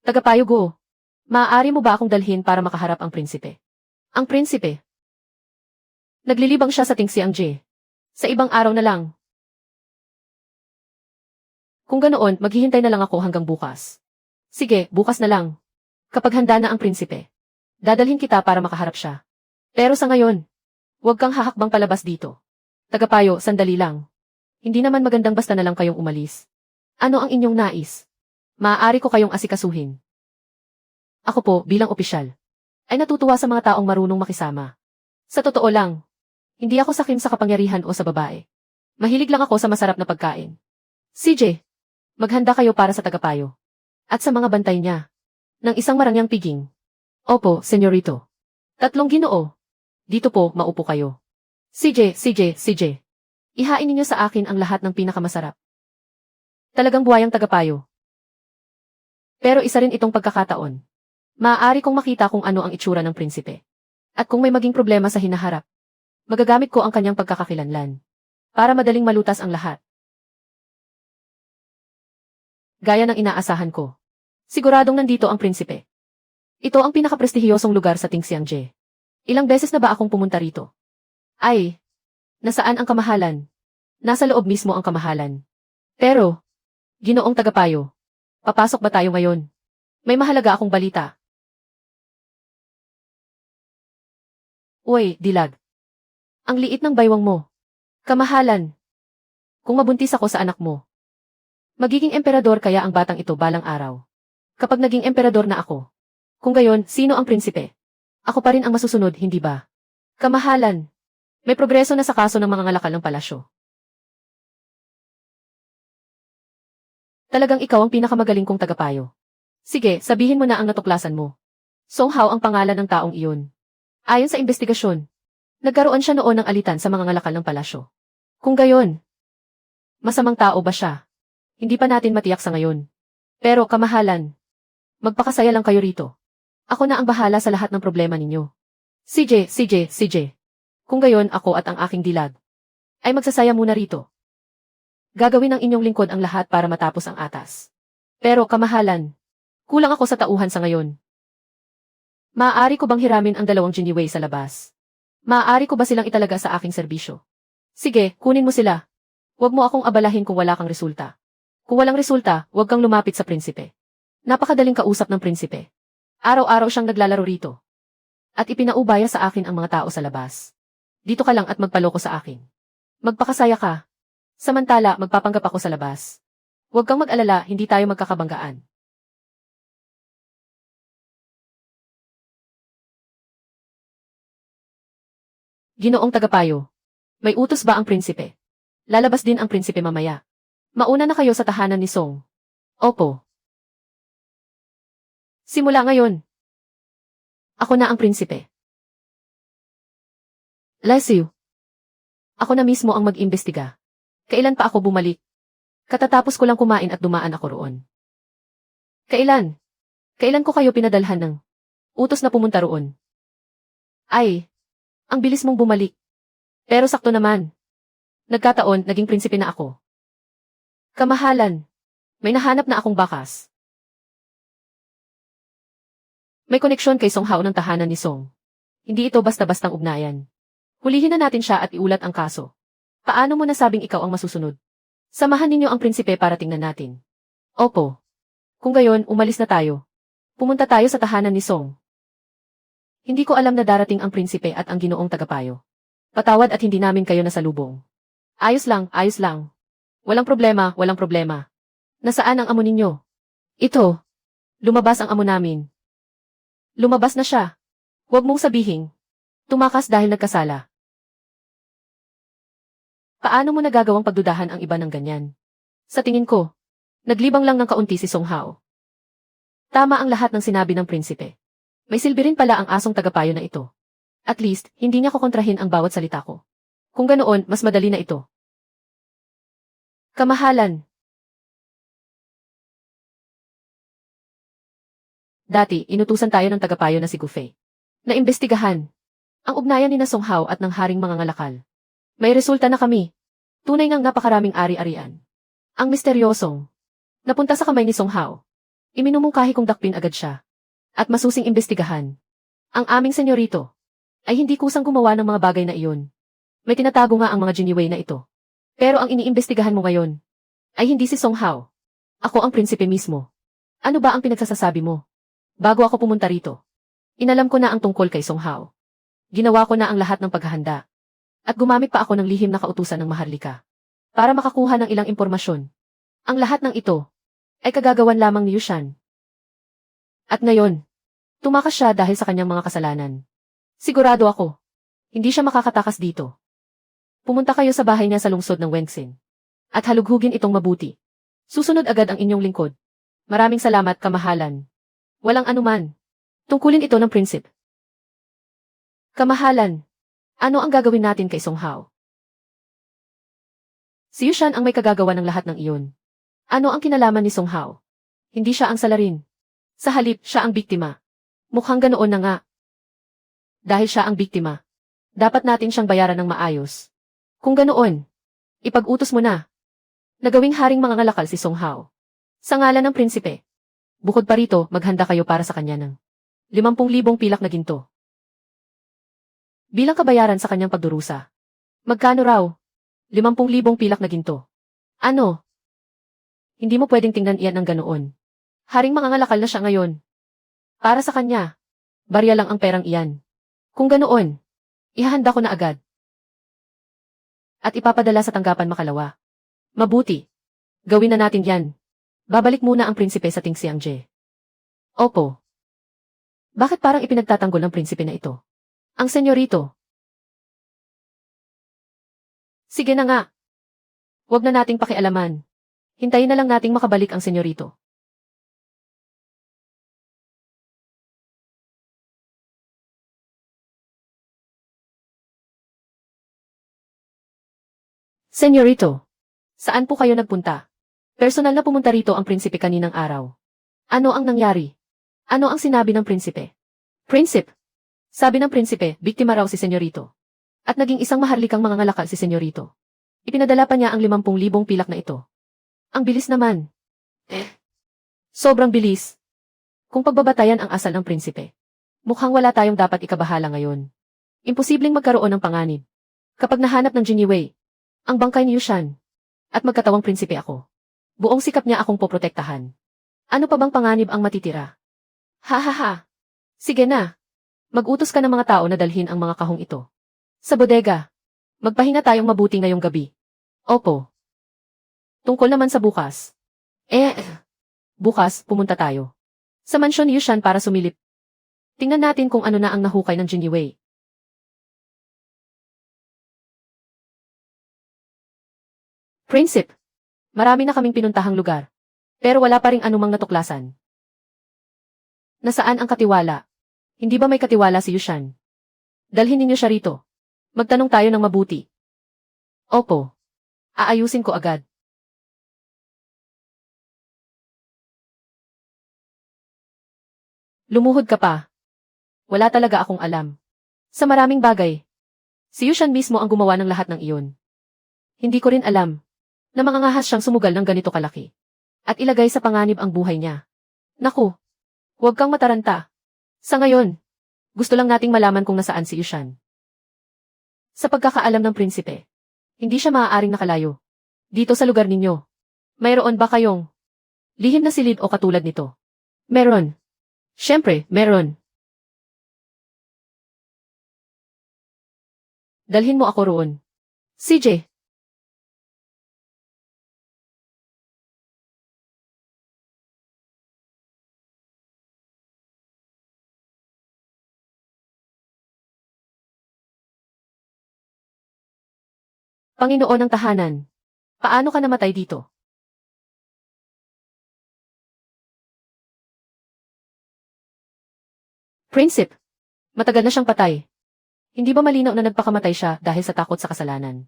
Tagapayo Go, maaari mo ba akong dalhin para makaharap ang prinsipe? Ang prinsipe? Naglilibang siya sa Tingxiangje. Sa ibang araw na lang. Kung ganoon, maghihintay na lang ako hanggang bukas. Sige, bukas na lang. Kapag handa na ang prinsipe, dadalhin kita para makaharap siya. Pero sa ngayon, huwag kang hahakbang palabas dito. Tagapayo, sandali lang. Hindi naman magandang basta na lang kayong umalis. Ano ang inyong nais? Maaari ko kayong asikasuhin. Ako po, bilang opisyal, ay natutuwa sa mga taong marunong makisama. Sa totoo lang, hindi ako sakim sa kapangyarihan o sa babae. Mahilig lang ako sa masarap na pagkain. CJ, maghanda kayo para sa tagapayo. At sa mga bantay niya. Ng isang marangyang piging. Opo, senyorito. 3 ginoo. Dito po, maupo kayo. CJ. Ihain ninyo sa akin ang lahat ng pinakamasarap. Talagang buwayang tagapayo. Pero isa rin itong pagkakataon. Maaari kong makita kung ano ang itsura ng prinsipe. At kung may maging problema sa hinaharap, magagamit ko ang kanyang pagkakakilanlan. Para madaling malutas ang lahat. Gaya ng inaasahan ko. Siguradong nandito ang prinsipe. Ito ang pinakaprestihiyosong lugar sa Tingxiangje. Ilang beses na ba akong pumunta rito? Ay, nasaan ang kamahalan? Nasa loob mismo ang kamahalan. Pero, Ginoong tagapayo, papasok ba tayo ngayon? May mahalaga akong balita. Uy, dilag. Ang liit ng baywang mo. Kamahalan. Kung mabuntis ako sa anak mo. Magiging emperador kaya ang batang ito balang araw. Kapag naging emperador na ako. Kung gayon, sino ang prinsipe? Ako pa rin ang masusunod, hindi ba? Kamahalan. May progreso na sa kaso ng mga ngalakal ng palasyo. Talagang ikaw ang pinakamagaling kong tagapayo. Sige, sabihin mo na ang natuklasan mo. Song Hao ang pangalan ng taong iyon. Ayon sa investigasyon, nagkaroon siya noon ng alitan sa mga ngalakal ng palasyo. Kung gayon, masamang tao ba siya? Hindi pa natin matiyak sa ngayon. Pero kamahalan, magpakasaya lang kayo rito. Ako na ang bahala sa lahat ng problema ninyo. CJ. Kung gayon ako at ang aking dilag, ay magsasaya muna rito. Gagawin ng inyong lingkod ang lahat para matapos ang atas. Pero kamahalan, kulang ako sa tauhan sa ngayon. Maaari ko bang hiramin ang 2 Giniwei sa labas? Maaari ko ba silang italaga sa aking serbisyo? Sige, kunin mo sila. Huwag mo akong abalahin kung wala kang resulta. Kung walang resulta, huwag kang lumapit sa prinsipe. Napakadaling kausap ng prinsipe. Araw-araw siyang naglalaro rito. At ipinaubaya sa akin ang mga tao sa labas. Dito ka lang at magpaloko sa akin. Magpakasaya ka. Samantala, magpapanggap ako sa labas. Huwag kang mag-alala, hindi tayo magkakabanggaan. Ginoong tagapayo. May utos ba ang prinsipe? Lalabas din ang prinsipe mamaya. Mauna na kayo sa tahanan ni Song. Opo. Simula ngayon. Ako na ang prinsipe. Lesiu. Ako na mismo ang mag-imbestiga. Kailan pa ako bumalik? Katatapos ko lang kumain at dumaan ako roon. Kailan? Kailan ko kayo pinadalhan ng utos na pumunta roon? Ay, ang bilis mong bumalik. Pero sakto naman. Nagkataon, naging prinsipe na ako. Kamahalan. May nahanap na akong bakas. May koneksyon kay Song Hao ng tahanan ni Song. Hindi ito basta-bastang ugnayan. Hulihin na natin siya at iulat ang kaso. Paano mo nasabing ikaw ang masusunod? Samahan ninyo ang prinsipe para tingnan natin. Opo. Kung gayon, umalis na tayo. Pumunta tayo sa tahanan ni Song. Hindi ko alam na darating ang prinsipe at ang ginoong tagapayo. Patawad at hindi namin kayo nasalubong. Ayos lang. Walang problema. Nasaan ang amo ninyo? Ito. Lumabas ang amo namin. Lumabas na siya. Huwag mong sabihin. Tumakas dahil nagkasala. Paano mo nagagawang pagdudahan ang iba ng ganyan? Sa tingin ko, naglibang lang ng kaunti si Song Hao. Tama ang lahat ng sinabi ng prinsipe. May silbi rin pala ang asong tagapayo na ito. At least, hindi niya kokontrahin ang bawat salita ko. Kung ganoon, mas madali na ito. Kamahalan. Dati, inutusan tayo ng tagapayo na si Gufei. Naimbestigahan ang ugnayan ni na Song Hao at ng haring mga ngalakal. May resulta na kami. Tunay ngang napakaraming ari-arian. Ang misteryosong napunta sa kamay ni Song Hao. Iminumungkahi kong dakpin agad siya. At masusing imbestigahan. Ang aming senyorito ay hindi kusang gumawa ng mga bagay na iyon. May tinatago nga ang mga Jiniwei na ito. Pero ang iniimbestigahan mo ngayon ay hindi si Song Hao. Ako ang prinsipe mismo. Ano ba ang pinagsasasabi mo? Bago ako pumunta rito, inalam ko na ang tungkol kay Song Hao. Ginawa ko na ang lahat ng paghahanda. At gumamit pa ako ng lihim na kautusan ng Maharlika para makakuha ng ilang impormasyon. Ang lahat ng ito ay kagagawan lamang ni Yushan. At ngayon, tumakas siya dahil sa kanyang mga kasalanan. Sigurado ako, hindi siya makakatakas dito. Pumunta kayo sa bahay niya sa lungsod ng Wengxin. At halughugin itong mabuti. Susunod agad ang inyong lingkod. Maraming salamat, kamahalan. Walang anuman. Tungkulin ito ng prinsip. Kamahalan. Ano ang gagawin natin kay Song Hao? Si Yushan ang may kagagawa ng lahat ng iyon. Ano ang kinalaman ni Song Hao? Hindi siya ang salarin. Sa halip, siya ang biktima. Mukhang ganoon na nga. Dahil siya ang biktima, dapat natin siyang bayaran ng maayos. Kung ganoon, ipag-utos mo na. Nagawing haring mga ngalakal si Song Hao. Sa ngalan ng prinsipe. Bukod pa rito, maghanda kayo para sa kanya ng 50,000 pilak na ginto. Bilang kabayaran sa kanyang pagdurusa. Magkano raw? 50,000 pilak na ginto. Ano? Hindi mo pwedeng tingnan iyan ng ganoon. Haring mga ngalakal na siya ngayon. Para sa kanya, barya lang ang perang iyan. Kung ganoon, ihahanda ko na agad. At ipapadala sa tanggapan makalawa. Mabuti. Gawin na natin yan. Babalik muna ang prinsipe sa Tingxiangje. Opo. Bakit parang ipinagtatanggol ng prinsipe na ito? Ang senyorito. Sige na nga. Huwag na nating pakialaman. Hintayin na lang nating makabalik ang senyorito. Senyorito, saan po kayo nagpunta? Personal na pumunta rito ang prinsipe kaninang araw. Ano ang nangyari? Ano ang sinabi ng prinsipe? Prinsip. Sabi ng prinsipe, biktima raw si senyorito. At naging isang maharlikang mga ngalakal si senyorito. Ipinadala pa niya ang 50,000 pilak na ito. Ang bilis naman. Sobrang bilis. Kung pagbabatayan ang asal ng prinsipe, mukhang wala tayong dapat ikabahala ngayon. Imposibleng magkaroon ng panganib. Kapag nahanap ng Jiniwei, ang bangkay ni Yushan, at magkatawang prinsipe ako. Buong sikap niya akong poprotektahan. Ano pa bang panganib ang matitira? Ha ha ha. Sige na. Mag-utos ka ng mga tao na dalhin ang mga kahong ito. Sa bodega. Magpahinga tayong mabuti ngayong gabi. Opo. Tungkol naman sa bukas. Bukas, pumunta tayo sa mansyon ni Yushan para sumilip. Tingnan natin kung ano na ang nahukay ng Jiniwei. Prinsip. Marami na kaming pinuntahang lugar. Pero wala pa ring anumang natuklasan. Nasaan ang katiwala? Hindi ba may katiwala si Yushan? Dalhin ninyo siya rito. Magtanong tayo ng mabuti. Opo. Aayusin ko agad. Lumuhod ka pa. Wala talaga akong alam. Sa maraming bagay. Si Yushan mismo ang gumawa ng lahat ng iyon. Hindi ko rin alam na mangangahas siyang sumugal ng ganito kalaki. At ilagay sa panganib ang buhay niya. Naku, huwag kang mataranta. Sa ngayon, gusto lang nating malaman kung nasaan si Yushan. Sa pagkakaalam ng prinsipe, hindi siya maaaring nakalayo. Dito sa lugar ninyo, mayroon ba kayong lihim na silid o katulad nito? Meron. Siyempre, meron. Dalhin mo ako roon. CJ. Panginoon ng tahanan. Paano ka namatay dito? Prinsip. Matagal na siyang patay. Hindi ba malinaw na nagpakamatay siya dahil sa takot sa kasalanan?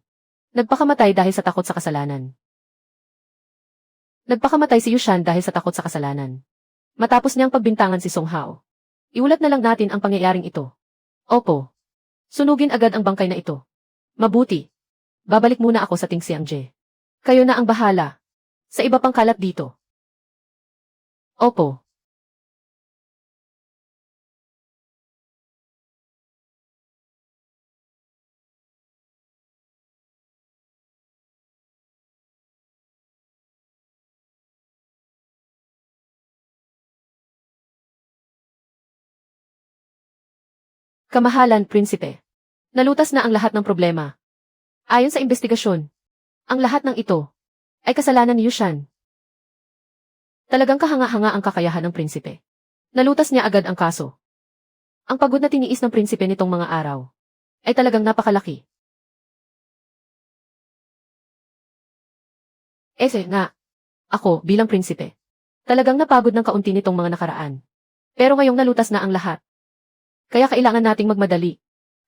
Nagpakamatay dahil sa takot sa kasalanan. Nagpakamatay si Yushan dahil sa takot sa kasalanan. Matapos niyang pagbintangan si Song Hao. Iulat na lang natin ang pangyayaring ito. Opo. Sunugin agad ang bangkay na ito. Mabuti. Babalik muna ako sa Tingxiangje. Kayo na ang bahala. Sa iba pang kalat dito. Opo. Kamahalan, prinsipe. Nalutas na ang lahat ng problema. Ayon sa investigasyon, ang lahat ng ito ay kasalanan ni Yushan. Talagang kahanga-hanga ang kakayahan ng prinsipe. Nalutas niya agad ang kaso. Ang pagod na tiniis ng prinsipe nitong mga araw ay talagang napakalaki. Nga, ako bilang prinsipe, talagang napagod ng kaunti nitong mga nakaraan. Pero ngayong nalutas na ang lahat. Kaya kailangan nating magmadali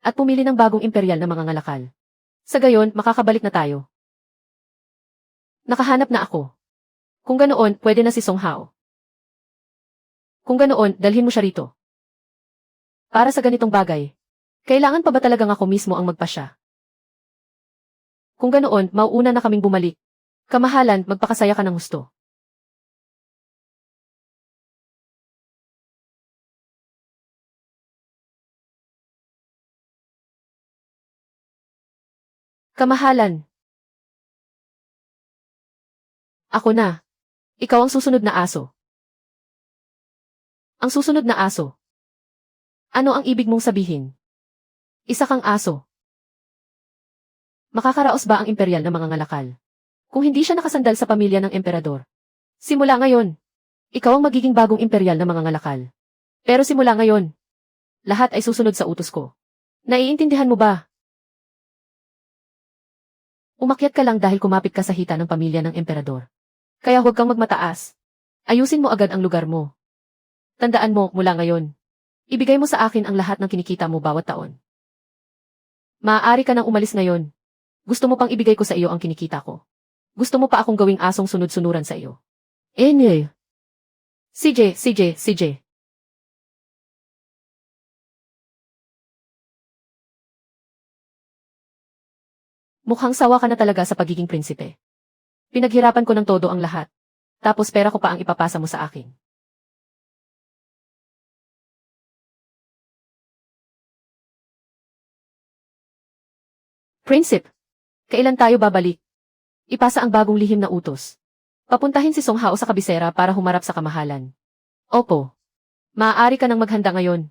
at pumili ng bagong imperial na mga ngalakal. Sa gayon, makakabalik na tayo. Nakahanap na ako. Kung ganoon, pwede na si Song Hao. Kung ganoon, dalhin mo siya rito. Para sa ganitong bagay, kailangan pa ba talagang ako mismo ang magpasya? Kung ganoon, mauuna na kaming bumalik. Kamahalan, magpakasaya ka ng husto. Kamahalan. Ako na. Ikaw ang susunod na aso. Ang susunod na aso. Ano ang ibig mong sabihin? Isa kang aso. Makakaraos ba ang imperial na mga ngalakal? Kung hindi siya nakasandal sa pamilya ng emperador. Simula ngayon, ikaw ang magiging bagong imperial na mga ngalakal. Pero simula ngayon, lahat ay susunod sa utos ko. Naiintindihan mo ba? Umakyat ka lang dahil kumapit ka sa hita ng pamilya ng emperador. Kaya huwag kang magmataas. Ayusin mo agad ang lugar mo. Tandaan mo, mula ngayon, ibigay mo sa akin ang lahat ng kinikita mo bawat taon. Maaari ka nang umalis ngayon. Gusto mo pang ibigay ko sa iyo ang kinikita ko. Gusto mo pa akong gawing asong sunod-sunuran sa iyo. CJ. Mukhang sawa ka na talaga sa pagiging prinsipe. Pinaghirapan ko ng todo ang lahat. Tapos pera ko pa ang ipapasa mo sa akin. Prinsip, kailan tayo babalik? Ipasa ang bagong lihim na utos. Papuntahin si Song Hao sa kabisera para humarap sa kamahalan. Opo. Maaari ka nang maghanda ngayon.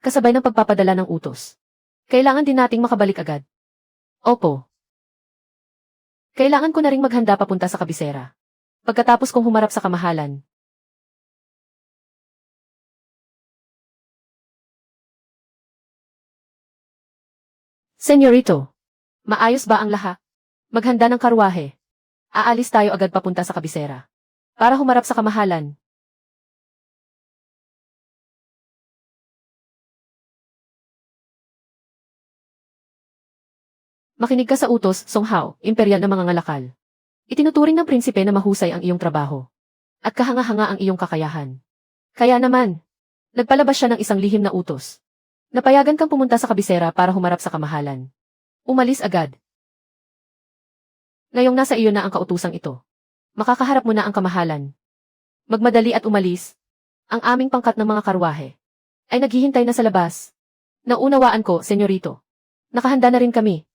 Kasabay ng pagpapadala ng utos. Kailangan din nating makabalik agad. Opo. Kailangan ko na ring maghanda papunta sa kabisera. Pagkatapos kong humarap sa kamahalan. Senyorito, maayos ba ang lahat? Maghanda ng karwahe. Aalis tayo agad papunta sa kabisera. Para humarap sa kamahalan. Makinig ka sa utos, Song Hao, imperial na mga ngalakal. Itinuturing ng prinsipe na mahusay ang iyong trabaho. At kahanga-hanga ang iyong kakayahan. Kaya naman, nagpalabas siya ng isang lihim na utos. Napayagan kang pumunta sa kabisera para humarap sa kamahalan. Umalis agad. Ngayong nasa iyo na ang kautusang ito. Makakaharap mo na ang kamahalan. Magmadali at umalis. Ang aming pangkat ng mga karwahe ay naghihintay na sa labas. Naunawaan ko, senyorito. Nakahanda na rin kami.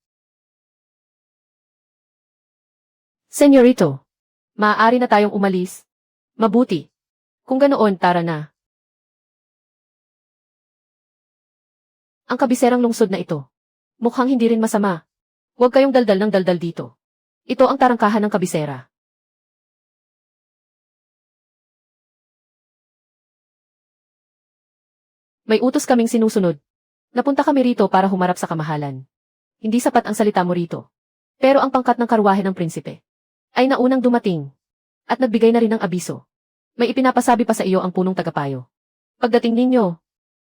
Senyorito, maaari na tayong umalis. Mabuti. Kung ganoon, tara na. Ang kabiserang lungsod na ito. Mukhang hindi rin masama. Huwag kayong daldal ng daldal dito. Ito ang tarangkahan ng kabisera. May utos kaming sinusunod. Napunta kami rito para humarap sa kamahalan. Hindi sapat ang salita mo rito. Pero ang pangkat ng karwahe ng prinsipe ay naunang dumating at nagbigay na rin ng abiso. May ipinapasabi pa sa iyo ang punong tagapayo. Pagdating ninyo,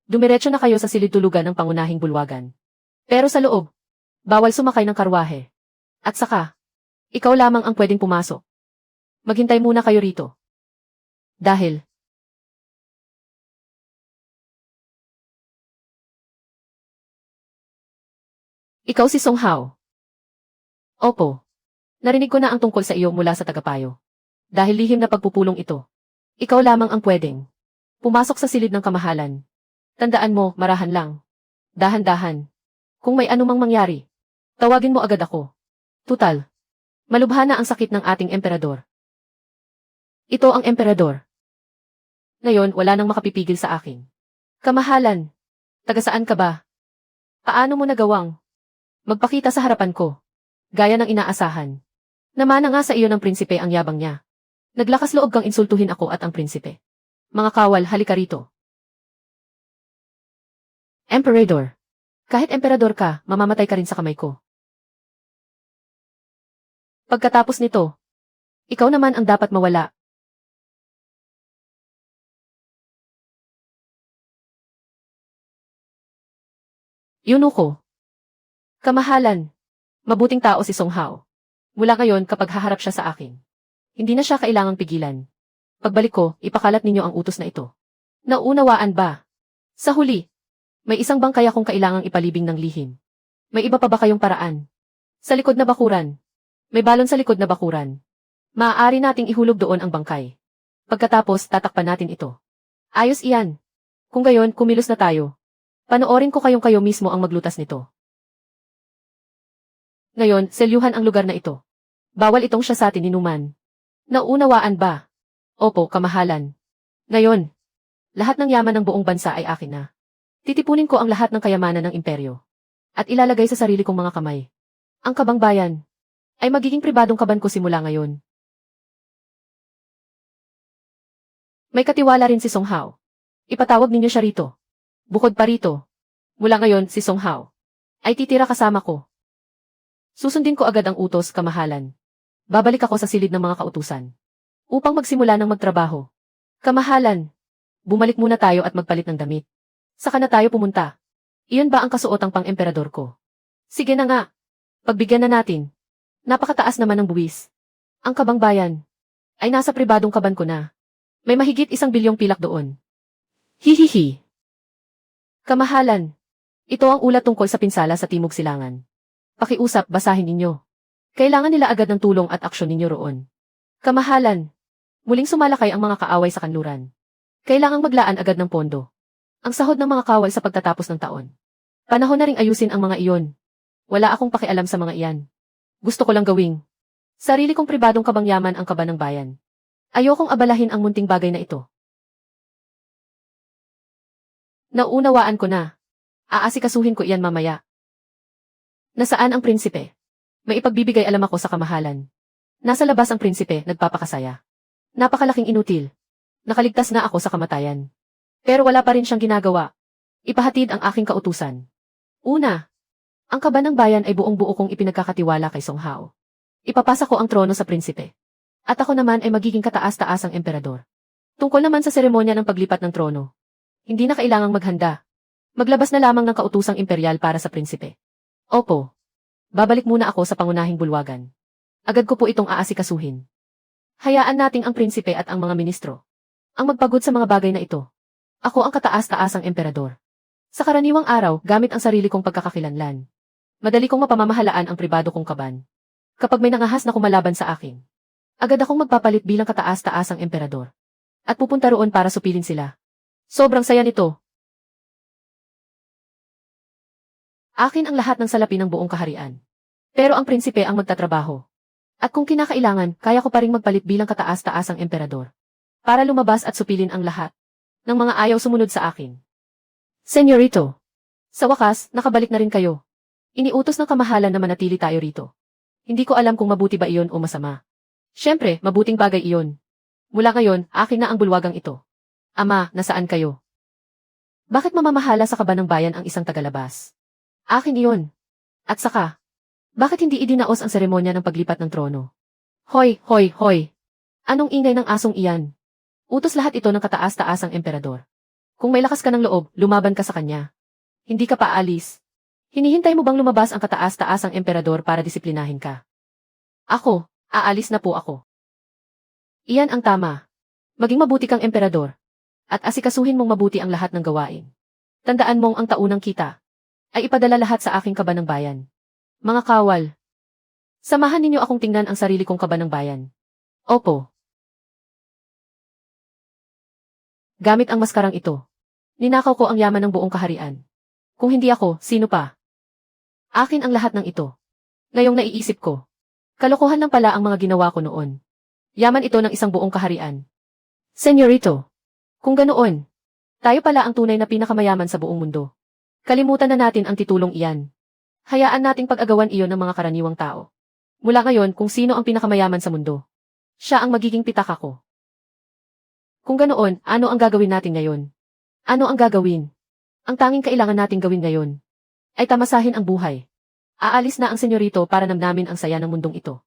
dumiretso na kayo sa silid-tulugan ng pangunahing bulwagan. Pero sa loob, bawal sumakay ng karwahe. At saka, ikaw lamang ang pwedeng pumasok. Maghintay muna kayo rito. Dahil, ikaw si Song Hao. Opo. Narinig ko na ang tungkol sa iyo mula sa tagapayo. Dahil lihim na pagpupulong ito, ikaw lamang ang pwedeng pumasok sa silid ng kamahalan. Tandaan mo, marahan lang. Dahan-dahan. Kung may anumang mangyari, tawagin mo agad ako. Tutal, malubha na ang sakit ng ating emperador. Ito ang emperador. Ngayon, wala nang makapipigil sa akin. Kamahalan, taga saan ka ba? Paano mo nagawang magpakita sa harapan ko, gaya ng inaasahan? Namana nga sa iyo ng prinsipe ang yabang niya. Naglakas loob kang insultuhin ako at ang prinsipe. Mga kawal, halika rito. Emperador. Kahit emperador ka, mamamatay ka rin sa kamay ko. Pagkatapos nito, ikaw naman ang dapat mawala. Eunuko. Kamahalan. Mabuting tao si Song Hao. Mula ngayon kapag haharap siya sa akin, hindi na siya kailangang pigilan. Pagbalik ko, ipakalat ninyo ang utos na ito. Nauunawaan ba? Sa huli, may isang bangkay akong kailangang ipalibing ng lihim. May iba pa ba kayong paraan? Sa likod na bakuran. May balon sa likod na bakuran. Maaari nating ihulog doon ang bangkay. Pagkatapos, tatakpan natin ito. Ayos iyan. Kung gayon, kumilos na tayo. Panoorin ko kayong kayo mismo ang maglutas nito. Ngayon, selyuhan ang lugar na ito. Bawal itong siya sa atin inuman. Nauunawaan ba? Opo, kamahalan. Ngayon, lahat ng yaman ng buong bansa ay akin na. Titipunin ko ang lahat ng kayamanan ng imperyo. At ilalagay sa sarili kong mga kamay. Ang kabang bayan ay magiging pribadong kaban ko simula ngayon. May katiwala rin si Song Hao. Ipatawag ninyo siya rito. Bukod pa rito, mula ngayon si Song Hao ay titira kasama ko. Susundin ko agad ang utos, kamahalan. Babalik ako sa silid ng mga kautusan upang magsimula ng magtrabaho. Kamahalan, bumalik muna tayo at magpalit ng damit. Saka na tayo pumunta. Iyon ba ang kasuotang pang-emperador ko? Sige na nga. Pagbigyan na natin. Napakataas naman ng buwis. Ang kabang bayan ay nasa pribadong kaban ko na. May mahigit 1 bilyong pilak doon. Hihihi. Kamahalan, ito ang ulat tungkol sa pinsala sa Timog Silangan. Pakiusap, basahin ninyo. Kailangan nila agad ng tulong at aksyon ninyo roon. Kamahalan, muling sumalakay ang mga kaaway sa kanluran. Kailangang maglaan agad ng pondo. Ang sahod ng mga kawal sa pagtatapos ng taon. Panahon na ring ayusin ang mga iyon. Wala akong pakialam sa mga iyan. Gusto ko lang gawing sarili kong pribadong kabangyaman ang kaban ng bayan. Ayokong abalahin ang munting bagay na ito. Nauunawaan ko na. Aasikasuhin ko iyan mamaya. Nasaan ang prinsipe? May ipagbibigay alam ako sa kamahalan. Nasa labas ang prinsipe, nagpapakasaya. Napakalaking inutil. Nakaligtas na ako sa kamatayan. Pero wala pa rin siyang ginagawa. Ipahatid ang aking kautusan. Una, ang kaban ng bayan ay buong-buo kong ipinagkakatiwala kay Song Hao. Ipapasa ko ang trono sa prinsipe. At ako naman ay magiging kataas-taasang emperador. Tungkol naman sa seremonya ng paglipat ng trono, hindi na kailangang maghanda. Maglabas na lamang ng kautusang imperial para sa prinsipe. Opo. Babalik muna ako sa pangunahing bulwagan. Agad ko po itong aasikasuhin. Hayaan nating ang prinsipe at ang mga ministro ang magpagod sa mga bagay na ito. Ako ang kataas-taasang emperador. Sa karaniwang araw, gamit ang sarili kong pagkakakilanlan, madali kong mapamamahalaan ang pribado kong kaban. Kapag may nangahas na kumalaban sa akin, agad akong magpapalit bilang kataas-taasang emperador. At pupunta roon para supilin sila. Sobrang saya nito. Akin ang lahat ng salapi ng buong kaharian. Pero ang prinsipe ang magtatrabaho. At kung kinakailangan, kaya ko pa ring magpalit bilang kataas-taasang emperador. Para lumabas at supilin ang lahat ng mga ayaw sumunod sa akin. Senyorito, sa wakas, nakabalik na rin kayo. Iniutos ng kamahalan na manatili tayo rito. Hindi ko alam kung mabuti ba iyon o masama. Siyempre, mabuting bagay iyon. Mula ngayon, akin na ang bulwagang ito. Ama, nasaan kayo? Bakit mamamahala sa kaban ng bayan ang isang tagalabas? Akin iyon. At saka, Bakit hindi idinaos ang seremonya ng paglipat ng trono? Hoy, hoy, hoy! Anong ingay ng asong iyan? Utos lahat ito ng kataas-taasang emperador. Kung may lakas ka ng loob, lumaban ka sa kanya. Hindi ka pa aalis. Hinihintay mo bang lumabas ang kataas-taasang emperador para disiplinahin ka? Ako, aalis na po ako. Iyan ang tama. Maging mabuti kang emperador. At asikasuhin mong mabuti ang lahat ng gawain. Tandaan mong ang taunang kita ay ipadala lahat sa aking kaba ng bayan. Mga kawal, samahan ninyo akong tingnan ang sarili kong kaba ng bayan. Opo. Gamit ang maskarang ito, ninakaw ko ang yaman ng buong kaharian. Kung hindi ako, sino pa? Akin ang lahat ng ito. Ngayong naiisip ko, kalokohan lang pala ang mga ginawa ko noon. Yaman ito ng isang buong kaharian. Senyorito, kung ganoon, tayo pala ang tunay na pinakamayaman sa buong mundo. Kalimutan na natin ang titulong iyan. Hayaan nating pag-agawan iyon ng mga karaniwang tao. Mula ngayon kung sino ang pinakamayaman sa mundo. Siya ang magiging pitaka ko. Kung ganoon, ano ang gagawin natin ngayon? Ano ang gagawin? Ang tanging kailangan nating gawin ngayon ay tamasahin ang buhay. Aalis na ang senyorito para namnamin ang saya ng mundong ito.